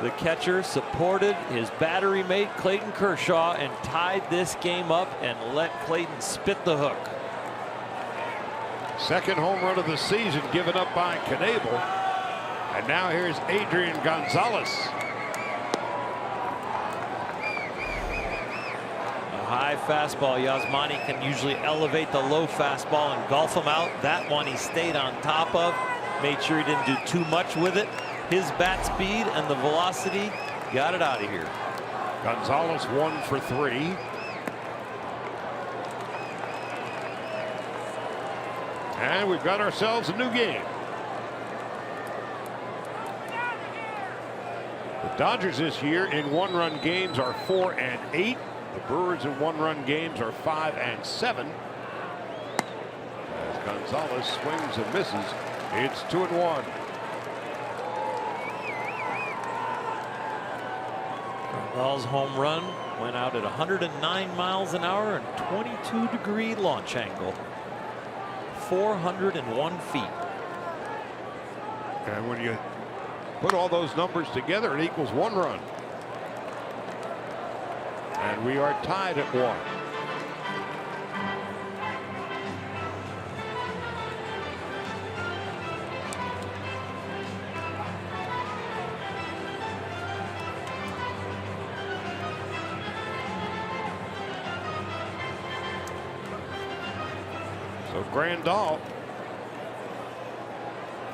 The catcher supported his battery mate Clayton Kershaw and tied this game up and let Clayton spit the hook. Second home run of the season given up by Knebel. And now here's Adrian Gonzalez. A high fastball. Yasmani can usually elevate the low fastball and golf him out. That one he stayed on top of. Made sure he didn't do too much with it. His bat speed and the velocity got it out of here. Gonzalez 1 for 3. And we've got ourselves a new game. The Dodgers this year in one-run games are 4 and 8. The Brewers in one-run games are 5 and 7. As Gonzalez swings and misses, it's 2-1. Grandal's home run went out at 109 miles an hour and 22-degree launch angle. 401 feet. And when you put all those numbers together, it equals 1 run. And we are tied at 1. So Grandal,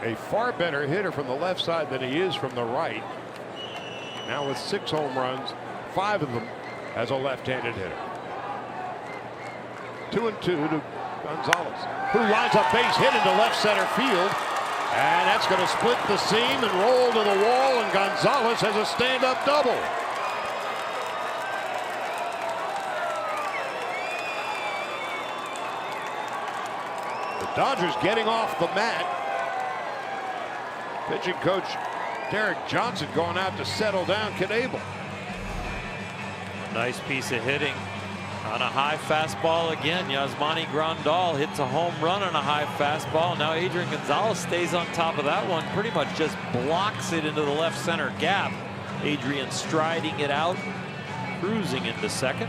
a far better hitter from the left side than he is from the right. Now with 6 home runs, 5 of them as a left-handed hitter. 2-2 to Gonzalez, who lines up base hit into left center field. And that's going to split the seam and roll to the wall, and Gonzalez has a stand-up double. The Dodgers getting off the mat. Pitching coach Derek Johnson going out to settle down Knebel. Nice piece of hitting on a high fastball again. Yasmani Grandal hits a home run on a high fastball. Now Adrian Gonzalez stays on top of that one, pretty much just blocks it into the left center gap. Adrian striding it out, cruising into second.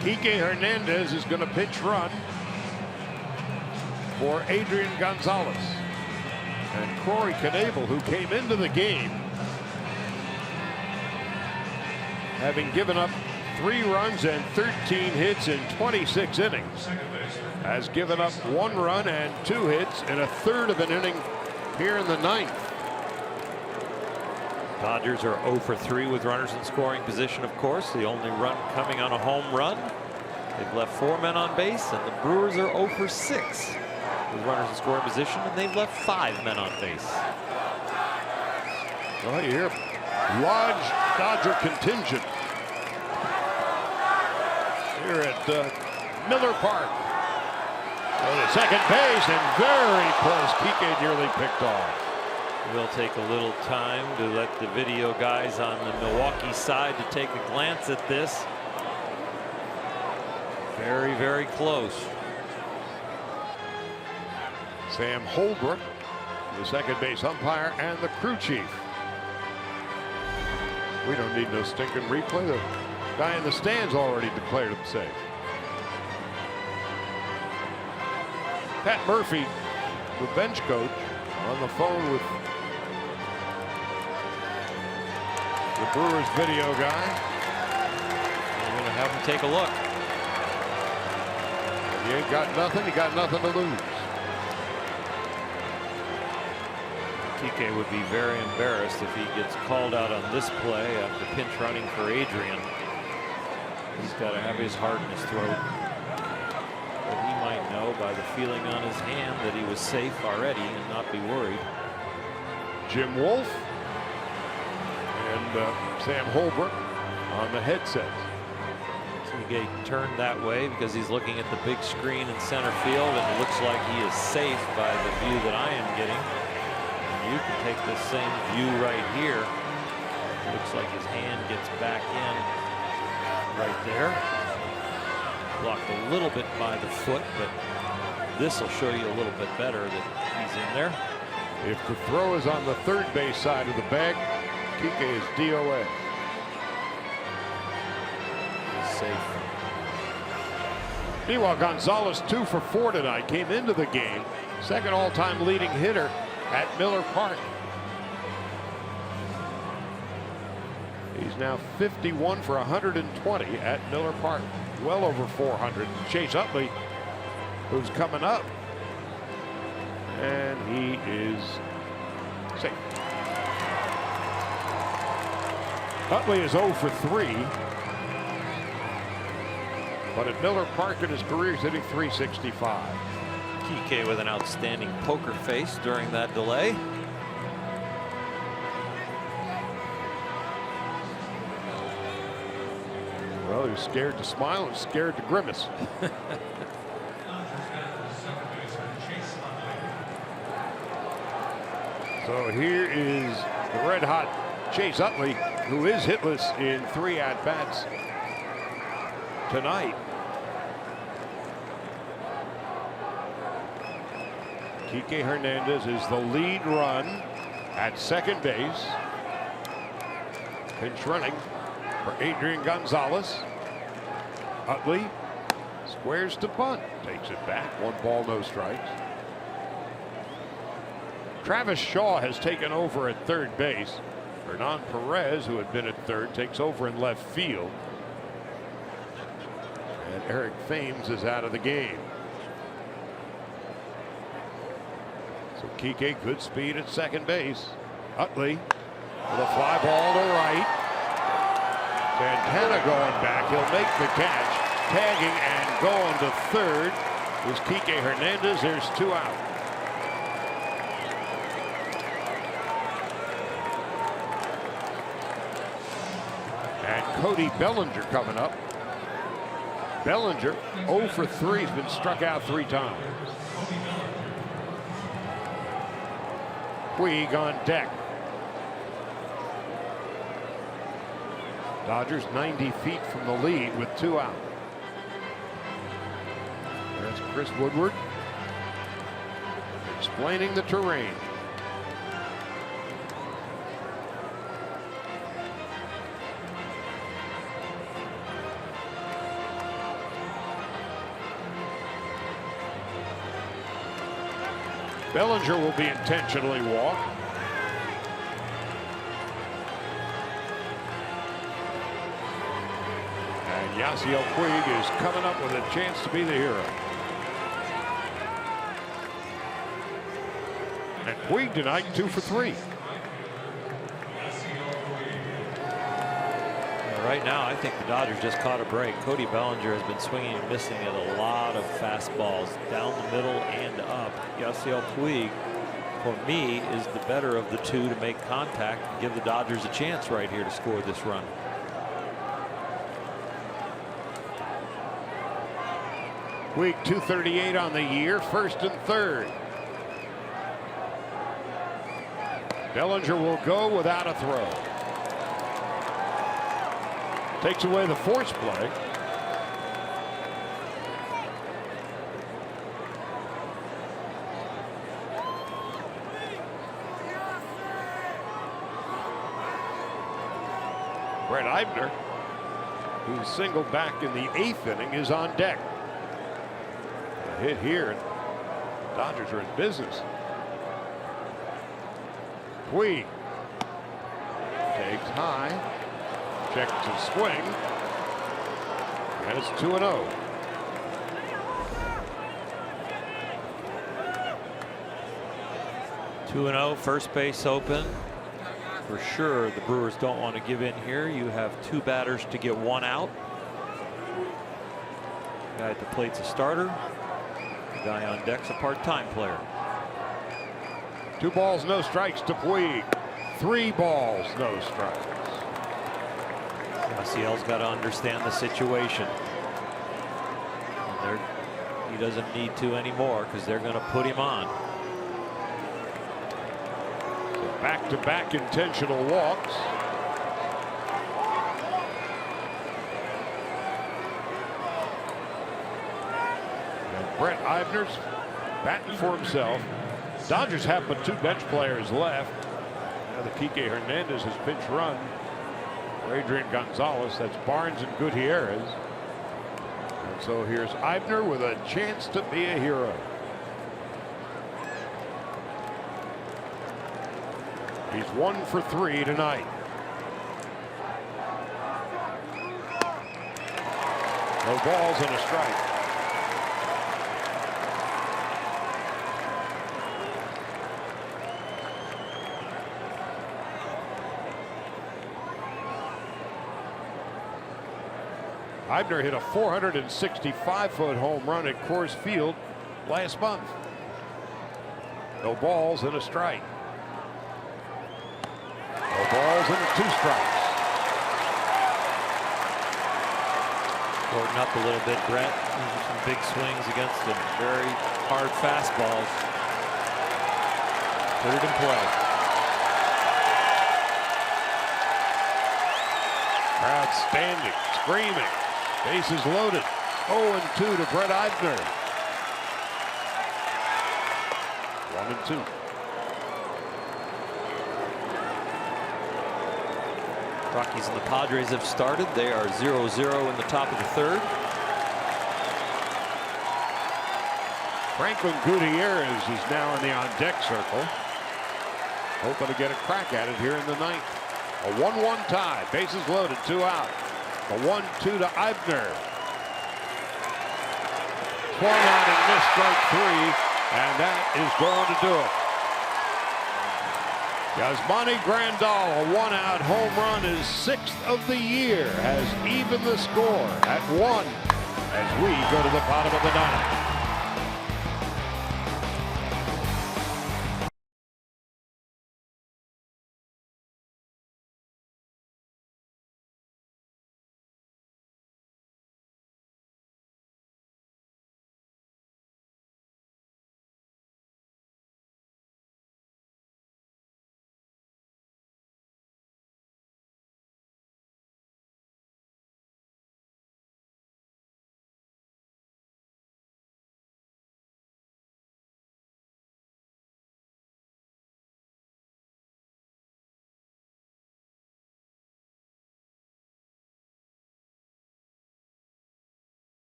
Kike Hernandez is going to pitch run for Adrian Gonzalez. And Corey Knebel, who came into the game having given up 3 runs and 13 hits in 26 innings, has given up 1 run and 2 hits in a third of an inning here in the 9th. Dodgers are 0 for 3 with runners in scoring position, of course. The only run coming on a home run. They've left 4 men on base, and the Brewers are 0 for 6 with runners in scoring position, and they've left 5 men on base. Well, you hear large Dodger contingent here at Miller Park. Go to second base, and very close. Kike nearly picked off. We'll take a little time to let the video guys on the Milwaukee side to take a glance at this. Very, very close. Sam Holbrook, the second base umpire, and the crew chief. We don't need no stinking replay. The guy in the stands already declared him safe. Pat Murphy, the bench coach, on the phone with the Brewers video guy. We're going to have him take a look. If you ain't got nothing, you got nothing to lose. Kike would be very embarrassed if he gets called out on this play after pinch running for Adrian. He's got to have his heart in his throat. But he might know by the feeling on his hand that he was safe already and not be worried. Jim Wolf and Sam Holbrook on the headset. So he get turned that way because he's looking at the big screen in center field, and it looks like he is safe by the view that I am getting. And you can take the same view right here. It looks like his hand gets back in right there. Blocked a little bit by the foot, but this will show you a little bit better that he's in there. If the throw is on the third base side of the bag, Kike is DOA. He's safe. Meanwhile, Gonzalez 2 for 4 tonight. Came into the game second all-time leading hitter at Miller Park. He's now 51 for 120 at Miller Park. Well over 400. Chase Utley, who's coming up, and he is safe. Utley is 0 for 3. But at Miller Park in his career, he's hitting .365. Kike with an outstanding poker face during that delay. Well, he was scared to smile and scared to grimace. So here is the red-hot Chase Utley, who is hitless in 3 at-bats tonight. Kike Hernandez is the lead run at second base. Pinch running for Adrian Gonzalez. Utley squares to bunt, takes it back. 1 ball, no strikes. Travis Shaw has taken over at third base. Hernan Perez, who had been at third, takes over in left field. And Eric Thames is out of the game. So Kike, good speed at second base. Utley with a fly ball to right. Santana going back. He'll make the catch. Tagging and going to third is Kike Hernandez. There's 2 out. And Cody Bellinger coming up. Bellinger 0 for 3. He's been struck out 3 times. Puig on deck. Dodgers 90 feet from the lead with 2 out. That's Chris Woodward explaining the terrain. Bellinger will be intentionally walked. And Yasiel Puig is coming up with a chance to be the hero. And Puig tonight 2 for 3. Right now, I think the Dodgers just caught a break. Cody Bellinger has been swinging and missing at a lot of fastballs down the middle and up. Yasiel Puig, for me, is the better of the two to make contact and give the Dodgers a chance right here to score this run. Puig 238 on the year, first and third. Bellinger will go without a throw. Takes away the force play. Brett Eibner, who's singled back in the 8th inning, is on deck. A hit here, and the Dodgers are in business. Puig takes high. Checks his swing, and it's 2-0. First base open. For sure, the Brewers don't want to give in here. You have 2 batters to get 1 out. The guy at the plate's a starter. The guy on deck's a part-time player. 2 balls, no strikes to Puig. 3 balls, no strikes. Yasiel's got to understand the situation. He doesn't need to anymore because they're going to put him on. So back-to-back intentional walks. And Brett Eibner's batting for himself. Dodgers have but 2 bench players left. Now the Kike Hernandez has pinch run for Adrian Gonzalez. That's Barnes and Gutierrez. And so here's Eibner with a chance to be a hero. He's 1 for 3 tonight. No balls and a strike. Eibner hit a 465-foot home run at Coors Field last month. No balls and a strike. No balls and 2 strikes. Shorten up a little bit, Brett. These are some big swings against him. Very hard fastballs. Put it in play. Crowd standing, screaming. Bases loaded. 0-2 to Brett Eibner. 1-2. Rockies and the Padres have started. They are 0-0 in the top of the 3rd. Franklin Gutierrez is now in the on-deck circle. Hoping to get a crack at it here in the 9th. A 1-1 tie. Bases loaded. 2 out. A 1-2 to Eibner. Swung on and missed strike 3. And that is going to do it. Yasmani Grandal, a 1-out home run, his 6th of the year, has evened the score at 1 as we go to the bottom of the 9th.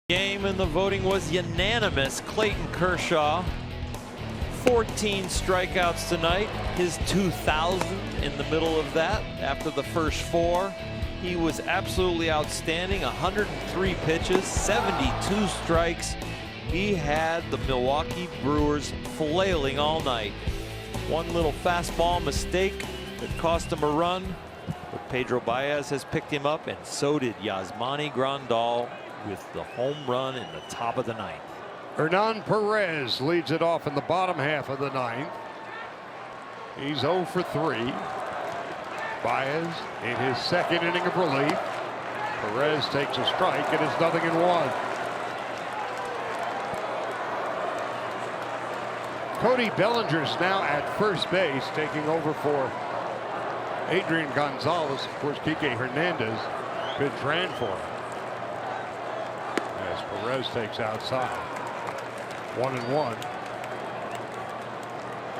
Game and the voting was unanimous. Clayton Kershaw, 14 strikeouts tonight, his 2000 in the middle of that after the first 4. He was absolutely outstanding. 103 pitches, 72 strikes. He had the Milwaukee Brewers flailing all night. One little fastball mistake that cost him a run, but Pedro Baez has picked him up, and so did Yasmani Grandal with the home run in the top of the 9th. Hernan Perez leads it off in the bottom half of the 9th. He's 0 for 3. Baez in his 2nd inning of relief. Perez takes a strike and it's 0-1. Cody Bellinger's now at first base, taking over for Adrian Gonzalez. Of course, Kike Hernandez pitch ran for him. As Perez takes outside. 1-1.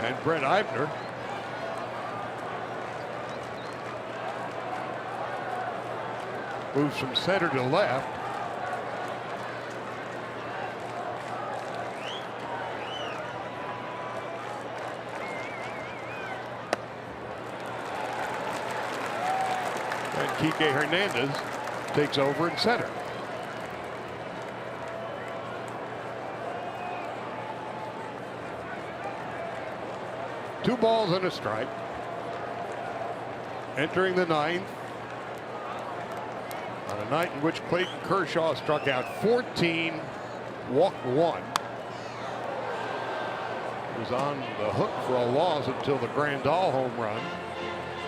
And Brett Eibner moves from center to left. And Kike Hernandez takes over in center. Two balls and a strike. Entering the ninth. On a night in which Clayton Kershaw struck out 14, walked 1. He was on the hook for a loss until the Grandal home run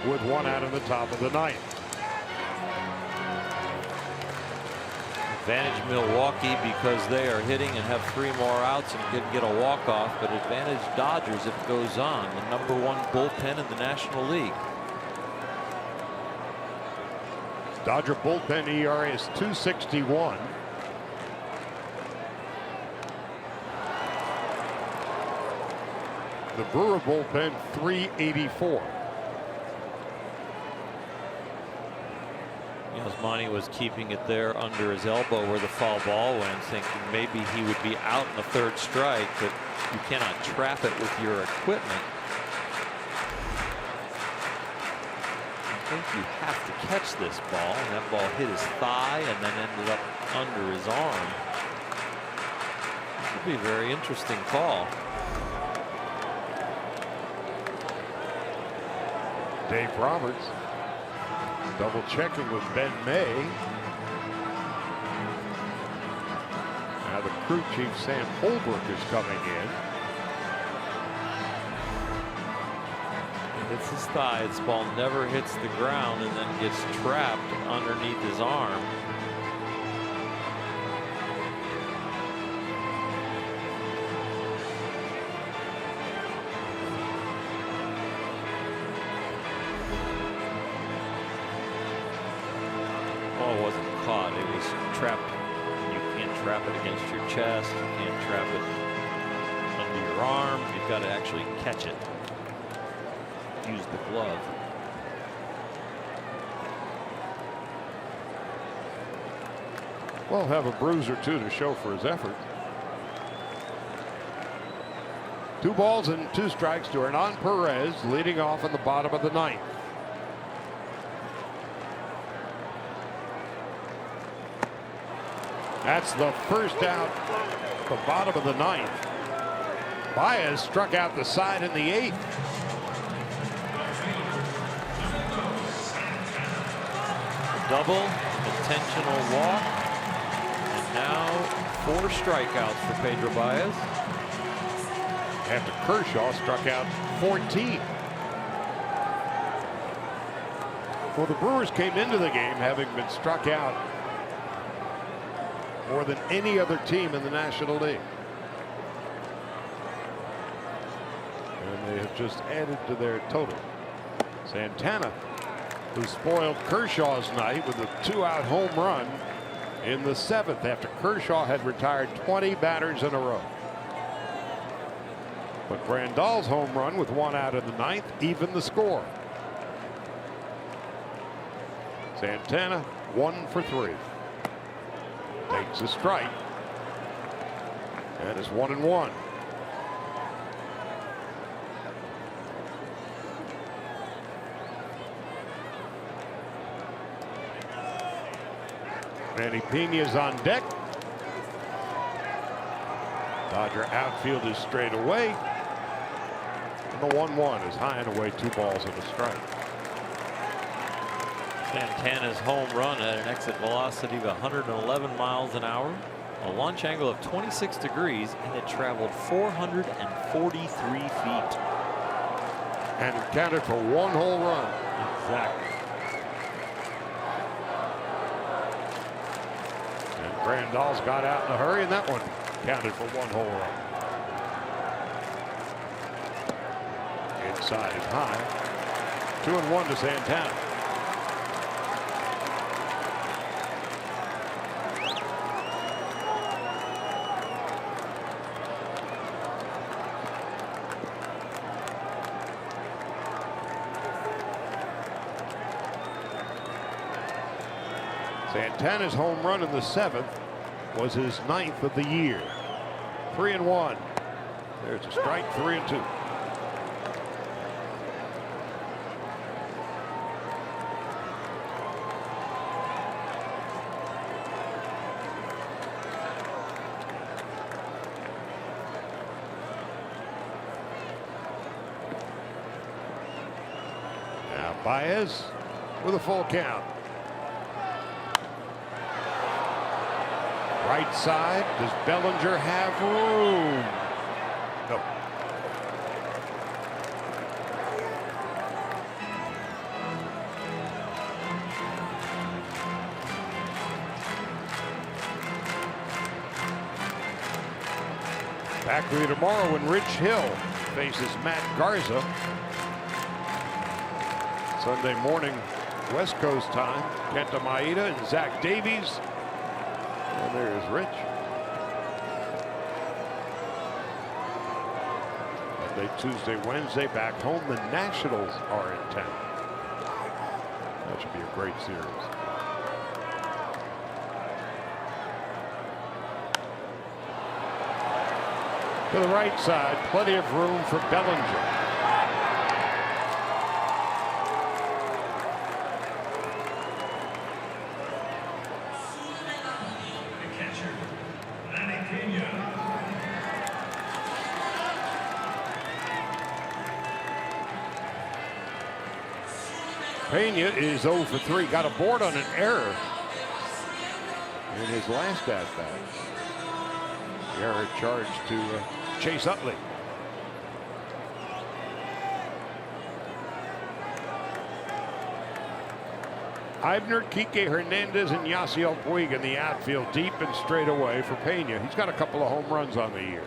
with 1 out in the top of the ninth. Advantage Milwaukee because they are hitting and have 3 more outs and can get a walk-off, but advantage Dodgers if it goes on. The #1 bullpen in the National League. Dodger bullpen ERA is 2.61. The Brewer bullpen 3.84. Yasmani was keeping it there under his elbow where the foul ball went, thinking maybe he would be out in the 3rd strike, but you cannot trap it with your equipment. I think you have to catch this ball, and that ball hit his thigh and then ended up under his arm. This would be a very interesting call. Dave Roberts double checking with Ben May. Now the crew chief Sam Holbrook is coming in. Hits his thigh. This ball never hits the ground and then gets trapped underneath his arm. Ball wasn't caught. It was trapped. You can't trap it against your chest. You can't trap it under your arm. You've got to actually catch it. Use the glove. We'll have a bruise or two to show for his effort. 2 balls and 2 strikes to Hernan Perez, leading off in the bottom of the ninth. That's the first out at the bottom of the ninth. Baez struck out the side in the 8th. Double, intentional walk, and now 4 strikeouts for Pedro Baez. After Kershaw struck out 14. Well, the Brewers came into the game having been struck out more than any other team in the National League. And they have just added to their total. Santana, who spoiled Kershaw's night with a 2-out home run in the 7th after Kershaw had retired 20 batters in a row. But Grandal's home run with 1 out in the 9th evened the score. Santana 1 for 3. Takes a strike. And is 1-1. Manny Piña's on deck. Dodger outfield is straight away. And the 1-1 is high and away, 2 balls and a strike. Santana's home run at an exit velocity of 111 miles an hour, a launch angle of 26 degrees, and it traveled 443 feet. And it counted for 1 whole run. Exactly. Grandal's got out in a hurry, and that one counted for 1 whole run. Inside is high. 2-1 to Santana. Santana's home run in the 7th was his 9th of the year. 3-1. There's a strike, 3-2. Baez with a full count. Right side, does Bellinger have room? No. Back with you tomorrow when Rich Hill faces Matt Garza. Sunday morning, West Coast time. Kenta Maeda and Zach Davies. And there's Rich. Monday, Tuesday, Wednesday, back home. The Nationals are in town. That should be a great series. To the right side, plenty of room for Bellinger. Pena is 0 for 3. Got a board on an error in his last at-bat. The error charged to Chase Utley. Eibner, Kike Hernandez, and Yasiel Puig in the outfield, deep and straight away for Pena. He's got a couple of home runs on the year.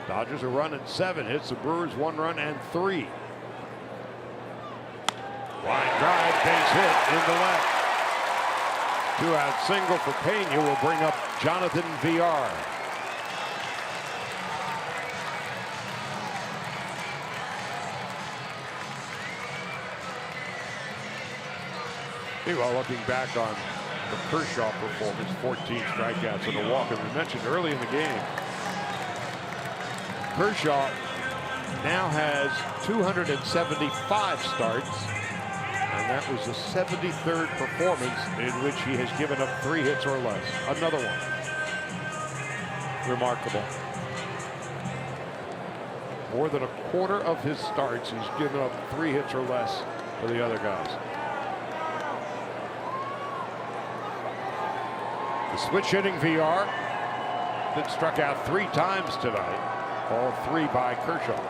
Dodgers are running 7 hits. The Brewers 1 run and 3. Line drive, base hit in the left. 2-out single for Pena will bring up Jonathan VR. Meanwhile, looking back on the Kershaw performance, 14 strikeouts and a walk, and we mentioned early in the game, Kershaw now has 275 starts, and that was the 73rd performance in which he has given up 3 hits or less. Another one. Remarkable. More than a quarter of his starts, he's given up 3 hits or less for the other guys. The switch hitting VR that struck out 3 times tonight, all 3 by Kershaw.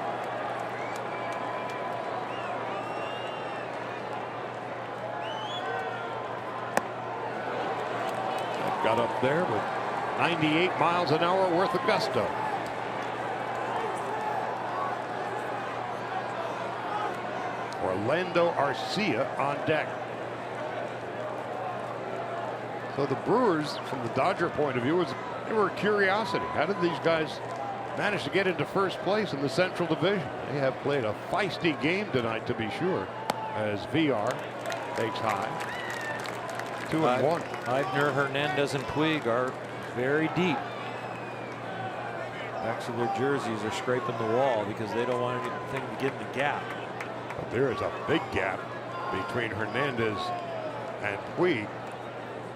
That got up there with 98 miles an hour worth of gusto. Orlando Arcia on deck. So the Brewers, from the Dodger point of view, they were a curiosity. How did these guys manage to get into first place in the Central Division? They have played a feisty game tonight, to be sure, as VR takes high. 2-1. Eibner, Hernandez, and Puig are very deep. Backs of their jerseys are scraping the wall because they don't want anything to get in the gap. But there is a big gap between Hernandez and Puig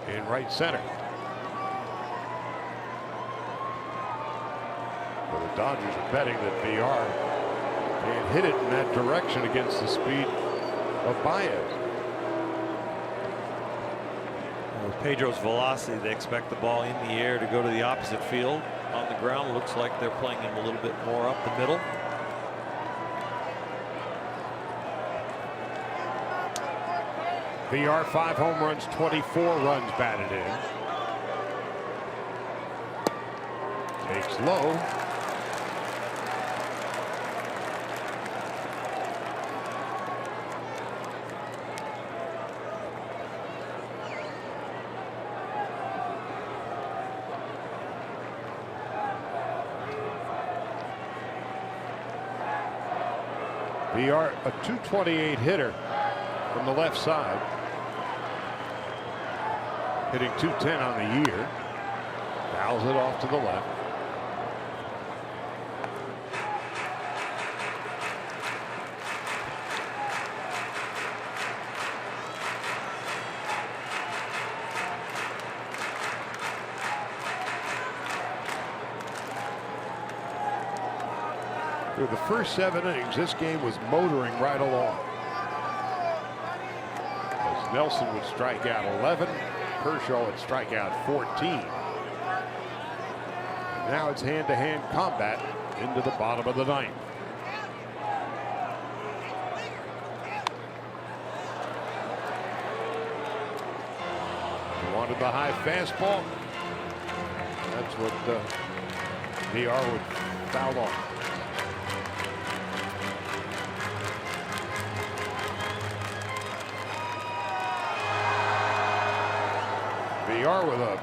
in right center. So the Dodgers are betting that VR can't hit it in that direction against the speed of Baez. With Pedro's velocity, they expect the ball in the air to go to the opposite field. On the ground, looks like they're playing him a little bit more up the middle. VR 5 home runs, 24 runs batted in. Takes low. VR a .228 hitter from the left side. Hitting .210 on the year. Fouls it off to the left. Through the first 7 innings, this game was motoring right along. Nelson would strike out 11. Kershaw would strike out 14. Now it's hand-to-hand combat into the bottom of the ninth. He wanted the high fastball. That's what VR would foul off. VR with a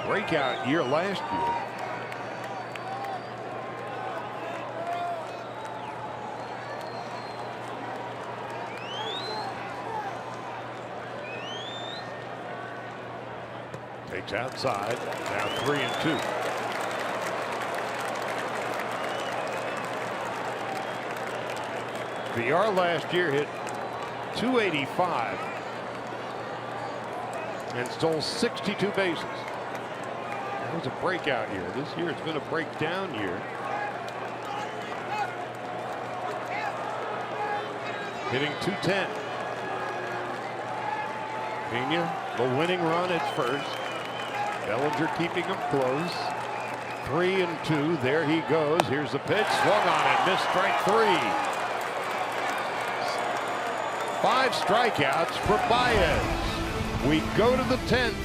breakout year last year. Takes outside. Now 3-2. VR last year hit .285 and stole 62 bases. That was a breakout year. This year it's been a breakdown year. Hitting .210. Pena, the winning run at first. Bellinger keeping him close. 3-2. There he goes. Here's the pitch. Swung on it. Missed strike 3. 5 strikeouts for Baez. We go to the 10th,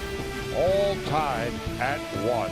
all tied at 1.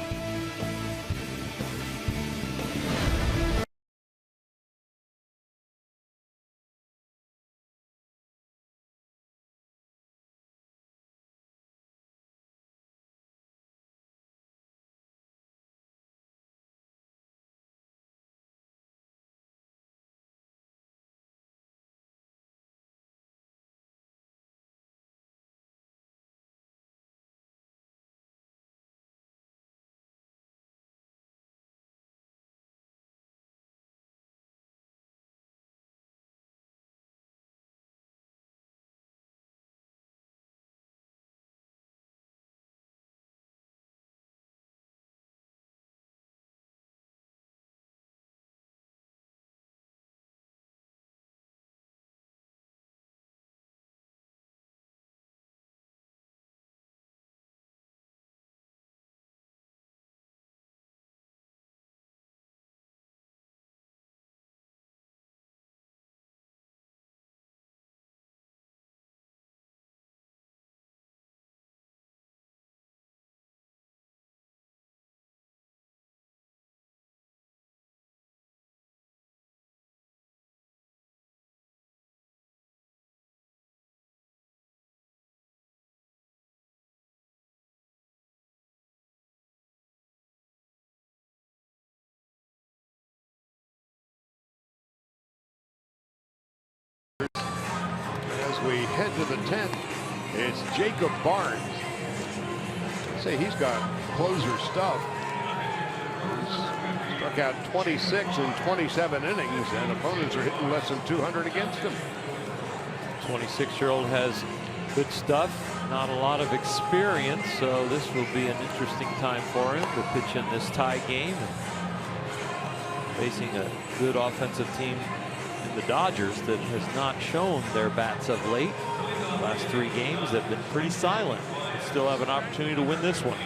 As we head to the 10th, it's Jacob Barnes. I'd say he's got closer stuff. He's struck out 26 in 27 innings, and opponents are hitting less than 200 against him. 26-year-old has good stuff, not a lot of experience, so this will be an interesting time for him to pitch in this tie game. And facing a good offensive team in the Dodgers that has not shown their bats of late. The last 3 games have been pretty silent. They still have an opportunity to win this one.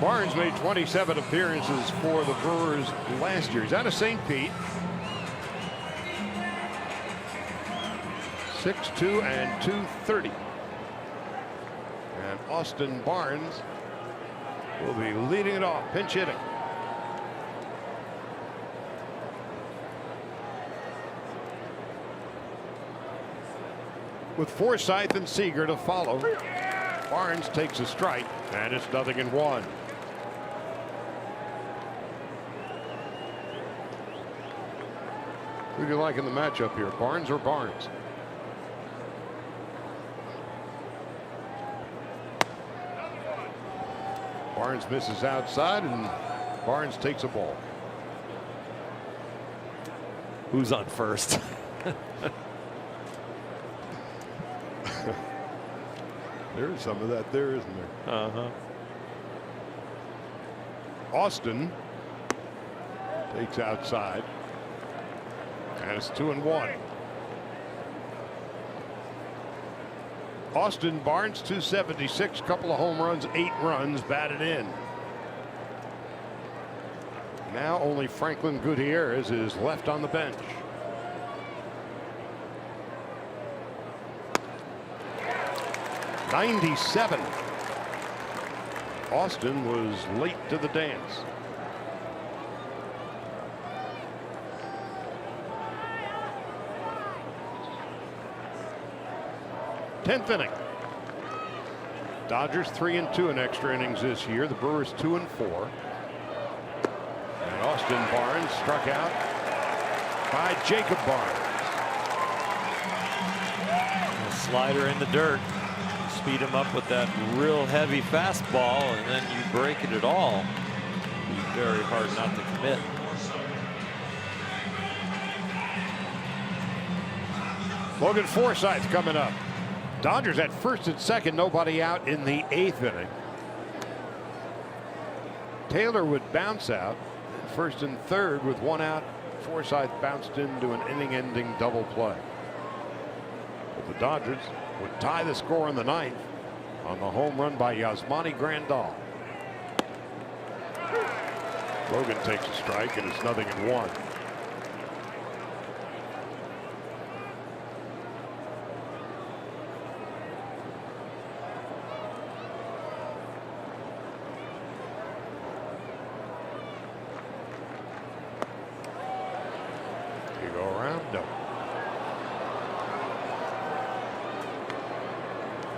Barnes made 27 appearances for the Brewers last year. He's out of St. Pete. 6'2" and 230. And Austin Barnes will be leading it off, pinch hitting. With Forsythe and Seager to follow, Barnes takes a strike, and it's 0-1. Who do you like in the matchup here, Barnes or Barnes? Barnes misses outside, and Barnes takes a ball. Who's on first? There is some of that there, isn't there? Austin takes outside, and it's 2-1. Austin Barnes, 276, couple of home runs, 8 runs batted in. Now only Franklin Gutierrez is left on the bench. '97. Austin was late to the dance. Tenth inning. Dodgers 3-2 in extra innings this year. The Brewers 2-4. And Austin Barnes struck out by Jacob Barnes. A slider in the dirt. Speed him up with that real heavy fastball, and then you break it at all. It'd be very hard not to commit. Logan Forsythe coming up. Dodgers at first and second, nobody out in the 8th inning. Taylor would bounce out. First and third with 1 out. Forsythe bounced into an inning-ending double play. But the Dodgers would tie the score in the 9th on the home run by Yasmani Grandal. Logan takes a strike, and it's 0-1.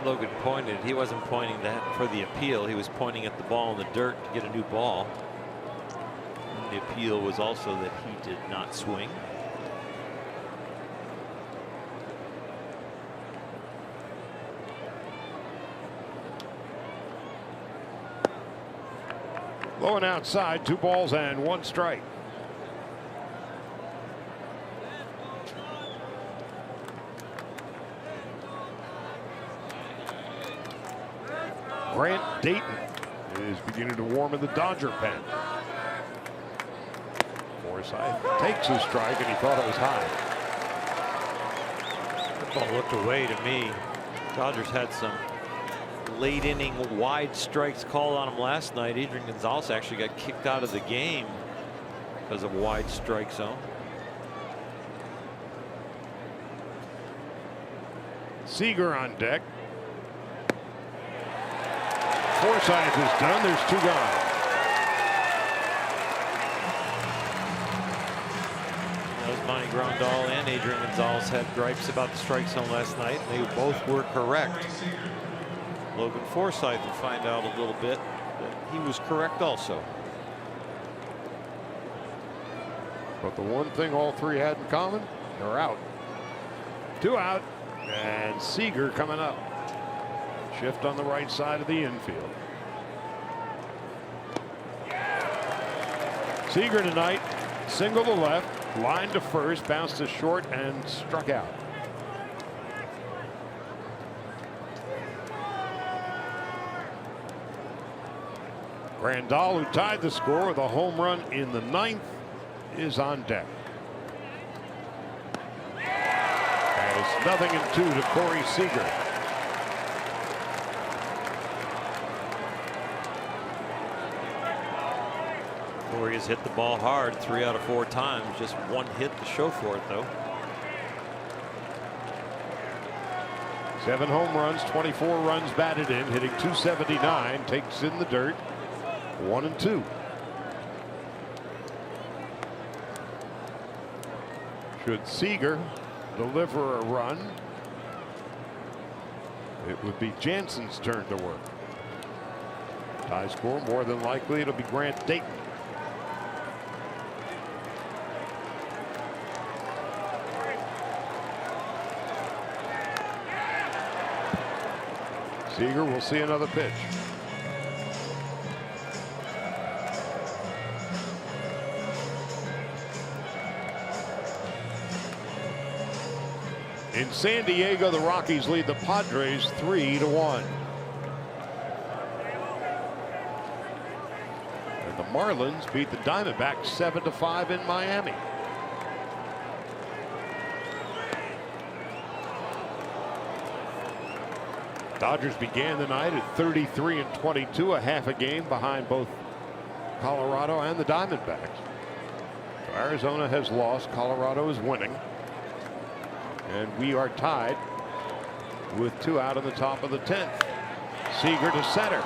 Logan pointed. He wasn't pointing that for the appeal. He was pointing at the ball in the dirt to get a new ball. And the appeal was also that he did not swing. Low and outside, 2 balls and 1 strike. Grant Dayton is beginning to warm in the Dodger pen. Forsythe takes his strike, and he thought it was high. That ball looked away to me. Dodgers had some late inning wide strikes called on him last night. Adrian Gonzalez actually got kicked out of the game because of wide strike zone. Seager on deck. Forsythe is done. There's 2 gone. Yasmani Grandal and Adrian Gonzalez had gripes about the strike zone last night. They both were correct. Logan Forsythe will find out a little bit that he was correct also. But the one thing all 3 had in common, they're out. 2 out, and Seager coming up. Shift on the right side of the infield. Seager tonight, single to left, line to first, bounced to short, and struck out. Grandal, who tied the score with a home run in the 9th, is on deck. And it's 0-2 to Corey Seager. Corey has hit the ball hard 3 out of 4 times. Just 1 hit to show for it, though. 7 home runs, 24 runs batted in, hitting .279, takes in the dirt. 1-2. Should Seager deliver a run, it would be Jansen's turn to work. Tie score, more than likely it'll be Grant Dayton. Seager will see another pitch. In San Diego, the Rockies lead the Padres 3-1. And the Marlins beat the Diamondbacks 7-5 in Miami. Dodgers began the night at 33-22, a half a game behind both Colorado and the Diamondbacks. So Arizona has lost, Colorado is winning, and we are tied with 2 out in the top of the 10th. Seager to center.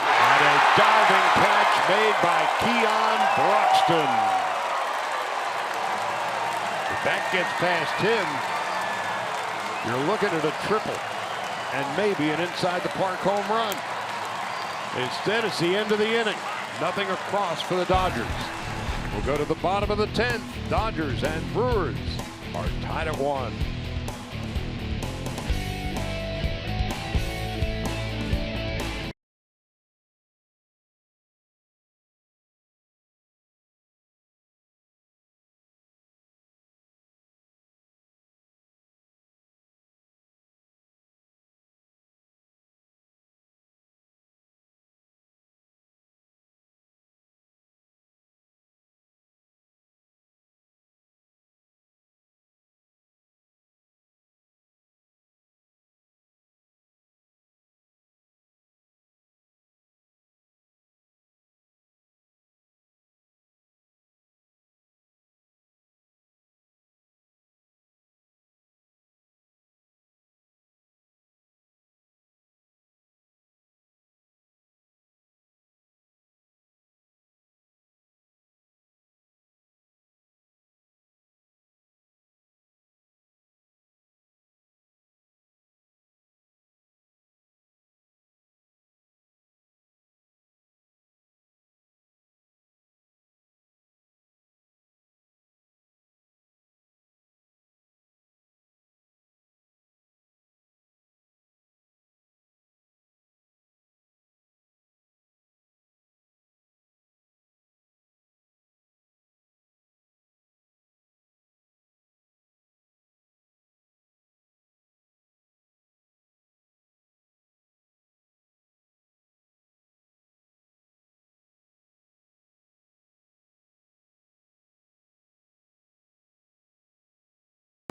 And a diving catch made by Keon Broxton. If that gets past him, you're looking at a triple and maybe an inside the park home run. Instead, it's the end of the inning. Nothing across for the Dodgers. We'll go to the bottom of the 10th. Dodgers and Brewers are tied at 1.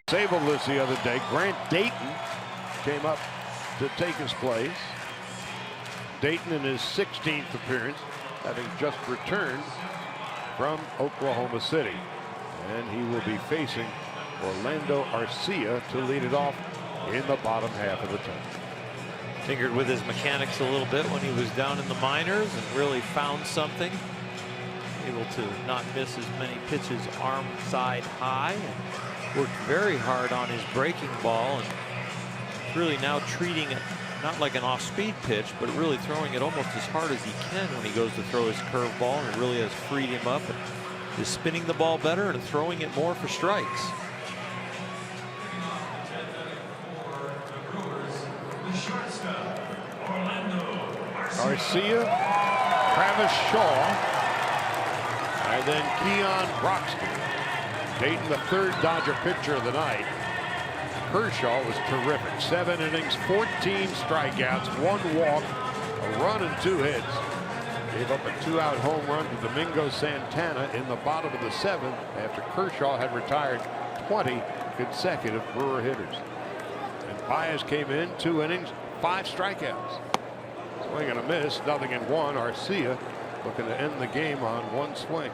Sable this the other day. Grant Dayton came up to take his place. Dayton in his 16th appearance, having just returned from Oklahoma City. And he will be facing Orlando Arcia to lead it off in the bottom half of the 10th. Tinkered with his mechanics a little bit when he was down in the minors and really found something. Able to not miss as many pitches arm side high. And worked very hard on his breaking ball and really now treating it not like an off-speed pitch, but really throwing it almost as hard as he can when he goes to throw his curveball, and it really has freed him up and is spinning the ball better and throwing it more for strikes. Arcia, Travis Shaw, and then Keon Broxton. Dayton, the 3rd Dodger pitcher of the night. Kershaw was terrific. 7 innings, 14 strikeouts, 1 walk, a run and 2 hits. Gave up a 2-out home run to Domingo Santana in the bottom of the 7th after Kershaw had retired 20 consecutive Brewer hitters. And Baez came in, 2 innings, 5 strikeouts. Swing and a miss, nothing in 1. Arcia looking to end the game on 1 swing.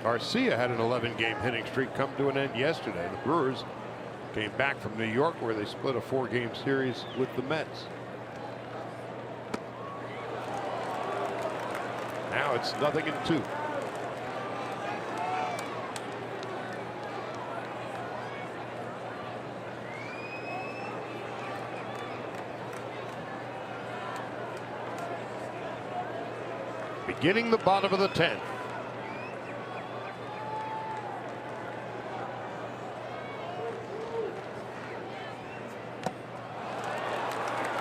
Arcia had an 11-game hitting streak come to an end yesterday. The Brewers came back from New York, where they split a 4-game series with the Mets. Now it's nothing in 2. Beginning the bottom of the 10th.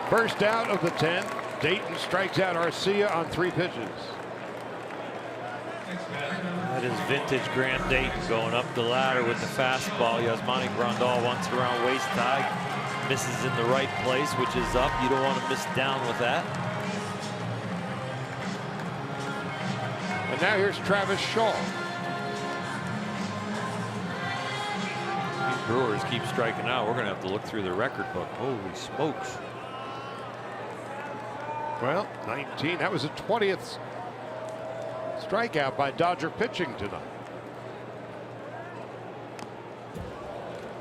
First out of the 10th. Dayton strikes out Arcia on 3 pitches. That is vintage Grant Dayton going up the ladder with the fastball. Yasmani Grandal wants it around waist high. Misses in the right place, which is up. You don't want to miss down with that. And now here's Travis Shaw. These Brewers keep striking out. We're going to have to look through the record book. Holy smokes. Well, 19. That was the 20th strikeout by Dodger pitching tonight.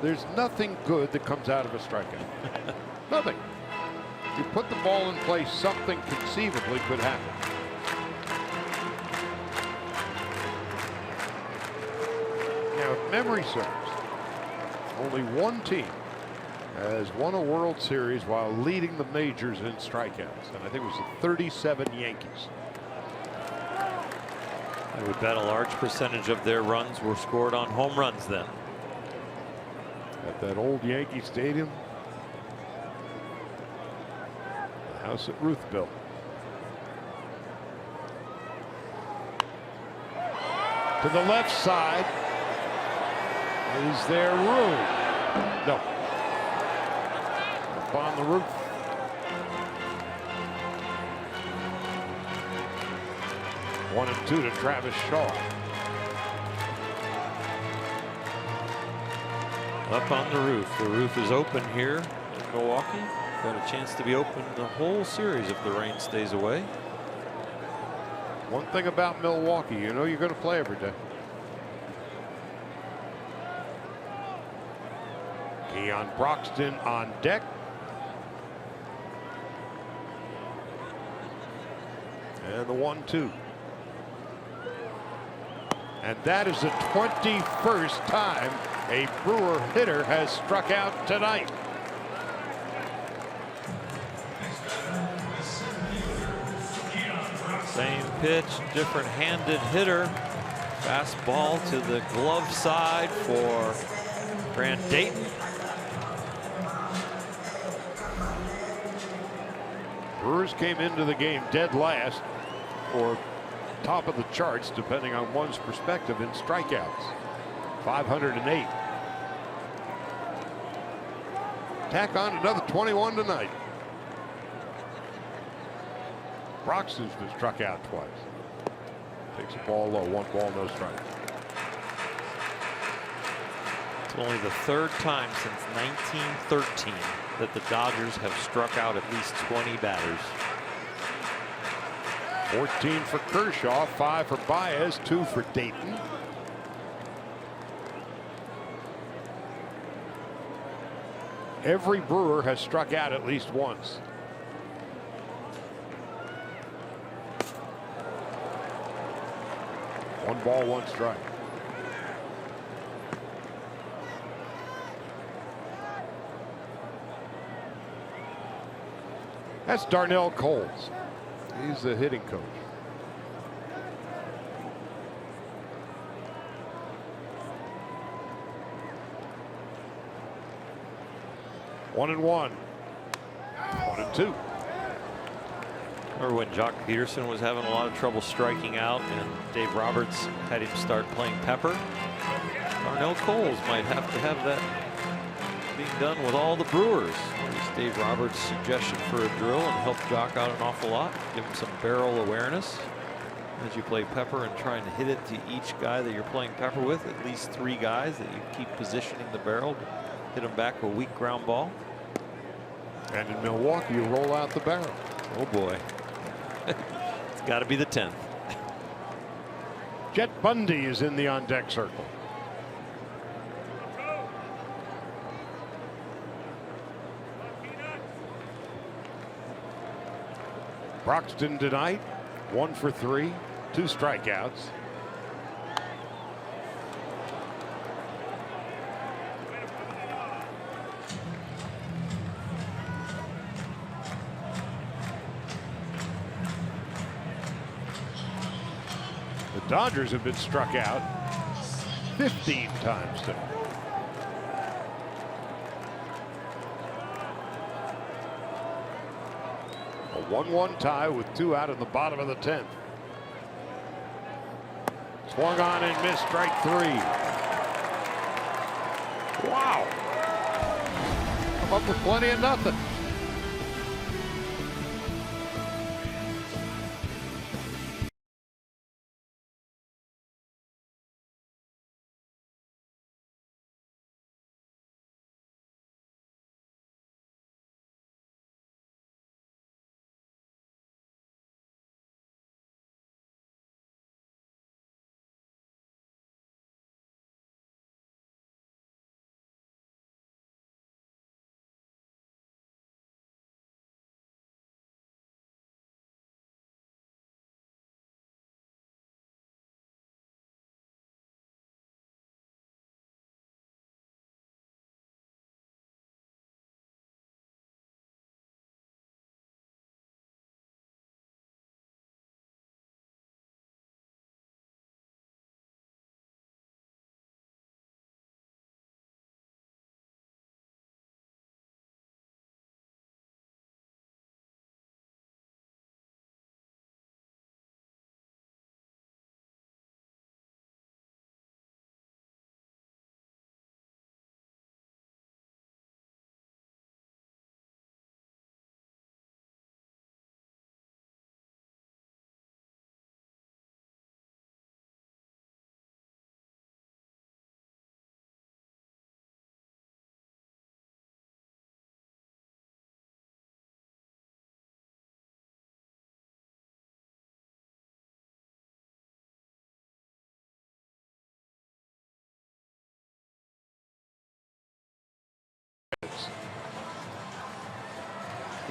There's nothing good that comes out of a strikeout. Nothing. You put the ball in place, something conceivably could happen. Now, if memory serves, only one team has won a World Series while leading the majors in strikeouts, and I think it was the 37 Yankees. I would bet a large percentage of their runs were scored on home runs then. At that old Yankee Stadium, the house that Ruth built. To the left side. Is there room? No. Up on the roof. One and two to Travis Shaw. Up on the roof. The roof is open here in Milwaukee. Got a chance to be open the whole series if the rain stays away. One thing about Milwaukee, you know you're going to play every day. Keon Broxton on deck. And the 1-2. And that is the 21st time a Brewer hitter has struck out tonight. Same pitch, different handed hitter. Fastball to the glove side for Grandal. Brewers came into the game dead last, or top of the charts, depending on one's perspective, in strikeouts. 508. Tack on another 21 tonight. Broxton's been struck out twice. Takes the ball low, 1 ball, no strike. It's only the third time since 1913 that the Dodgers have struck out at least 20 batters. 14 for Kershaw, 5 for Baez, 2 for Dayton. Every Brewer has struck out at least once. One ball, one strike. That's Darnell Coles. He's the hitting coach. One and one. 1-2. Remember when Jock Peterson was having a lot of trouble striking out and Dave Roberts had him start playing pepper? Darnell Coles might have to have that being done with all the Brewers. There's Dave Roberts' suggestion for a drill and help Jock out an awful lot. Give him some barrel awareness as you play pepper and trying to hit it to each guy that you're playing pepper with. At least 3 guys that you keep positioning the barrel. Hit them back a weak ground ball. And in Milwaukee, you roll out the barrel. Oh boy. It's got to be the 10th. Jet Bundy is in the on deck circle. Broxton tonight, 1 for 3, 2 strikeouts. The Dodgers have been struck out 15 times today. A 1-1 tie with 2 out in the bottom of the 10th. Swung on and missed, strike 3. Wow. I'm up with plenty of nothing.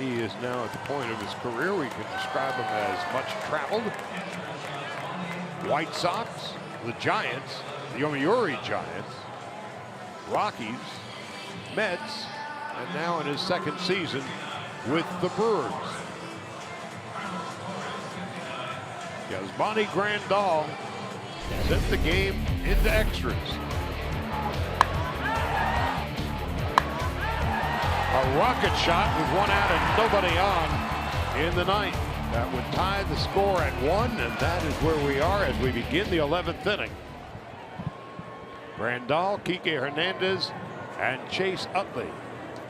He is now at the point of his career we can describe him as much traveled. White Sox, the Giants, the Yomiuri Giants, Rockies, Mets, and now in his second season with the Brewers. Yasmani Grandal sent the game into extras. A rocket shot with one out and nobody on in the ninth. That would tie the score at 1, and that is where we are as we begin the 11th inning. Grandal, Kike Hernandez, and Chase Utley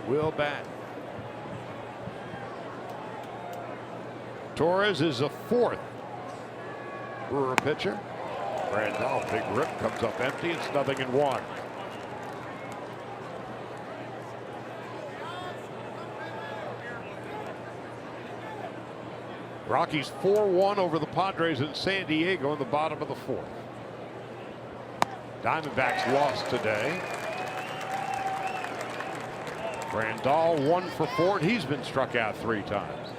will bat. Torres is a 4th Brewer pitcher. Grandal, big rip, comes up empty. It's 0-1. Rockies 4-1 over the Padres in San Diego in the bottom of the 4th. Diamondbacks lost today. Grandal 1 for 4, and he's been struck out 3 times.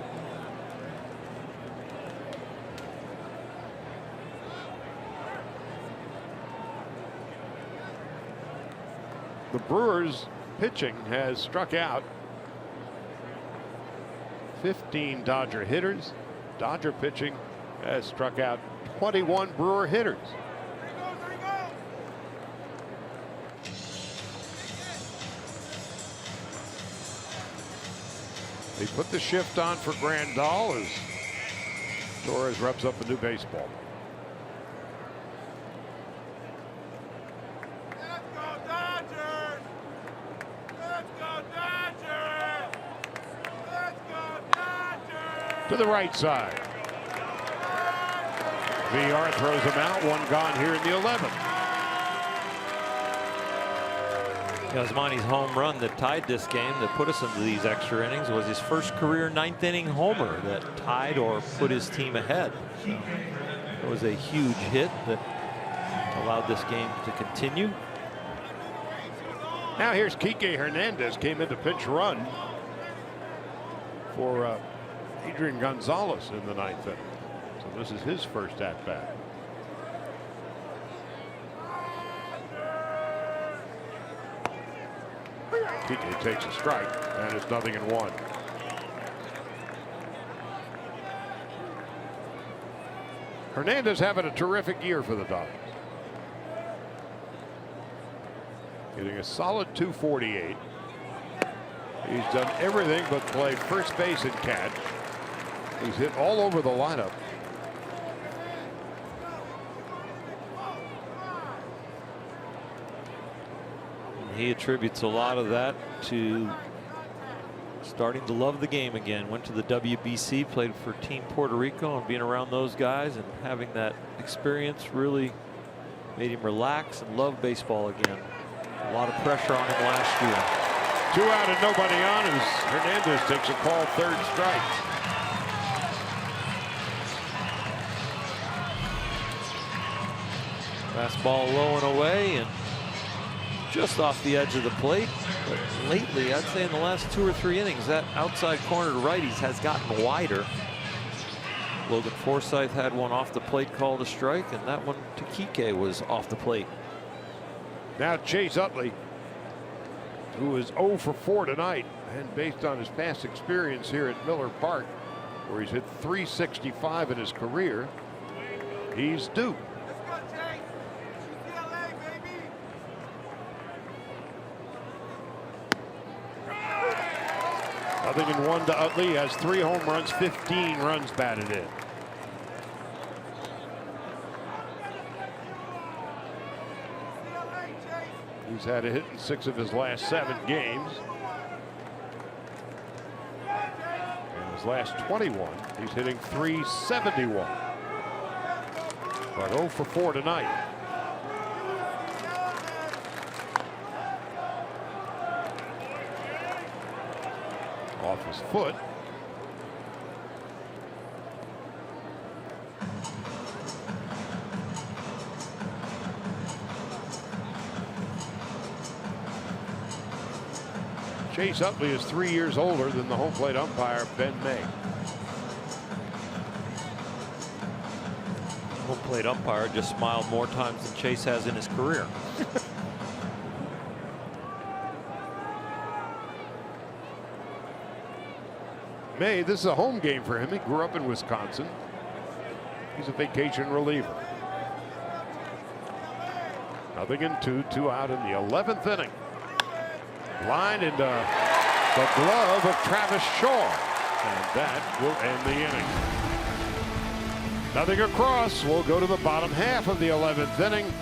The Brewers pitching has struck out 15 Dodger hitters. Dodger pitching has struck out 21 Brewer hitters. They put the shift on for Grandal as Torres reps up a new baseball. Let's go Dodgers! Let's go Dodgers! Let's go Dodgers! To the right side. VR throws him out. 1 gone here in the 11th. Yasmani's home run that tied this game, that put us into these extra innings, was his first career 9th inning homer that tied or put his team ahead. So it was a huge hit that allowed this game to continue. Now here's Kike Hernandez, came in to pinch run for Adrian Gonzalez in the 9th inning. So this is his first at bat. Kike takes a strike, and it's 0-1. Hernandez having a terrific year for the Dodgers. Getting a solid 248. He's done everything but play first base and catch. He's hit all over the lineup. He attributes a lot of that to starting to love the game again. Went to the WBC, played for Team Puerto Rico, and being around those guys and having that experience really made him relax and love baseball again. A lot of pressure on him last year. 2 out and nobody on as Hernandez takes a call, 3rd strike. Fastball low and away and just off the edge of the plate. But lately, I'd say in the last 2 or 3 innings, that outside corner to righties has gotten wider. Logan Forsythe had one off the plate called a strike, and that one to Kike was off the plate. Now Chase Utley, who is 0 for 4 tonight, and based on his past experience here at Miller Park, where he's hit .365 in his career, he's due. Let's go Chase! UCLA, baby! 0-1 to Utley. He has 3 home runs, 15 runs batted in. He's had a hit in 6 of his last 7 games. In his last 21, he's hitting .371. But 0 for 4 tonight. Off his foot. Chase Utley is 3 years older than the home plate umpire, Ben May. Home plate umpire just smiled more times than Chase has in his career. May, this is a home game for him. He grew up in Wisconsin. He's a vacation reliever. 0-2, 2 out in the 11th inning. Line into the glove of Travis Shaw, and that will end the inning. Nothing across. We'll go to the bottom half of the 11th inning.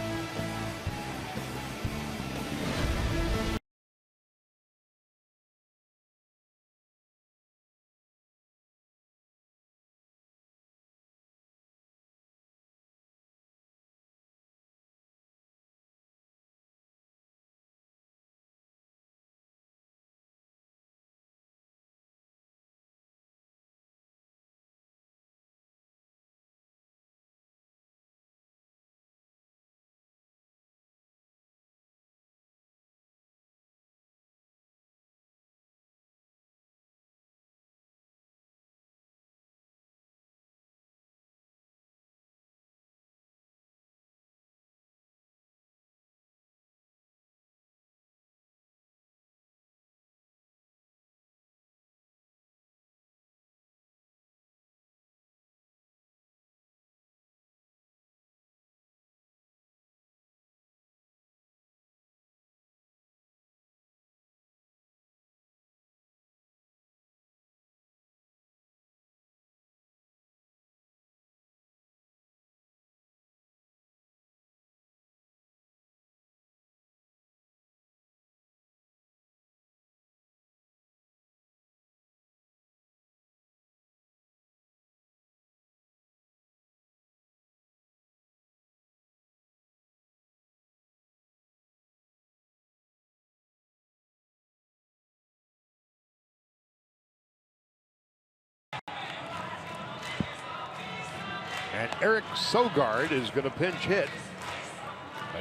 And Eric Sogard is going to pinch hit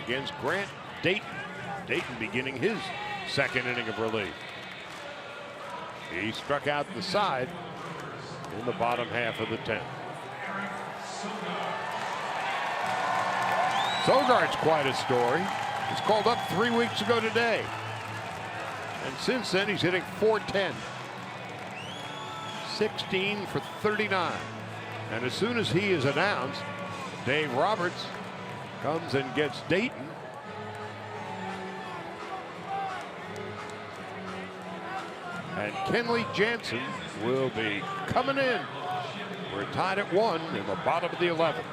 against Grant Dayton. Dayton beginning his second inning of relief. He struck out the side in the bottom half of the 10th. Sogard's quite a story. He's called up 3 weeks ago today. And since then, he's hitting .410. 16 for 39. And as soon as he is announced, Dave Roberts comes and gets Dayton. And Kenley Jansen will be coming in. We're tied at 1 in the bottom of the 11th.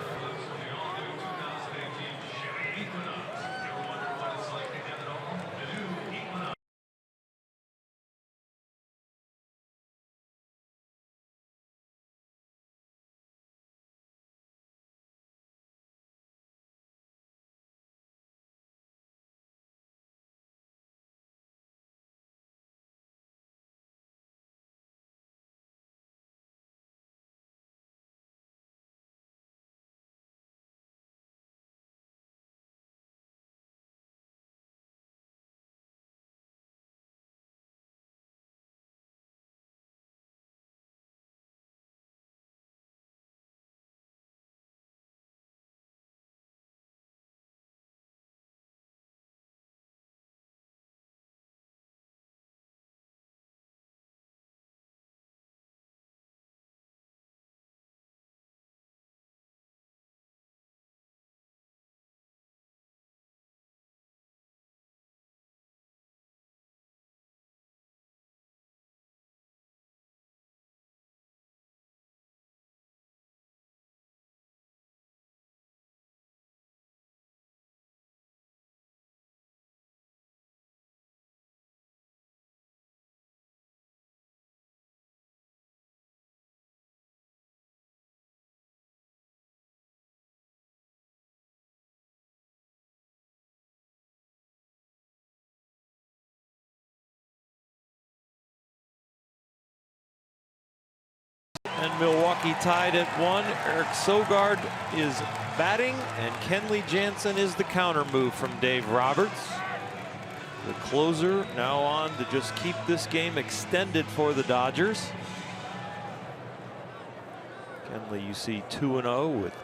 And Milwaukee tied at 1. Eric Sogard is batting, and Kenley Jansen is the counter move from Dave Roberts. The closer now on to just keep this game extended for the Dodgers. Kenley, you see 2-0 with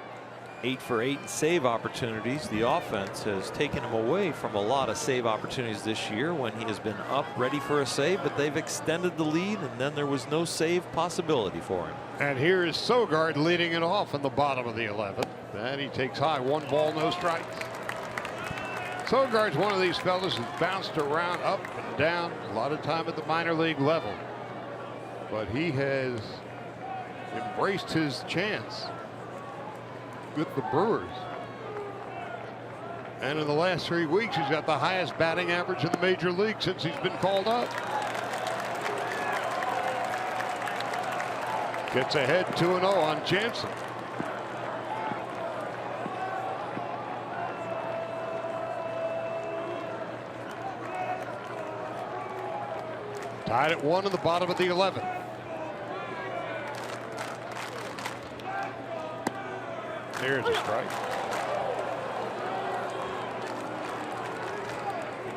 8 for 8 in save opportunities. The offense has taken him away from a lot of save opportunities this year when he has been up ready for a save, but they've extended the lead, and then there was no save possibility for him. And here is Sogard leading it off in the bottom of the 11th. And he takes high. 1 ball, no strikes. Sogard's one of these fellas who's bounced around up and down a lot of time at the minor league level. But he has embraced his chance with the Brewers. And in the last 3 weeks, he's got the highest batting average in the major league since he's been called up. Gets ahead 2-0 on Jansen. Tied at 1 in the bottom of the 11th. There's a strike.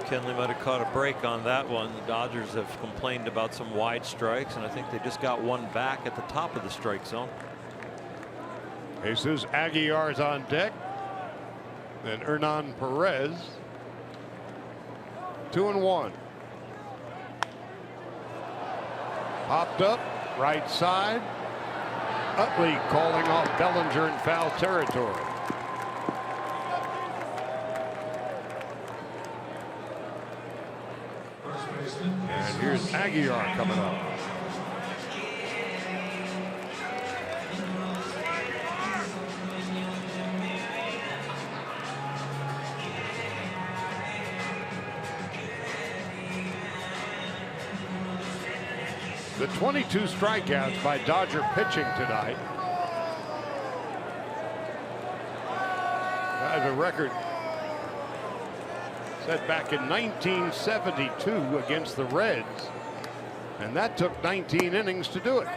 Kenley might have caught a break on that one. The Dodgers have complained about some wide strikes, and I think they just got one back at the top of the strike zone. Jesus Aguilar's on deck. And Hernan Perez. 2-1. Popped up, right side. Utley calling off Bellinger in foul territory. And here's Aguilar coming up. The 22 strikeouts by Dodger pitching tonight. That is a record set back in 1972 against the Reds. And that took 19 innings to do it.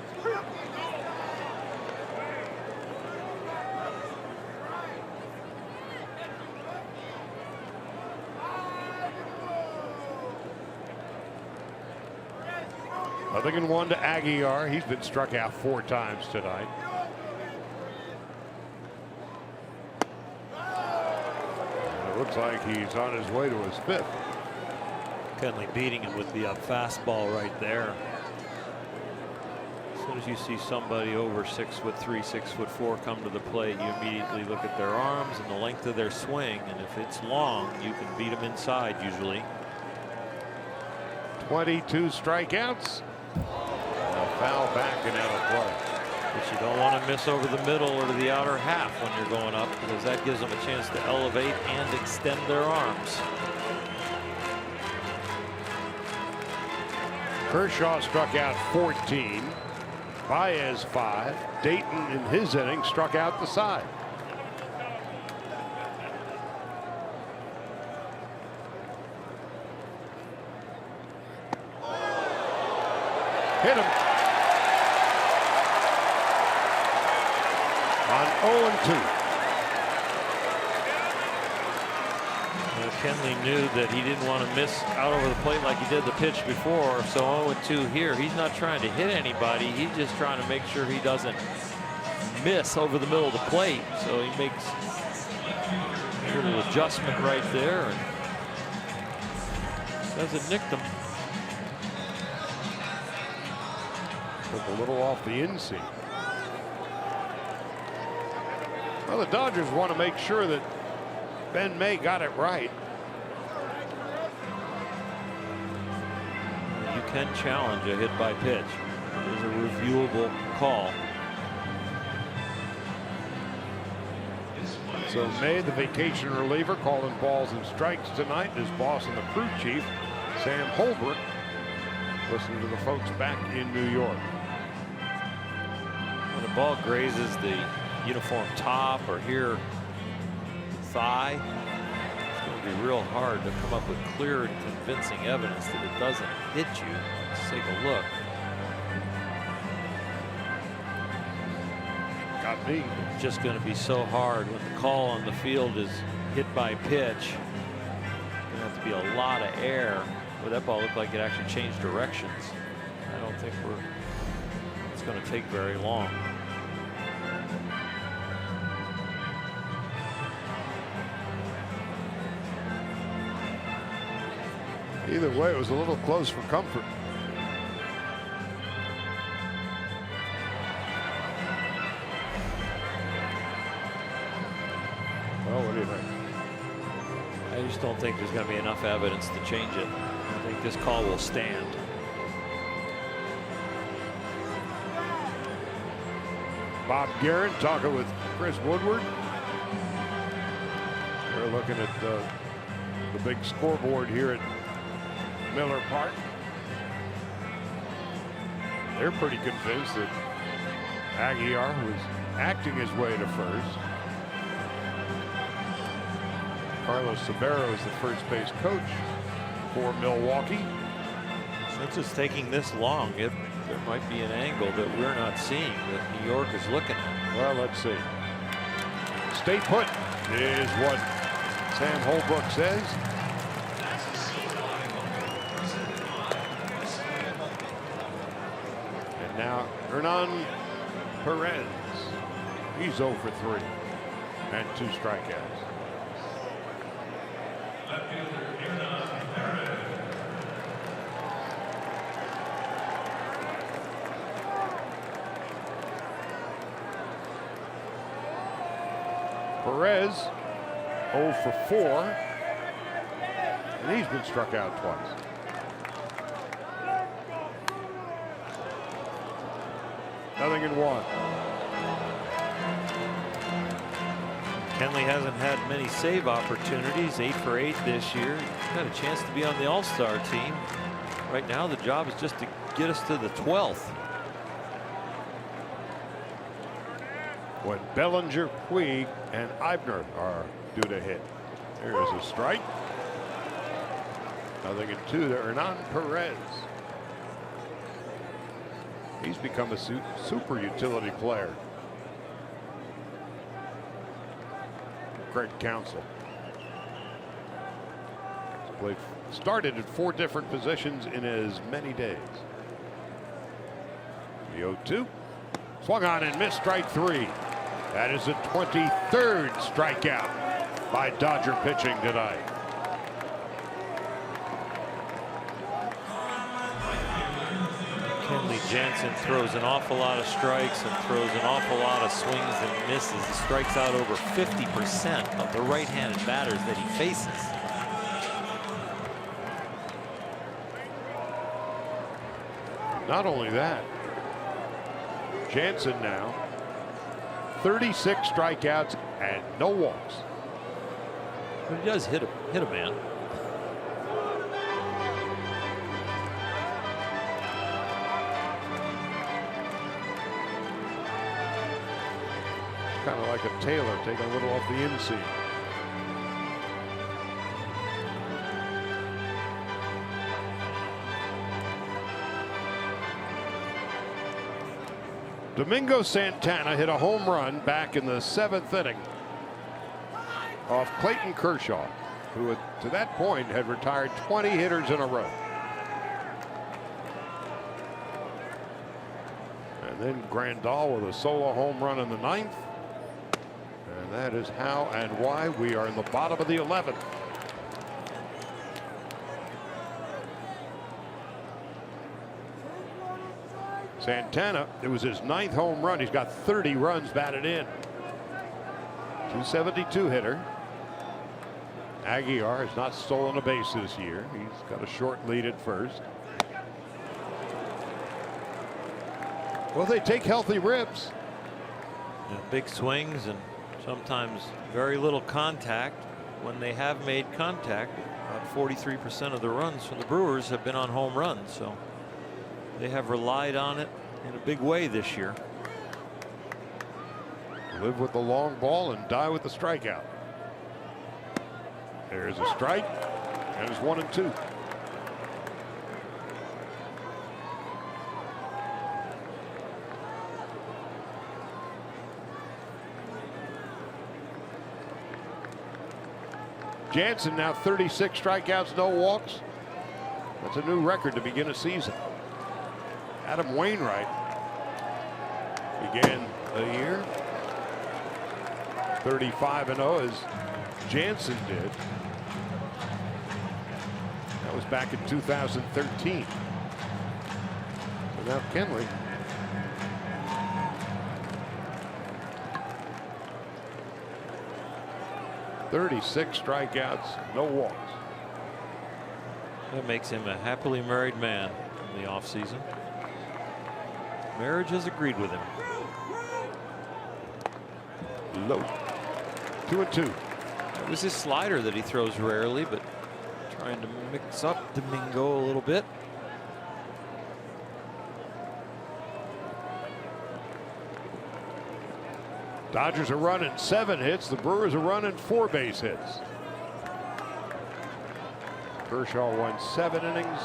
Nothing in 1 to Aguilar. He's been struck out 4 times tonight. And it looks like he's on his way to his 5th. Kenley beating him with the fastball right there. As soon as you see somebody over 6'3", 6'4" come to the plate, you immediately look at their arms and the length of their swing, and if it's long, you can beat them inside usually. 22 strikeouts. Foul back and out of play. But you don't want to miss over the middle or to the outer half when you're going up, because that gives them a chance to elevate and extend their arms. Kershaw struck out 14. Baez 5. Dayton in his inning struck out the side. Hit him. On 0-2. Well, Kenley knew that he didn't want to miss out over the plate like he did the pitch before. So 0-2 here. He's not trying to hit anybody. He's just trying to make sure he doesn't miss over the middle of the plate. So he makes a little adjustment right there and doesn't nick them. Took a little off the inseam. Well, the Dodgers want to make sure that Ben May got it right. You can challenge a hit by pitch. It is a reviewable call. So May, the vacation reliever, calling balls and strikes tonight. His boss and the crew chief, Sam Holbrook. Listen to the folks back in New York. When the ball grazes the uniform top or here thigh, it's going to be real hard to come up with clear and convincing evidence that it doesn't hit you. Let's take a look. Got me. It's just going to be so hard when the call on the field is hit by pitch. You're going to have to be a lot of air. But that ball looked like it actually changed directions. I don't think it's going to take very long. Either way, it was a little close for comfort. Well, what do you think? I just don't think there's going to be enough evidence to change it. I think this call will stand. Bob Guerin talking with Chris Woodward. They're looking at the big scoreboard here at Miller Park. They're pretty convinced that Aguilar was acting his way to first. Carlos Sabero is the first base coach for Milwaukee. Since it's taking this long, there might be an angle that we're not seeing that New York is looking at. Well, let's see. Stay put is what Sam Holbrook says. And now Hernan Perez. He's 0 for 3 and 2 strikeouts. Perez 0 for 4, and he's been struck out twice. Nothing in 1. Kenley hasn't had many save opportunities, 8 for 8 this year. He's got a chance to be on the All-Star team. Right now, the job is just to get us to the 12th. When Bellinger, Puig, and Eibner are due to hit. There is a strike. Nothing in 2 to Hernan Perez. He's become a super utility player. Craig Counsell. Started at 4 different positions in as many days. The 0-2. Swung on and missed, strike 3. That is the 23rd strikeout by Dodger pitching tonight. Kenley Jansen throws an awful lot of strikes and throws an awful lot of swings and misses. He strikes out over 50% of the right-handed batters that he faces. Not only that, Jansen now 36 strikeouts and no walks. But he does hit a man. Kind of like a Taylor taking a little off the inseam. Domingo Santana hit a home run back in the 7th inning off Clayton Kershaw, who to that point had retired 20 hitters in a row. And then Grandal with a solo home run in the 9th. And that is how and why we are in the bottom of the 11th. Santana, it was his 9th home run. He's got 30 runs batted in. 272 hitter. Aguilar has not stolen a base this year. He's got a short lead at first. Well, they take healthy rips. Yeah, big swings and sometimes very little contact. When they have made contact, about 43% of the runs from the Brewers have been on home runs. So they have relied on it in a big way this year. Live with the long ball and die with the strikeout. There's a strike, and it's 1 and 2. Jansen now 36 strikeouts, no walks. That's a new record to begin a season. Adam Wainwright began the year 35-0 as Jansen did. That was back in 2013. So now Kenley. "36 strikeouts, no walks." That makes him a happily married man in the offseason. Marriage has agreed with him. Low. 2-2. It was his slider that he throws rarely, but trying to mix up Domingo a little bit. Dodgers are running 7 hits. The Brewers are running 4 base hits. Kershaw won 7 innings.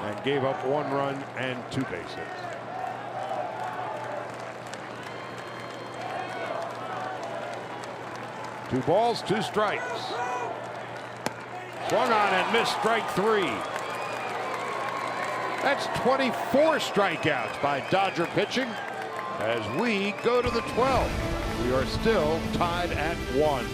And gave up 1 run and 2 base hits. Two balls, 2 strikes. Swung on and missed, strike 3. That's 24 strikeouts by Dodger pitching as we go to the 12th. We are still tied at 1.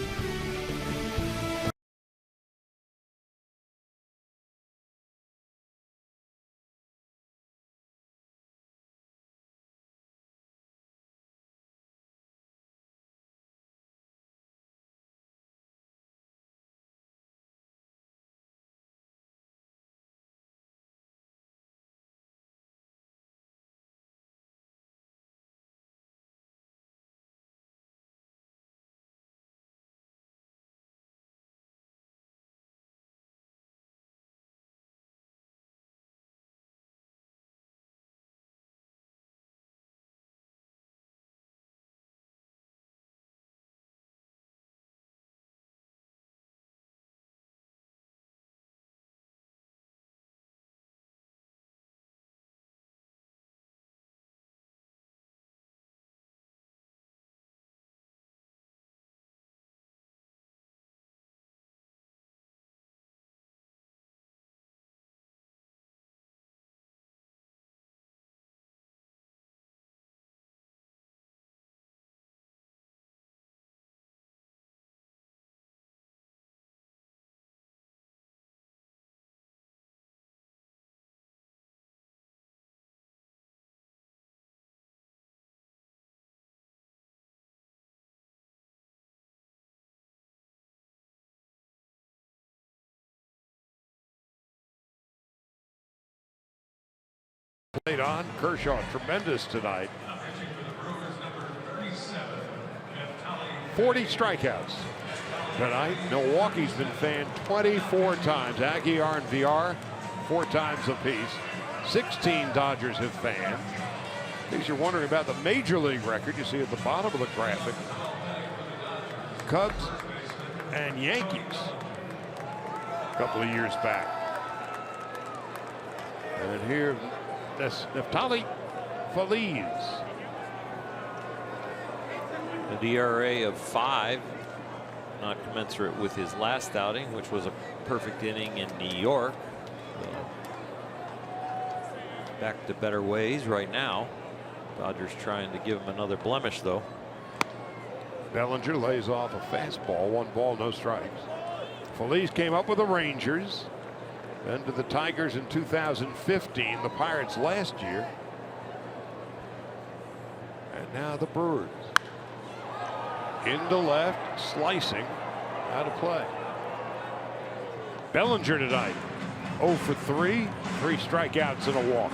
Played on. Kershaw tremendous tonight. 40 strikeouts tonight. Milwaukee's been fanned 24 times. Aguiar and VR 4 times apiece. 16 Dodgers have fanned. In case you're wondering about the major league record, you see at the bottom of the graphic, Cubs and Yankees a couple of years back. And here, that's Neftali Feliz. An ERA of 5, not commensurate with his last outing, which was a perfect inning in New York. Back to better ways right now. Dodgers trying to give him another blemish, though. Bellinger lays off a fastball, 1 ball, no strikes. Feliz came up with the Rangers, then to the Tigers in 2015, the Pirates last year, and now the Brewers. Into left, slicing, out of play. Bellinger tonight, 0 for 3, 3 strikeouts and a walk.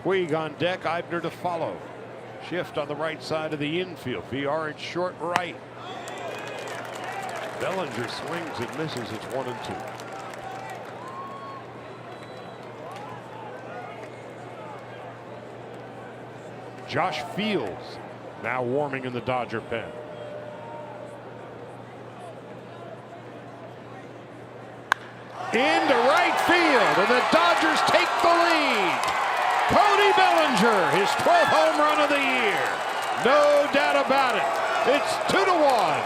Puig on deck, Eibner to follow. Shift on the right side of the infield. VR in short right. Bellinger swings and misses. It's 1-2. Josh Fields now warming in the Dodger pen. into right field, and the Dodgers take the lead. Cody Bellinger, his 12th home run of the year. No doubt about it. It's 2-1.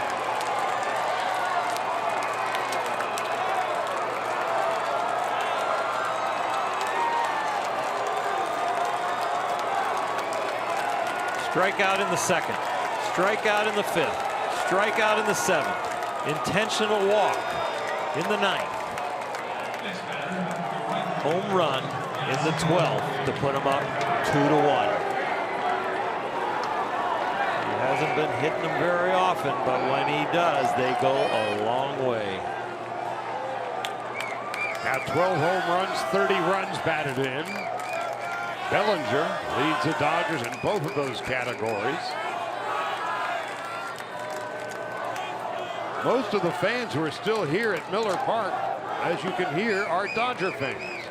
Strikeout in the second, strikeout in the fifth, strikeout in the seventh, intentional walk in the ninth. Home run in the 12th to put him up 2-1. He hasn't been hitting them very often, but when he does, they go a long way. Now 12 home runs, 30 runs batted in. Bellinger leads the Dodgers in both of those categories. Most of the fans who are still here at Miller Park, as you can hear, are Dodger fans.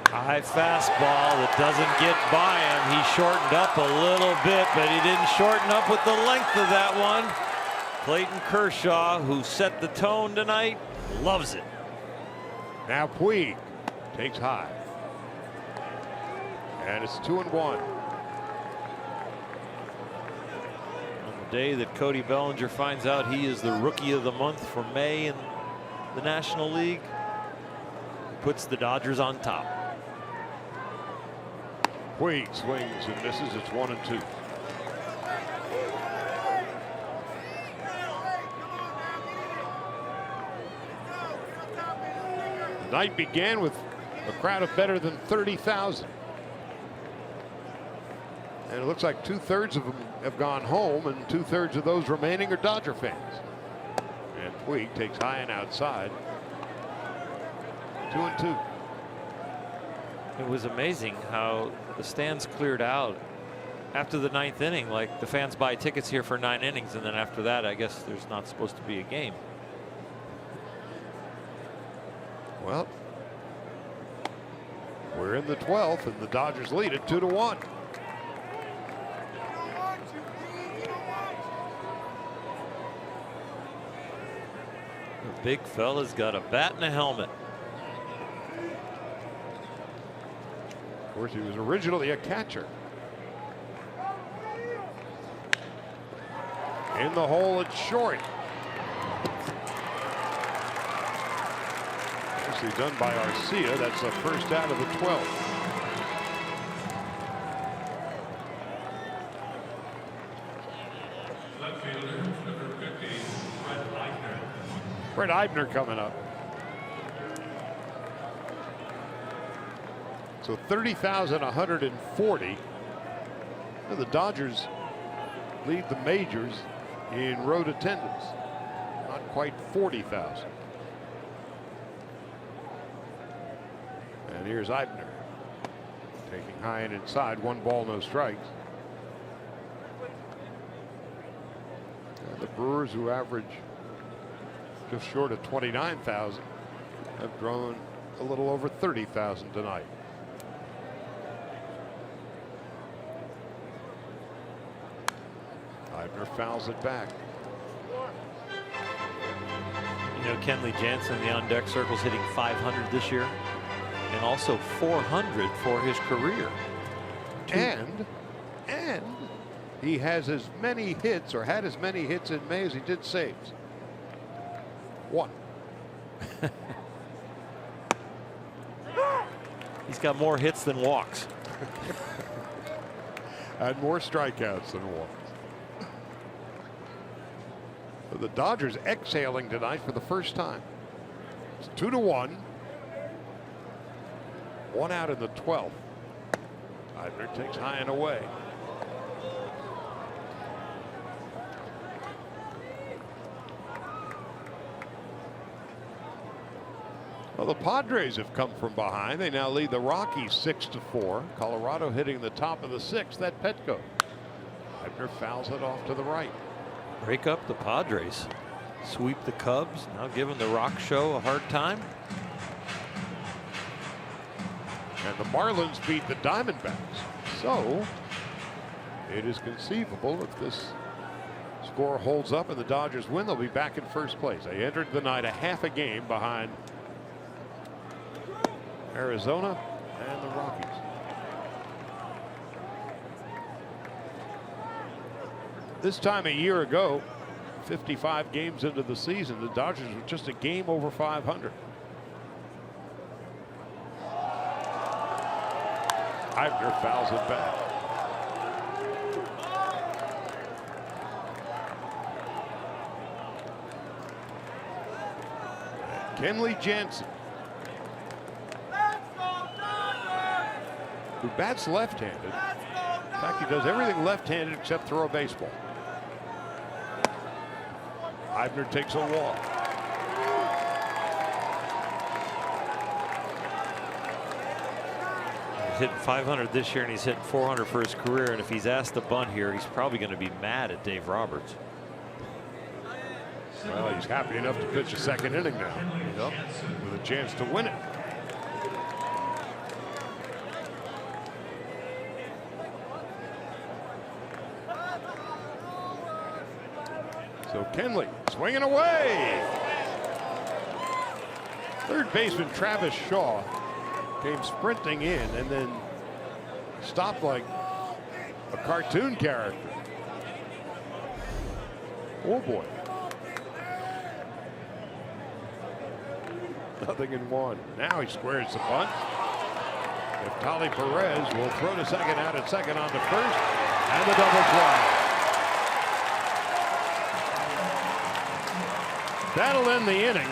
High fastball that doesn't get by him. He shortened up a little bit, but he didn't shorten up with the length of that one. Clayton Kershaw, who set the tone tonight, loves it. Now Puig takes high. And it's 2-1. On the day that Cody Bellinger finds out he is the Rookie of the Month for May in the National League, puts the Dodgers on top. Puig swings and misses. It's 1-2. The night began with a crowd of better than 30,000. And it looks like 2/3 of them have gone home, and 2/3 of those remaining are Dodger fans. And Puig takes high and outside. 2-2. It was amazing how the stands cleared out after the 9th inning. Like, the fans buy tickets here for 9 innings, and then after that, I guess there's not supposed to be a game. Well, we're in the 12th, and the Dodgers lead it 2-1. The big fella's got a bat and a helmet. Of course, he was originally a catcher. In the hole, it's short. Nicely done by Arcia. That's the first out of the 12th. Brett Eibner coming up. So 30,140. The Dodgers lead the majors in road attendance. Not quite 40,000. And here's Eibner taking high and inside. 1 ball, no strikes. And the Brewers, who average just short of 29,000, have grown a little over 30,000 tonight. Eibner fouls it back. You know, Kenley Jansen, the on deck circle's hitting 500 this year, and also 400 for his career. And he has as many hits, or had as many hits in May as he did saves. 1. He's got more hits than walks. And more strikeouts than walks. The Dodgers exhaling tonight for the first time. It's 2-1. 1 out in the 12th. Eibner takes high and away. Well, the Padres have come from behind. They now lead the Rockies 6-4. Colorado hitting the top of the 6th. That Petco. Eibner fouls it off to the right. Break up the Padres. Sweep the Cubs. Now giving the Rock Show a hard time. And the Marlins beat the Diamondbacks. So it is conceivable if this score holds up and the Dodgers win, they'll be back in first place. They entered the night a half a game behind Arizona and the Rockies. This time a year ago, 55 games into the season, the Dodgers were just a game over 500. Eibner fouls it back. Kenley Jansen, who bats left-handed. In fact, he does everything left-handed except throw a baseball. Eibner takes a walk. He's hitting 500 this year and he's hitting 400 for his career, and if he's asked to bunt here, he's probably going to be mad at Dave Roberts. Well, he's happy enough to pitch a second inning now, with a chance to win it. So Kenley swinging away. Third baseman Travis Shaw came sprinting in and then stopped like a cartoon character. Oh boy. Nothing in one. Now he squares the bunt. Tali Perez will throw to second, out at second on to first, and the double play. That'll end the inning.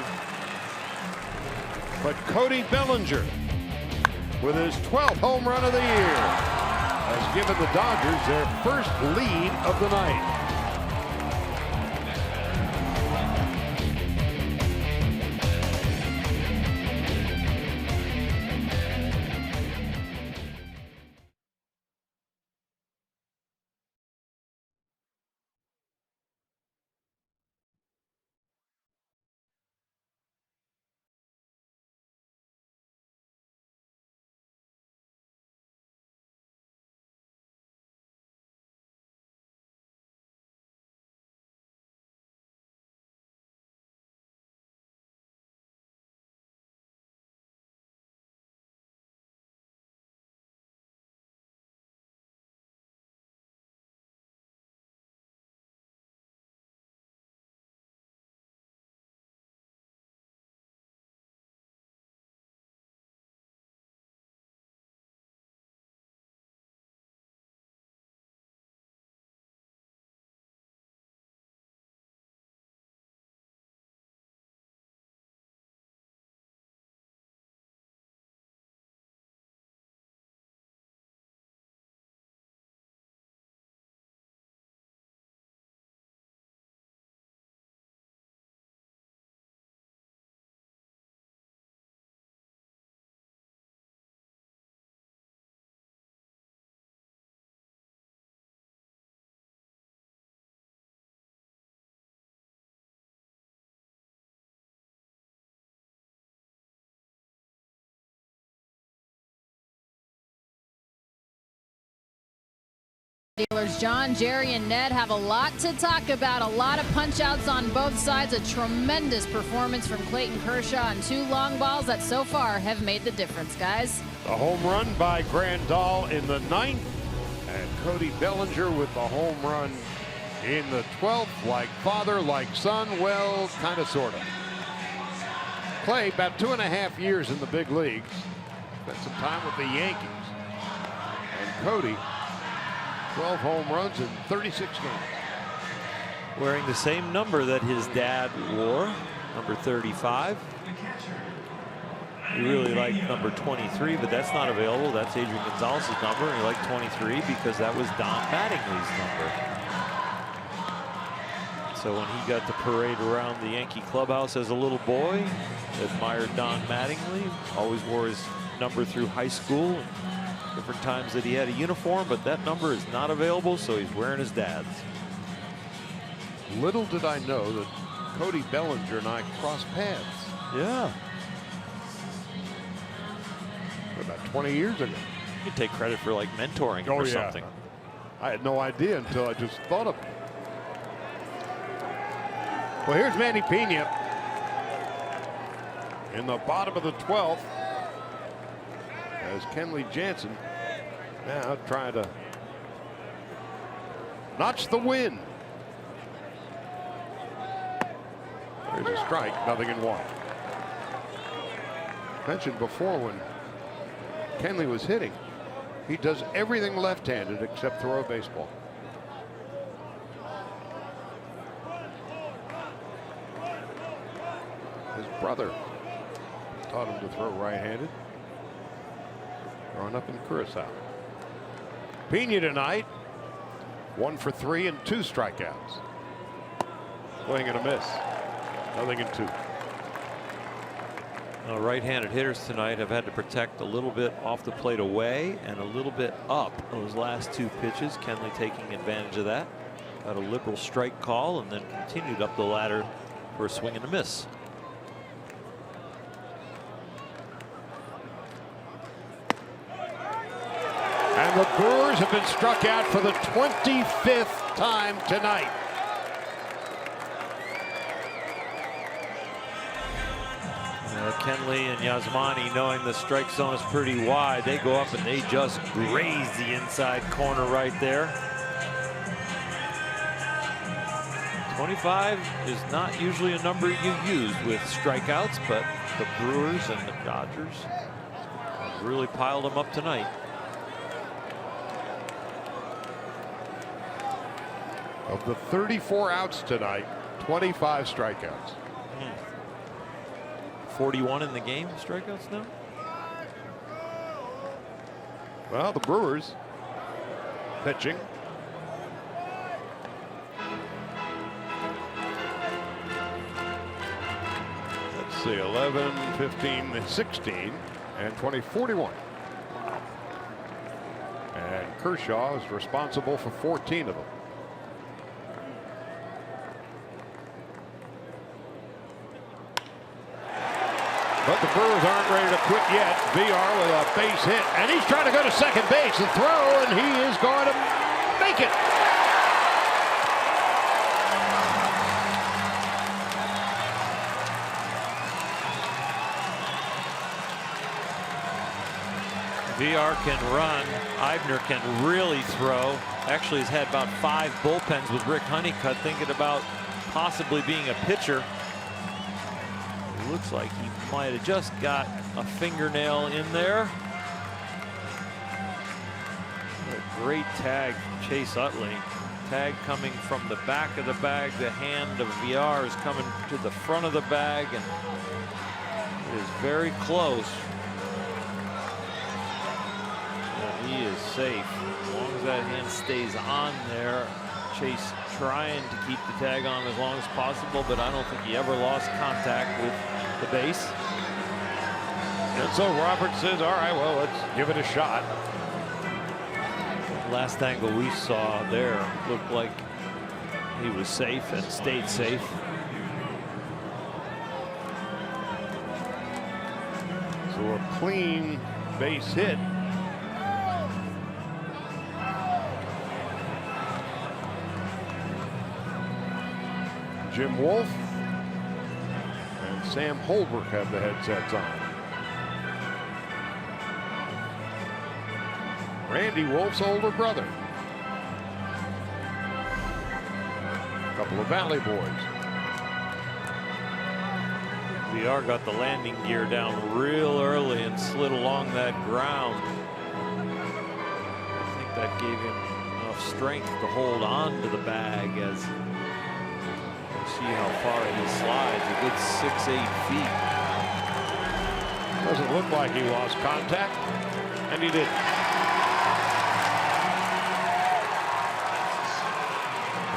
But Cody Bellinger, with his 12th home run of the year, has given the Dodgers their first lead of the night. Dealers John, Jerry, and Ned have a lot to talk about. A lot of punch-outs on both sides. A tremendous performance from Clayton Kershaw and 2 long balls that so far have made the difference, guys. A home run by Grandal in the 9th, and Cody Bellinger with the home run in the 12th. Like father, like son, well, kind of, sort of. Clay, about 2.5 years in the big leagues. Spent some time with the Yankees. And Cody, 12 home runs in 36 games. Wearing the same number that his dad wore, number 35. You really like number 23, but that's not available. That's Adrian Gonzalez's number. And you like 23 because that was Don Mattingly's number. So when he got to parade around the Yankee clubhouse as a little boy, admired Don Mattingly, always wore his number through high school. Different times that he had a uniform, but that number is not available, so he's wearing his dad's. Little did I know that Cody Bellinger and I crossed paths. Yeah. About 20 years ago. You can take credit for like mentoring or something. I had no idea until I just thought of it. Well, here's Manny Pena in the bottom of the 12th as Kenley Jansen now trying to notch the win. There's a strike, 0-1. Mentioned before, when Kenley was hitting, he does everything left-handed except throw a baseball. His brother taught him to throw right-handed. Growing up in Curacao. Pena tonight, 1 for 3 and 2 strikeouts. Swing and a miss. 0-2. Right-handed hitters tonight have had to protect a little bit off the plate away and a little bit up those last 2 pitches. Kenley taking advantage of that. Got a liberal strike call and then continued up the ladder for a swing and a miss. And the Brewers have been struck out for the 25th time tonight. Kenley and Yasmani, knowing the strike zone is pretty wide, they go up and they just graze the inside corner right there. 25 is not usually a number you use with strikeouts, but the Brewers and the Dodgers have really piled them up tonight. Of the 34 outs tonight, 25 strikeouts. 41 in the game, strikeouts now. Well, the Brewers pitching. Let's see, 11, 15, 16, and 20, 41. And Kershaw is responsible for 14 of them. But the Brewers aren't ready to quit yet. VR with a base hit, and he's trying to go to second base and throw, and he is going to make it. VR can run. Eibner can really throw. Actually, he's had about 5 bullpens with Rick Honeycutt, thinking about possibly being a pitcher. It looks like he might have just got a fingernail in there. A great tag from Chase Utley. Tag coming from the back of the bag. The hand of VR is coming to the front of the bag, and it is very close. And he is safe as long as that hand stays on there. Chase trying to keep the tag on as long as possible, but I don't think he ever lost contact with the base. And so Robert says, all right, well, let's give it a shot. Last angle we saw there looked like he was safe and stayed safe. So a clean base hit. Jim Wolf and Sam Holbrook have the headsets on. Randy Wolf's older brother. A couple of Valley boys. VR got the landing gear down real early and slid along that ground. I think that gave him enough strength to hold on to the bag as see how far he slides, a good 6-8 feet. Doesn't look like he lost contact, and he didn't.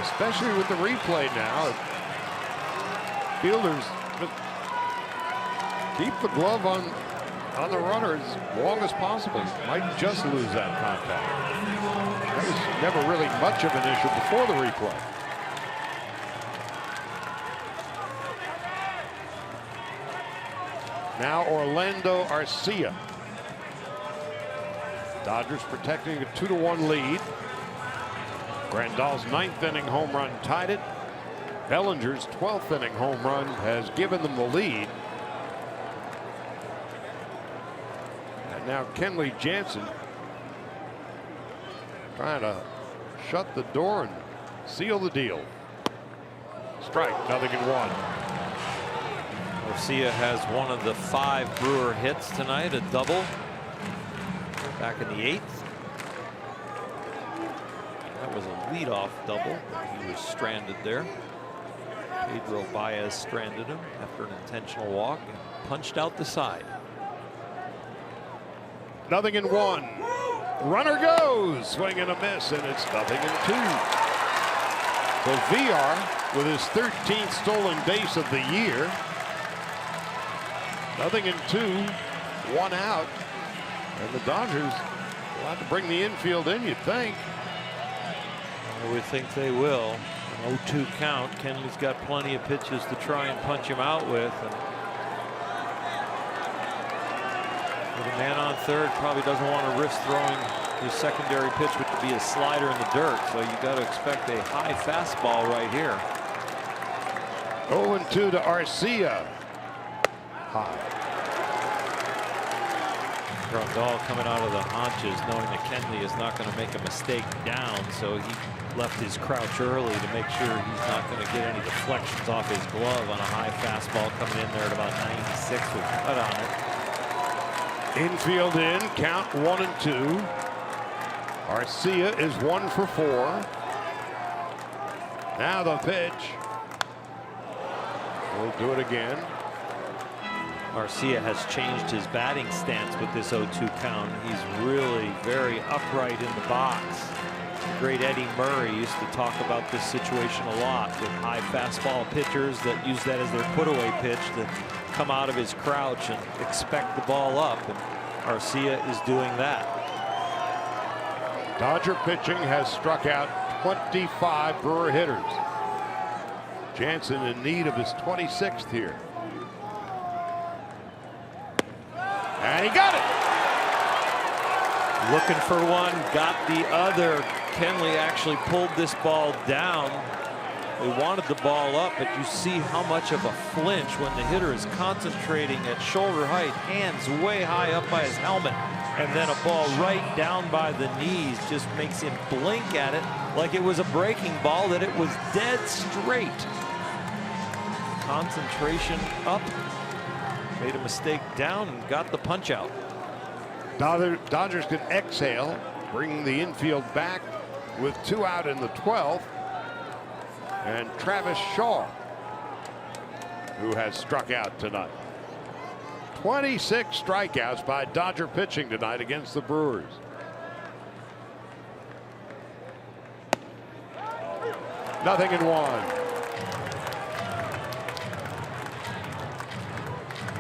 Especially with the replay now, fielders keep the glove on the runner as long as possible. Might just lose that contact. That was never really much of an issue before the replay. Now Orlando Arcia. Dodgers protecting a 2-1 lead. Grandal's 9th inning home run tied it. Bellinger's 12th inning home run has given them the lead. And now Kenley Jansen trying to shut the door and seal the deal. Strike, 0-1. Garcia has one of the 5 Brewer hits tonight, a double back in the 8th. That was a leadoff double, but he was stranded there. Pedro Baez stranded him after an intentional walk and punched out the side. 0-1. Runner goes, swing and a miss, and it's 0-2. So VR with his 13th stolen base of the year. 0-2, 1 out, and the Dodgers will have to bring the infield in, you'd think. I would think they will. An 0-2 count. Kenley's got plenty of pitches to try and punch him out with. And with a man on third, probably doesn't want to risk throwing his secondary pitch, which would be a slider in the dirt. So you got to expect a high fastball right here. 0-2 to Arcia. High. Grandal coming out of the haunches, knowing that Kenley is not going to make a mistake down, so he left his crouch early to make sure he's not going to get any deflections off his glove on a high fastball coming in there at about 96 with cut on it. Infield in, count 1-2. Arcia is 1 for 4. Now the pitch. We'll do it again. Arcia has changed his batting stance with this 0-2 count. He's really very upright in the box. The great Eddie Murray used to talk about this situation a lot with high fastball pitchers that use that as their put-away pitch to come out of his crouch and expect the ball up. And Arcia is doing that. Dodger pitching has struck out 25 Brewer hitters. Jansen in need of his 26th here. And he got it. Looking for one, got the other. Kenley actually pulled this ball down. They wanted the ball up, but you see how much of a flinch when the hitter is concentrating at shoulder height, hands way high up by his helmet, and then a ball right down by the knees just makes him blink at it like it was a breaking ball, that it was dead straight. Concentration up. Made a mistake down and got the punch out. Dodgers can exhale, bring the infield back with 2 out in the 12th. And Travis Shaw, who has struck out tonight. 26 strikeouts by Dodger pitching tonight against the Brewers. Nothing in 1.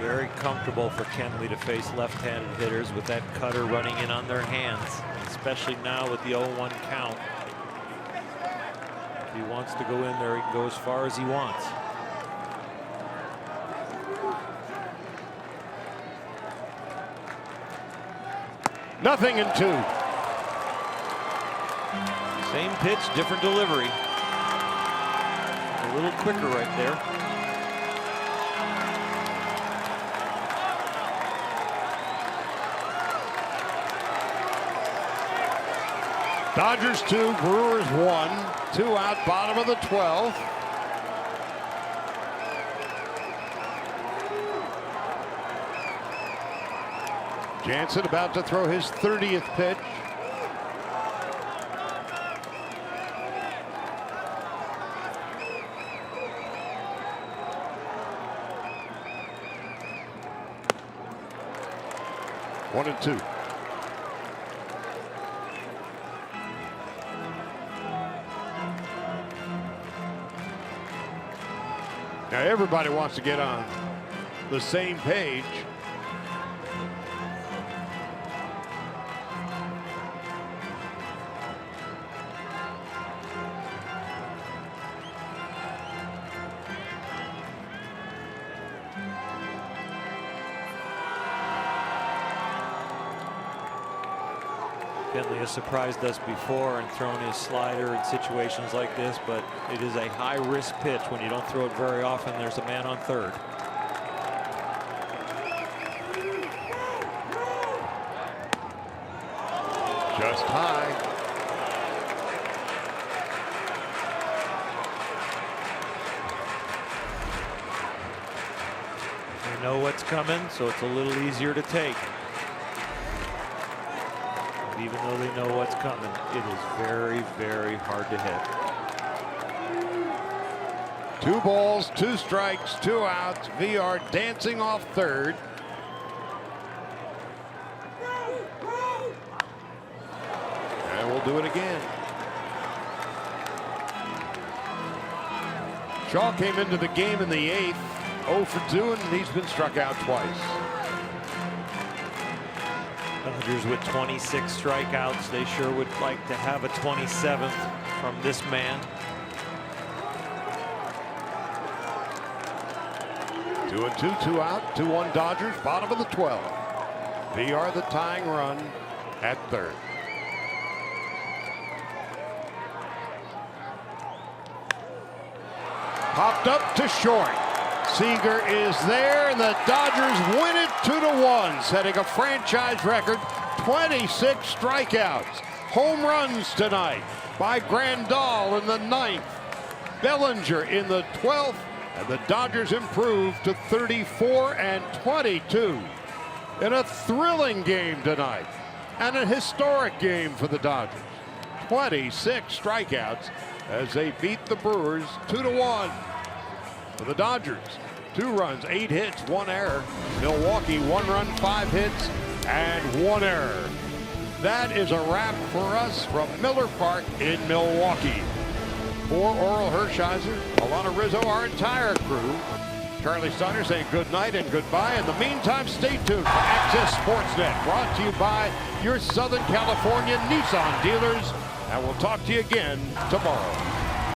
Very comfortable for Kenley to face left-handed hitters with that cutter running in on their hands, especially now with the 0-1 count. If he wants to go in there, he can go as far as he wants. Nothing in 2. Same pitch, different delivery. A little quicker right there. Dodgers 2, Brewers 1. 2 out, bottom of the 12th. Jansen about to throw his 30th pitch. One and 2. Now everybody wants to get on the same page. Finley has surprised us before and thrown his slider in situations like this, but it is a high-risk pitch. When you don't throw it very often, there's a man on third. Just high. They know what's coming, so it's a little easier to take. Even though they know what's coming, it is very, very hard to hit. 2 balls, 2 strikes, 2 outs. VR dancing off third. And we'll do it again. Shaw came into the game in the 8th, 0 for 2, and he's been struck out twice. Dodgers with 26 strikeouts. They sure would like to have a 27th from this man. 2-2, 2 out, 2-1 Dodgers, bottom of the 12th. VR the tying run at third. Popped up to short. Seager is there, and the Dodgers win it 2-1, setting a franchise record 26 strikeouts. Home runs tonight by Grandal in the 9th, Bellinger in the 12th, and the Dodgers improve to 34-22 in a thrilling game tonight and a historic game for the Dodgers. 26 strikeouts as they beat the Brewers 2-1. For the Dodgers, 2 runs, 8 hits, 1 error. Milwaukee, 1 run, 5 hits, and 1 error. That is a wrap for us from Miller Park in Milwaukee. For Oral Hershiser, Alana Rizzo, our entire crew, Charlie Steiner saying good night and goodbye. In the meantime, stay tuned for Access Sportsnet, brought to you by your Southern California Nissan dealers. And we'll talk to you again tomorrow.